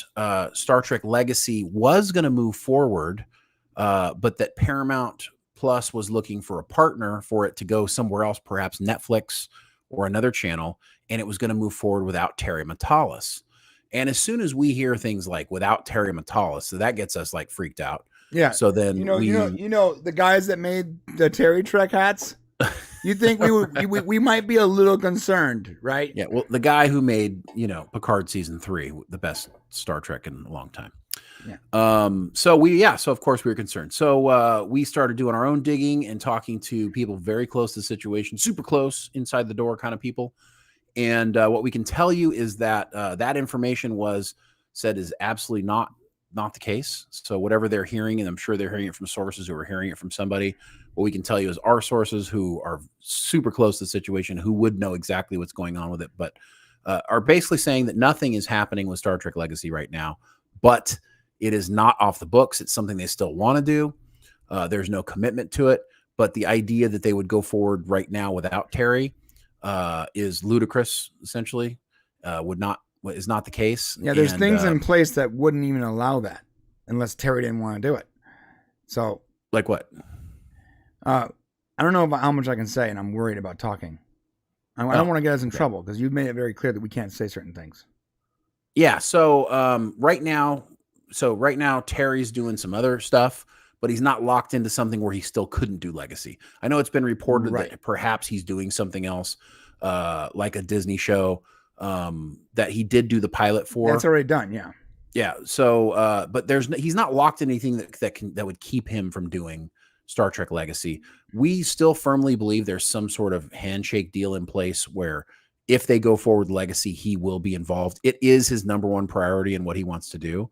Star Trek Legacy was going to move forward, but that Paramount Plus was looking for a partner for it to go somewhere else, perhaps Netflix or another channel, and it was going to move forward without Terry Matalas. And as soon as we hear things like without Terry Matalas, so that gets us like freaked out. Yeah. So then the guys that made the Terry Trek hats. You think we might be a little concerned, right? Yeah. Well, the guy who made Picard season 3, the best Star Trek in a long time. Yeah. So of course we were concerned. So we started doing our own digging and talking to people very close to the situation, super close, inside the door kind of people. And what we can tell you is that that information was said is absolutely not the case. So whatever they're hearing, and I'm sure they're hearing it from sources who are hearing it from somebody, what we can tell you is our sources who are super close to the situation, who would know exactly what's going on with it, but are basically saying that nothing is happening with Star Trek Legacy right now, but it is not off the books. It's something they still want to do. There's no commitment to it, but the idea that they would go forward right now without Terry is ludicrous. Essentially, is not the case. Yeah, there's things in place that wouldn't even allow that unless Terry didn't want to do it. So, like what? I don't know about how much I can say, and I'm worried about talking. I don't want to get us in trouble because you've made it very clear that we can't say certain things. Yeah. So right now, Terry's doing some other stuff, but he's not locked into something where he still couldn't do Legacy. I know it's been reported that perhaps he's doing something else, like a Disney show that he did do the pilot for. That's already done. Yeah. Yeah. So, but he's not locked in anything that would keep him from doing Star Trek Legacy. We still firmly believe there's some sort of handshake deal in place where if they go forward Legacy, he will be involved. It is his number one priority in what he wants to do.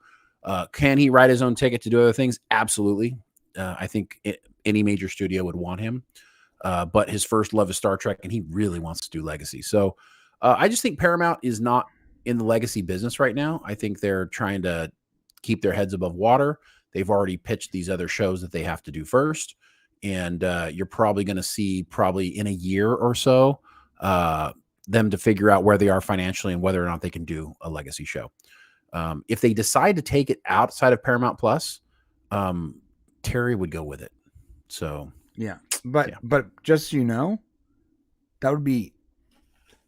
Can he write his own ticket to do other things? Absolutely. I think any major studio would want him. But his first love is Star Trek, and he really wants to do Legacy. So I just think Paramount is not in the Legacy business right now. I think they're trying to keep their heads above water. They've already pitched these other shows that they have to do first. And you're probably going to see in a year or so them to figure out where they are financially and whether or not they can do a Legacy show. If they decide to take it outside of Paramount Plus, Terry would go with it. So yeah, but just so you know, that would be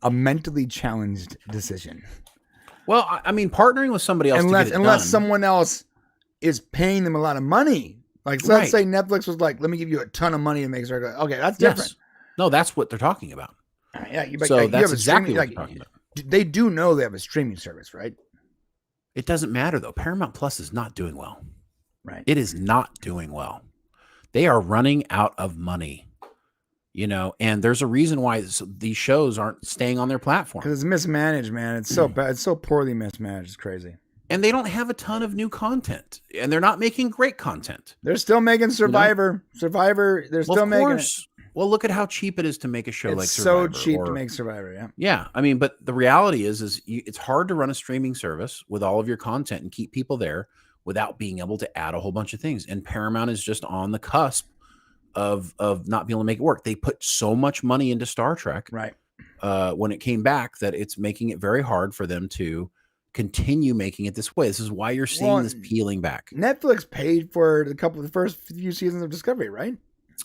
a mentally challenged decision. Well, I mean, partnering with somebody else unless someone else is paying them a lot of money. Like, so let's say Netflix was like, "Let me give you a ton of money to make Star." Okay, that's different. Yes. No, that's what they're talking about. Yeah, that's exactly what they're talking about. They do know they have a streaming service, right? It doesn't matter though. Paramount Plus is not doing well. Right. It is not doing well. They are running out of money. And there's a reason why these shows aren't staying on their platform. Because it's mismanaged, man. It's so bad. It's so poorly mismanaged. It's crazy. And they don't have a ton of new content. And they're not making great content. They're still making Survivor. Survivor, they're still making it. Well, look at how cheap it is to make a show like Survivor. It's so cheap to make Survivor, yeah. Yeah, I mean, but the reality is it's hard to run a streaming service with all of your content and keep people there without being able to add a whole bunch of things. And Paramount is just on the cusp of not being able to make it work. They put so much money into Star Trek when it came back that it's making it very hard for them to continue making it this way. This is why you're seeing this peeling back. Netflix paid for the first few seasons of Discovery, right?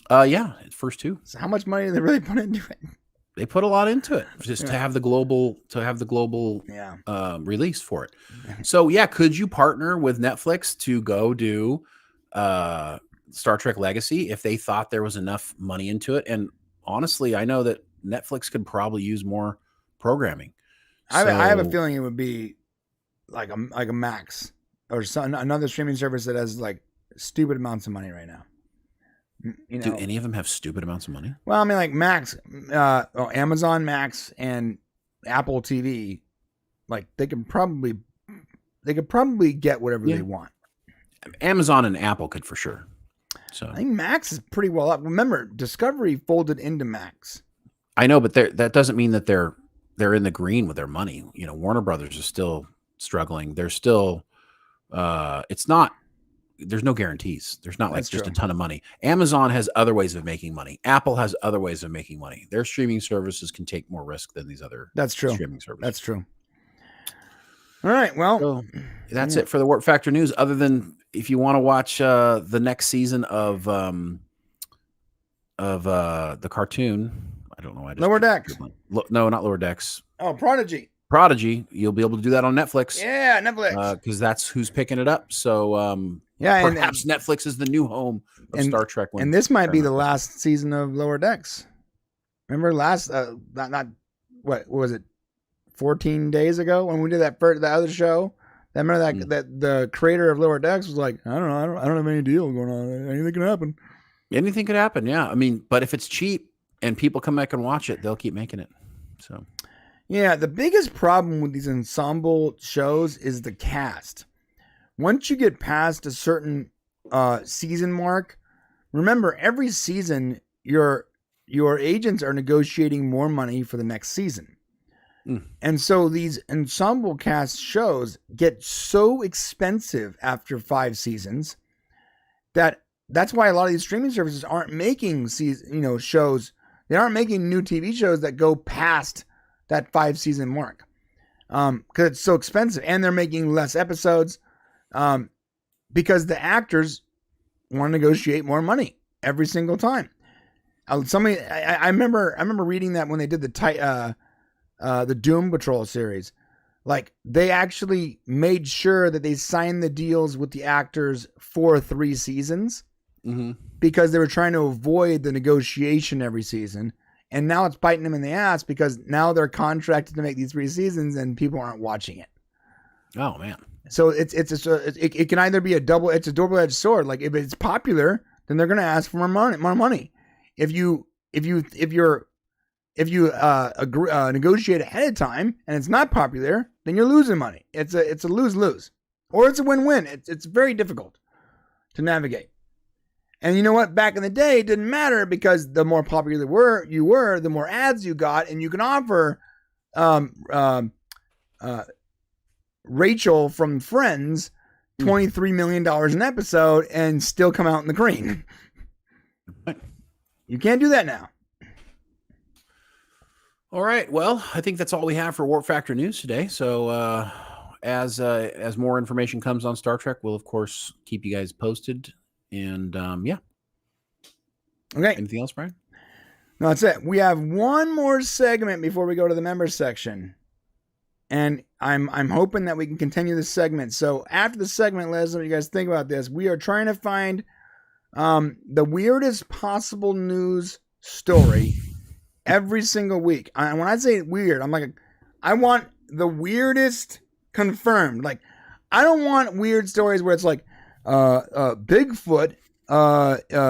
Yeah, first two. So how much money did they really put into it? They put a lot into it just to have the global release for it. So yeah, could you partner with Netflix to go do Star Trek Legacy if they thought there was enough money into it? And honestly, I know that Netflix could probably use more programming. I have a feeling it would be like a Max or another streaming service that has like stupid amounts of money right now. Do any of them have stupid amounts of money? Well, I mean, like Max, Amazon Max and Apple TV, like they could probably get whatever they want. Amazon and Apple could for sure. So I think Max is pretty well up. Remember, Discovery folded into Max. I know, but that doesn't mean that they're in the green with their money. Warner Brothers is still struggling. They're still, there's no guarantees. There's not like just a ton of money. Amazon has other ways of making money. Apple has other ways of making money. Their streaming services can take more risk than these other streaming services. That's true. All right. Well, so that's it for the Warp Factor news. Other than if you want to watch the next season of the cartoon, I don't know. Lower Decks. No, not Lower Decks. Oh, Prodigy. You'll be able to do that on Netflix. Yeah, Netflix. Because that's who's picking it up. So perhaps Netflix is the new home of Star Trek. And this might be the last season of Lower Decks. Remember what was it? 14 days ago when we did that other show. Remember that the creator of Lower Decks was like, I don't have any deal going on. Anything can happen. Anything could happen. Yeah. I mean, but if it's cheap and people come back and watch it, they'll keep making it. So. Yeah, the biggest problem with these ensemble shows is the cast. Once you get past a certain season mark, remember every season your agents are negotiating more money for the next season. And so these ensemble cast shows get so expensive after 5 seasons that that's why a lot of these streaming services aren't making shows. They aren't making new TV shows that go past that 5-season mark. Because it's so expensive, and they're making less episodes. Because the actors want to negotiate more money every single time. I remember reading that when they did the Doom Patrol series, like they actually made sure that they signed the deals with the actors for 3 seasons because they were trying to avoid the negotiation every season. And now it's biting them in the ass because now they're contracted to make these 3 seasons and people aren't watching it. Oh man. So it can either be a double-edged sword. Like if it's popular, then they're going to ask for more money. If you negotiate ahead of time and it's not popular, then you're losing money. It's a lose-lose, or it's a win-win. It's very difficult to navigate. And you know what? Back in the day, it didn't matter because the more popular you were, the more ads you got, and you can offer Rachel from Friends $23 million an episode and still come out in the green. You can't do that now. All right. Well, I think that's all we have for Warp Factor News today. So as more information comes on Star Trek, we'll of course keep you guys posted. And yeah. Okay. Anything else, Brian? No, that's it. We have one more segment before we go to the members section. And I'm hoping that we can continue this segment. So after the segment, let us know what you guys think about this. We are trying to find the weirdest possible news story every single week. When I say weird, I'm like, I want the weirdest confirmed. Like, I don't want weird stories where it's like, Bigfoot,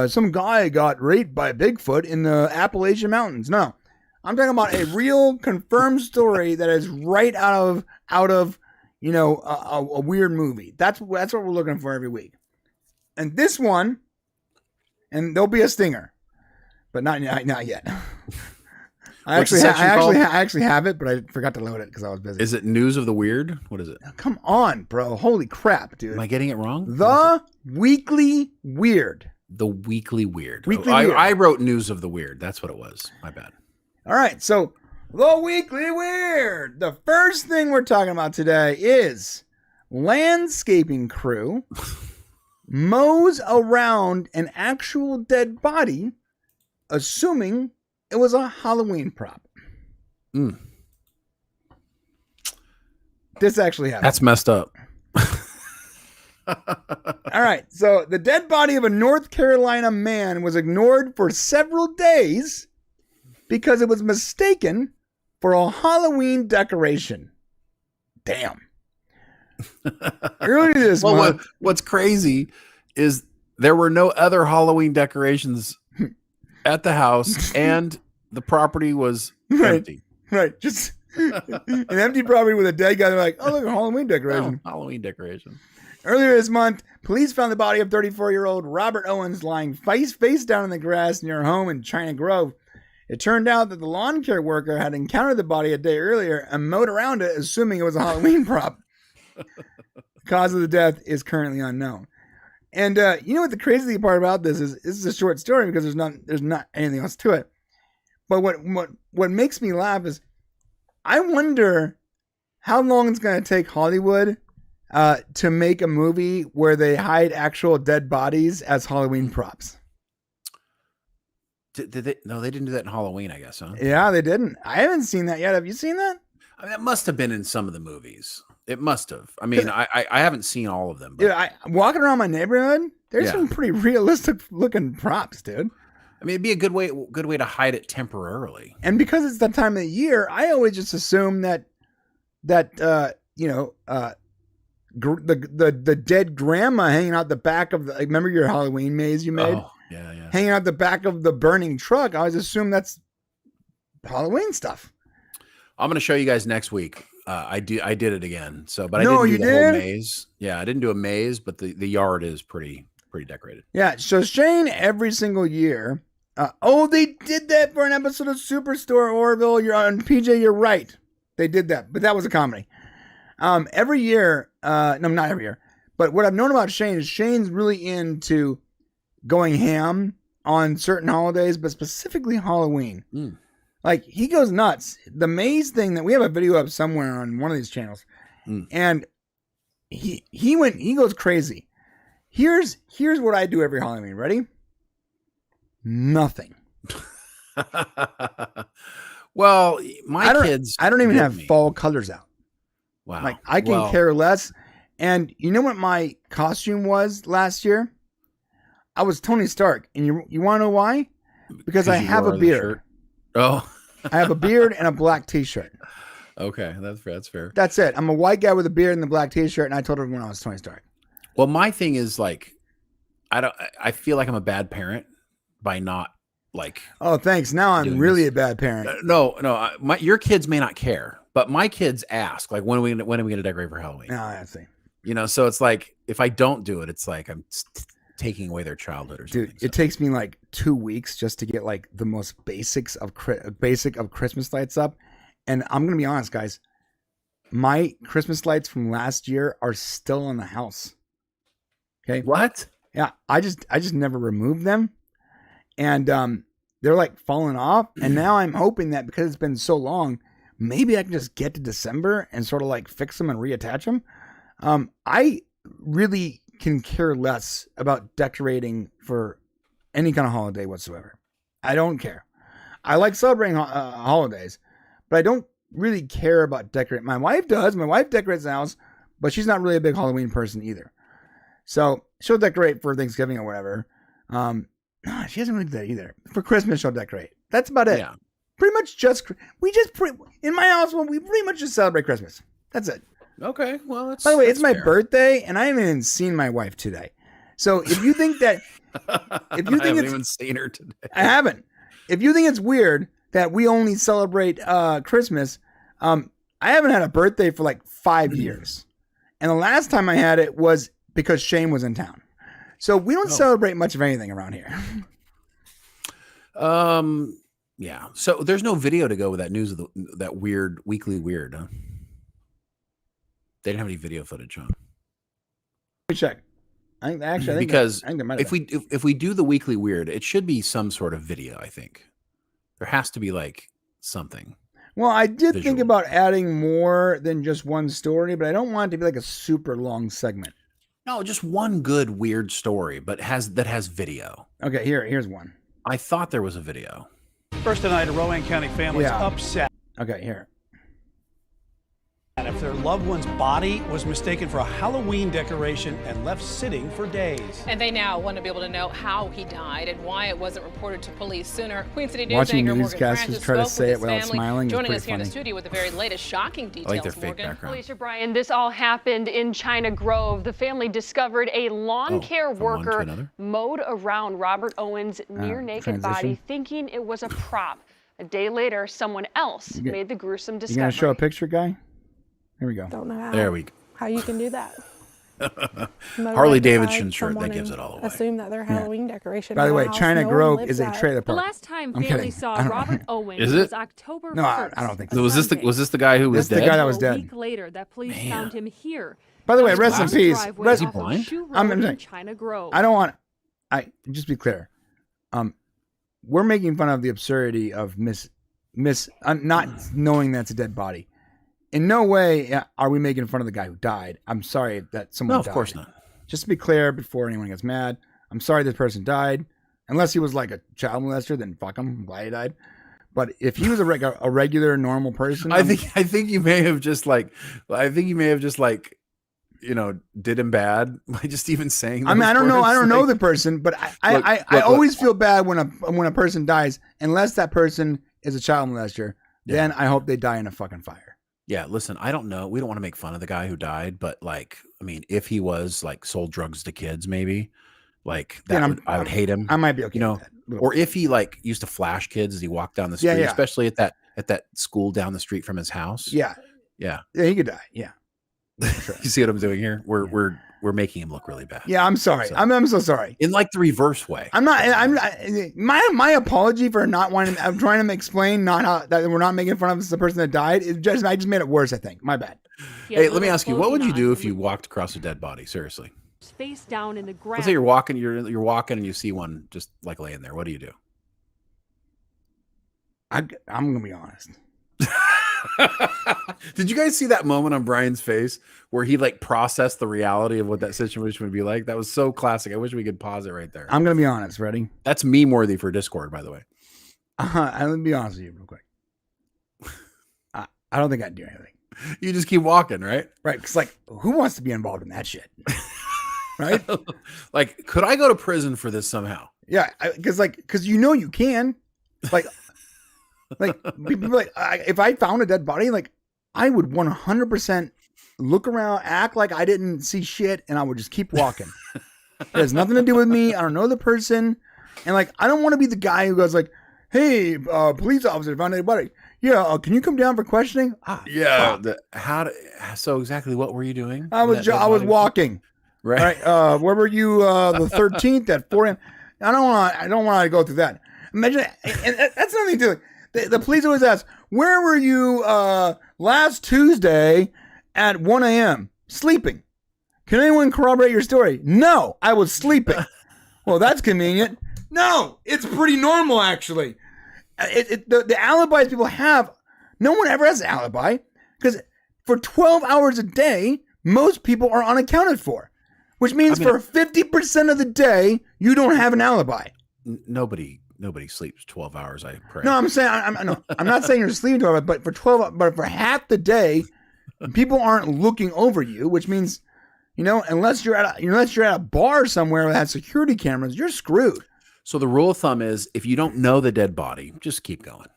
some guy got raped by Bigfoot in the Appalachian Mountains. No. I'm talking about a real confirmed story that is right out of a weird movie. That's what we're looking for every week. And this one, and there'll be a stinger, but not yet. I actually have it, but I forgot to load it because I was busy. Is it News of the Weird? What is it? Come on, bro! Holy crap, dude! Am I getting it wrong? The Weekly Weird. The Weekly Weird. Weird. I wrote News of the Weird. That's what it was. My bad. All right, so the Weekly Weird. The first thing we're talking about today is landscaping crew mows around an actual dead body, assuming it was a Halloween prop. This actually happened. That's messed up. All right, so the dead body of a North Carolina man was ignored for several days because it was mistaken for a Halloween decoration. Damn. Earlier this month. What's crazy is there were no other Halloween decorations at the house, and the property was empty. Right. Just an empty property with a dead guy. They're like, oh, look, a Halloween decoration. Oh, Halloween decoration. Earlier this month, police found the body of 34-year-old Robert Owens lying face down in the grass near a home in China Grove. It turned out that the lawn care worker had encountered the body a day earlier and mowed around it, assuming it was a Halloween prop. The cause of the death is currently unknown. And you know what the crazy part about this is? This is a short story because there's not anything else to it. But what makes me laugh is I wonder how long it's going to take Hollywood to make a movie where they hide actual dead bodies as Halloween props. Did they? No, they didn't do that in Halloween, I guess, huh? Yeah, they didn't. I haven't seen that yet. Have you seen that? I mean, that must have been in some of the movies. It must have. I mean, I haven't seen all of them. But... Yeah, walking around my neighborhood, there's some pretty realistic looking props, dude. I mean, it'd be a good way to hide it temporarily. And because it's that time of the year, I always just assume that the dead grandma hanging out the back of the. Remember your Halloween maze you made? Oh, yeah. Hanging out the back of the burning truck. I always assume that's Halloween stuff. I'm going to show you guys next week. I did it again. But I didn't do the whole maze. Yeah, I didn't do a maze, but the yard is pretty decorated. Yeah. So Shane, every single year. They did that for an episode of Superstore, Orville. You're on PJ. You're right. They did that, but that was a comedy. Every year, no, not every year, but what I've known about Shane is Shane's really into going ham on certain holidays, but specifically Halloween. Like, he goes nuts. The maze thing that we have a video of somewhere on one of these channels, and he goes crazy. Here's what I do every Halloween. Ready? Nothing. Well, kids. I don't even have fall colors out. Wow. Like, I can care less. And you know what my costume was last year? I was Tony Stark. And you want to know why? Because I have a beard. Oh. I have a beard and a black t-shirt. Okay, that's fair. That's it. I'm a white guy with a beard and a black t-shirt, and I told everyone I was Tony Stark. Well, my thing is, like, I feel like I'm a bad parent by not, like. Oh, thanks. Now I'm really a bad parent. No. Your kids may not care, but my kids ask, like, when are we going to decorate for Halloween? No, I see. You know, so it's like, if I don't do it, it's like I'm taking away their childhood or something. Dude, it takes me like 2 weeks just to get like the most basic of Christmas lights up. And I'm going to be honest, guys, my Christmas lights from last year are still in the house. Okay. What? Yeah. I just never removed them. And they're like falling off. And now I'm hoping that because it's been so long, maybe I can just get to December and sort of like fix them and reattach them. I really can care less about decorating for any kind of holiday whatsoever. I don't care. I like celebrating holidays, but I don't really care about decorating. My wife does. My wife decorates the house, but she's not really a big Halloween person either. So she'll decorate for Thanksgiving or whatever. She doesn't really do that either. For Christmas, she'll decorate. That's about it. Yeah. Pretty much in my household, we pretty much just celebrate Christmas. That's it. Okay, well, by the way, it's my birthday, and I haven't even seen my wife today. So if you think that, I haven't even seen her today. I haven't. If you think it's weird that we only celebrate Christmas, I haven't had a birthday for like 5 years, and the last time I had it was because Shane was in town. So we don't celebrate much of anything around here. Yeah. So there's no video to go with that news of that weird weekly weird, huh? They didn't have any video footage, huh? Let me check. I think if we do the weekly weird, it should be some sort of video. I think there has to be like something. Well, I did think about adding more than just one story, but I don't want it to be like a super long segment. No, just one good weird story, but that has video. Okay, here's one. I thought there was a video. First tonight, a Rowan County family is upset. Okay, here. And if their loved one's body was mistaken for a Halloween decoration and left sitting for days. And they now want to be able to know how he died and why it wasn't reported to police sooner. Queen City News Watching anchor Morgan newscasters Francis try to spoke say with it his without family. smiling. Joining is us here in the funny. studio with the very latest shocking details. I like their fake background. Alicia Bryan, this all happened in China Grove. The family discovered a lawn care worker mowed around Robert Owen's near naked body, thinking it was a prop. A day later, someone else made the gruesome discovery. You gonna show a picture, guy? Here we go. Don't know There we go. How you can do that. Harley Davidson shirt that gives it all away. Assume that they're Halloween decoration. By the way, China Grove is a trailer The park. last time family saw Robert Owen Is it? was October 1st. No, I don't think so. So was this the guy who was This dead? the guy that was A dead. week later, that police found him here. By the way, rest in peace. Is he blind? I'm saying, China Grove. I don't want. Just be clear. We're making fun of the absurdity of not knowing that's a dead body. In no way are we making fun of the guy who died. I'm sorry that someone died. No, of course not. Just to be clear before anyone gets mad, I'm sorry this person died. Unless he was like a child molester, then fuck him. I'm glad he died. But if he was a regular, normal person, I think you may have just like, you know, did him bad by just even saying. I mean, I don't know the person, but I always feel bad when a person dies, unless that person is a child molester. Yeah. Then I hope they die in a fucking fire. Yeah, listen, I don't know. We don't want to make fun of the guy who died, but like, I mean, if he was like sold drugs to kids, maybe like that, I would hate him. I might be okay. You know, or if he like used to flash kids as he walked down the street, especially at that school down the street from his house. Yeah, he could die. Yeah, sure. You see what I'm doing here? We're making him look really bad. Yeah, I'm sorry. So, I'm so sorry. In like the reverse way. My apology for not wanting. I'm trying to explain that we're not making fun of the person that died. I just made it worse. I think. My bad. Hey, let me ask you, what would you do if you walked across a dead body? Seriously. face down in the ground. Let's say you're walking and you see one just like laying there. What do you do? I'm gonna be honest. Did you guys see that moment on Brian's face where he like processed the reality of what that situation would be like? That was so classic. I wish we could pause it right there. I'm gonna be honest. Ready? That's meme worthy for Discord, by the way. I'm gonna be honest with you real quick. I don't think I'd do anything. You just keep walking, right? Right? Because like, who wants to be involved in that shit? Right? Like, could I go to prison for this somehow? Yeah, because you can, like people like if I found a dead body, like I would 100% look around, act like I didn't see shit, and I would just keep walking. It has nothing to do with me. I don't know the person, and like I don't want to be the guy who goes like, "Hey, police officer, found a dead body. Yeah, can you come down for questioning?" Yeah. So exactly what were you doing? I was walking. Right. Where were you the 13th at 4 a.m.? I don't want to go through that. Imagine, and that's nothing to do. The police always ask, where were you last Tuesday at 1 a.m.? Sleeping. Can anyone corroborate your story? No, I was sleeping. Well, that's convenient. No, it's pretty normal, actually. The alibis people have, no one ever has an alibi because for 12 hours a day, most people are unaccounted for, which means for 50% of the day, you don't have an alibi. Nobody sleeps 12 hours. I pray. No, I'm saying I'm not saying you're sleeping 12 hours, but for half the day, people aren't looking over you, which means, unless you're at a bar somewhere that has security cameras, you're screwed. So the rule of thumb is if you don't know the dead body, just keep going.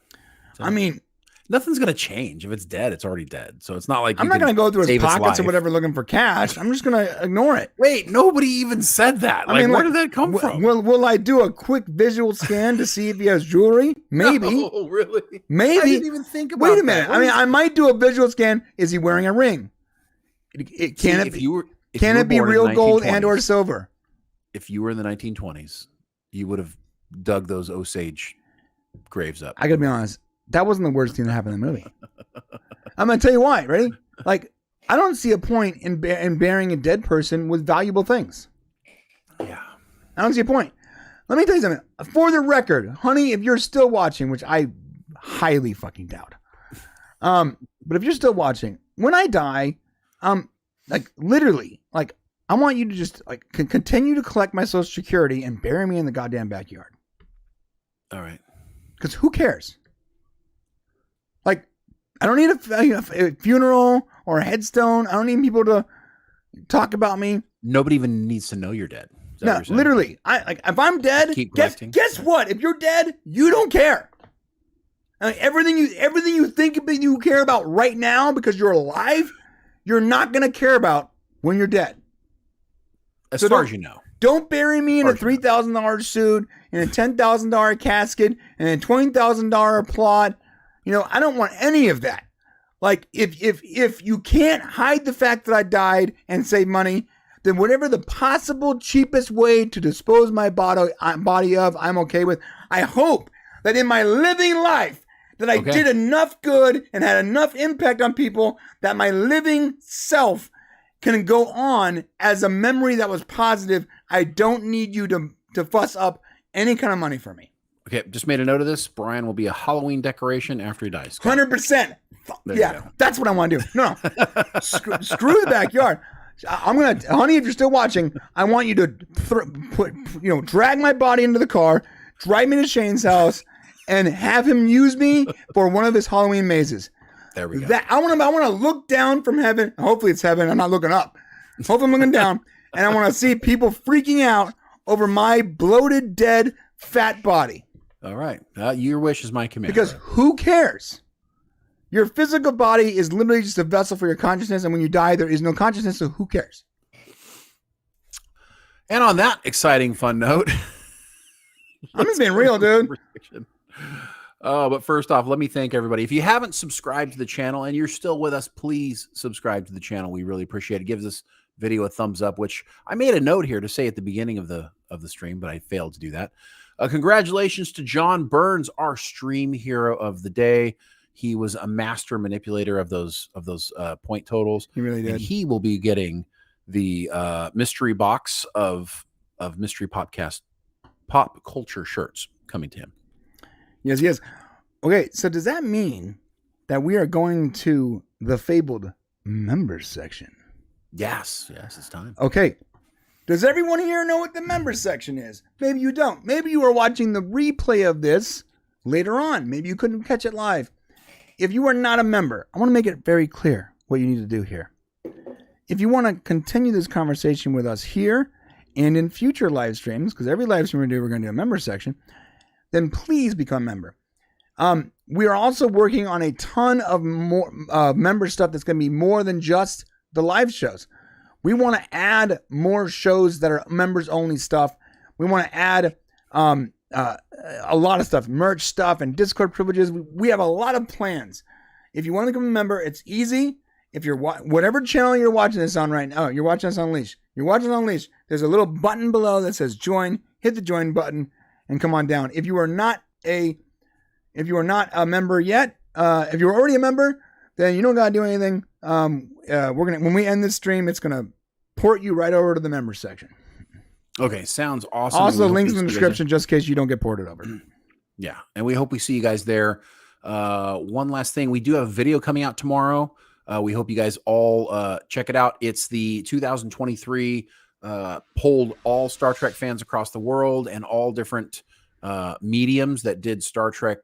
So, I mean, nothing's going to change. If it's dead, it's already dead. So it's not like I'm not going to go through his pockets or whatever looking for cash. I'm just going to ignore it. Wait, nobody even said that. Like, where did that come from? Will I do a quick visual scan to see if he has jewelry? Maybe. No, really? Maybe. I didn't even think about that. Wait a minute. I might do a visual scan. Is he wearing a ring? Can it be real gold and or silver? If you were in the 1920s, you would have dug those Osage graves up. I gotta be honest, that wasn't the worst thing that happened in the movie. I'm gonna tell you why. Ready? Like, I don't see a point in burying a dead person with valuable things. Yeah, I don't see a point. Let me tell you something. For the record, honey, if you're still watching, which I highly fucking doubt, but if you're still watching, when I die, like literally, like I want you to just like continue to collect my Social Security and bury me in the goddamn backyard. All right. Because who cares? Like, I don't need a funeral or a headstone. I don't need people to talk about me. Nobody even needs to know you're dead. No, literally. If I'm dead, guess what? If you're dead, you don't care. Everything you think you care about right now because you're alive, you're not gonna care about when you're dead. As far as you know. Don't bury me in a $3,000 suit, in a $10,000 casket, and a $20,000 plot. I don't want any of that. Like, if you can't hide the fact that I died and save money, then whatever the possible cheapest way to dispose my body of, I'm okay with. I hope that in my living life that I did enough good and had enough impact on people that my living self can go on as a memory that was positive. I don't need you to fuss up any kind of money for me. Okay, just made a note of this. Brian will be a Halloween decoration after he dies. 100%. Yeah, that's what I want to do. No. Screw the backyard. I'm going to, honey, if you're still watching, I want you to drag my body into the car, drive me to Shane's house, and have him use me for one of his Halloween mazes. There we go. I want to look down from heaven. Hopefully it's heaven. I'm not looking up. Hopefully I'm looking down. And I want to see people freaking out over my bloated, dead, fat body. All right. Your wish is my command. Because who cares? Your physical body is literally just a vessel for your consciousness. And when you die, there is no consciousness. So who cares? And on that exciting, fun note. I'm just being real, dude. But first off, let me thank everybody. If you haven't subscribed to the channel and you're still with us, please subscribe to the channel. We really appreciate it. Give this video a thumbs up, which I made a note here to say at the beginning of the stream, but I failed to do that. Congratulations to John Burns, our stream hero of the day. He was a master manipulator of those point totals. He really did. And he will be getting the mystery box of mystery podcast pop culture shirts coming to him. Yes. Okay, so does that mean that we are going to the fabled members section? Yes, it's time. Okay. Does everyone here know what the members section is? Maybe you don't. Maybe you are watching the replay of this later on. Maybe you couldn't catch it live. If you are not a member, I want to make it very clear what you need to do here. If you want to continue this conversation with us here and in future live streams, because every live stream we're going to do a member section, then please become a member. We are also working on a ton of more member stuff that's going to be more than just the live shows. We want to add more shows that are members only stuff. We want to add a lot of stuff, merch stuff and Discord privileges. We have a lot of plans. If you want to become a member, it's easy. If you're whatever channel you're watching this on right now, you're watching us on Unleashed. You're watching on Unleashed. There's a little button below that says join. Hit the join button and come on down. If you are not a member yet, if you're already a member, then you don't gotta do anything. When we end this stream, it's gonna port you right over to the member section. Okay, sounds awesome. Also, links in the description just in case you don't get ported over. Yeah, and we hope we see you guys there. One last thing, we do have a video coming out tomorrow. We hope you guys all check it out. It's the 2023 polled all Star Trek fans across the world and all different mediums that did Star Trek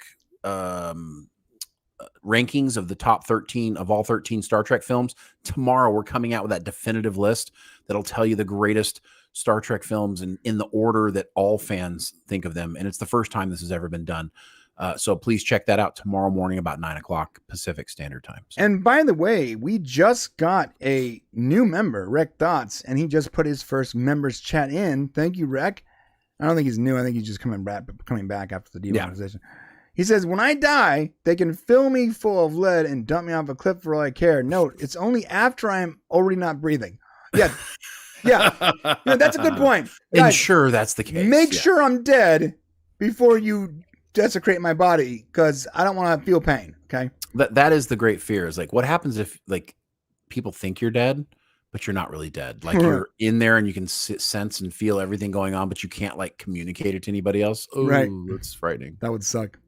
rankings of the top 13 of all 13 Star Trek films. Tomorrow we're coming out with that definitive list that'll tell you the greatest Star Trek films in the order that all fans think of them. And it's the first time this has ever been done. So please check that out tomorrow morning about 9:00 Pacific Standard Time. So. And by the way, we just got a new member, Rec Dots, and he just put his first members chat in. Thank you, Rec. I don't think he's new. I think he's just coming back after the demonetization. Yeah. He says, when I die, they can fill me full of lead and dump me off a cliff for all I care. Note, it's only after I'm already not breathing. Yeah. Yeah. That's a good point. Guys, ensure that's the case. Make sure I'm dead before you desecrate my body, because I don't want to feel pain. Okay. That is the great fear, is like, what happens if like people think you're dead, but you're not really dead? Like you're in there and you can sense and feel everything going on, but you can't like communicate it to anybody else. Oh, right. That's frightening. That would suck.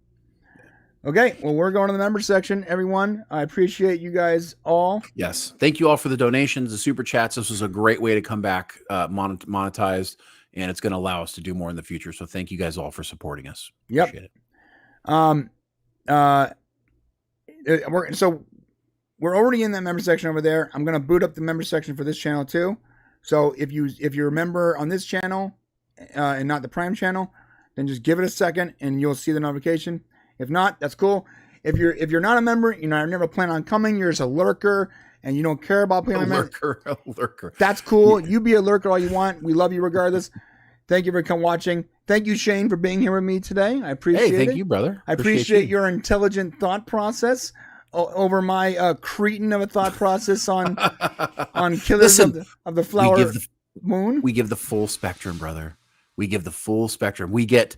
Okay, well, we're going to the member section, everyone. I appreciate you guys all. Yes. Thank you all for the donations, the super chats. This was a great way to come back monetized, and it's going to allow us to do more in the future. So thank you guys all for supporting us. Yep. Appreciate it. So we're already in that member section over there. I'm going to boot up the member section for this channel too. So if you're a member on this channel and not the Prime channel, then just give it a second and you'll see the notification. If not, that's cool. If you're not a member, I never plan on coming. You're just a lurker and you don't care about being a member. A lurker. That's cool. You be a lurker all you want. We love you regardless. Thank you for watching. Thank you, Shane, for being here with me today. I appreciate it. Hey, thank you, brother. I appreciate your intelligent thought process over my cretin of a thought process on Killers of the Flower Moon. We give the full spectrum, brother. We give the full spectrum. We get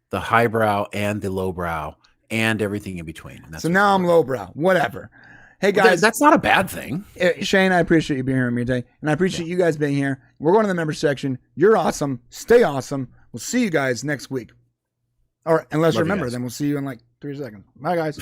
the highbrow and the lowbrow and everything in between. And so now I'm lowbrow. Whatever. Hey, guys. That's not a bad thing. Shane, I appreciate you being here with me today. And I appreciate you guys being here. We're going to the member section. You're awesome. Stay awesome. We'll see you guys next week. Or unless you're a member, then we'll see you in like 3 seconds. Bye, guys.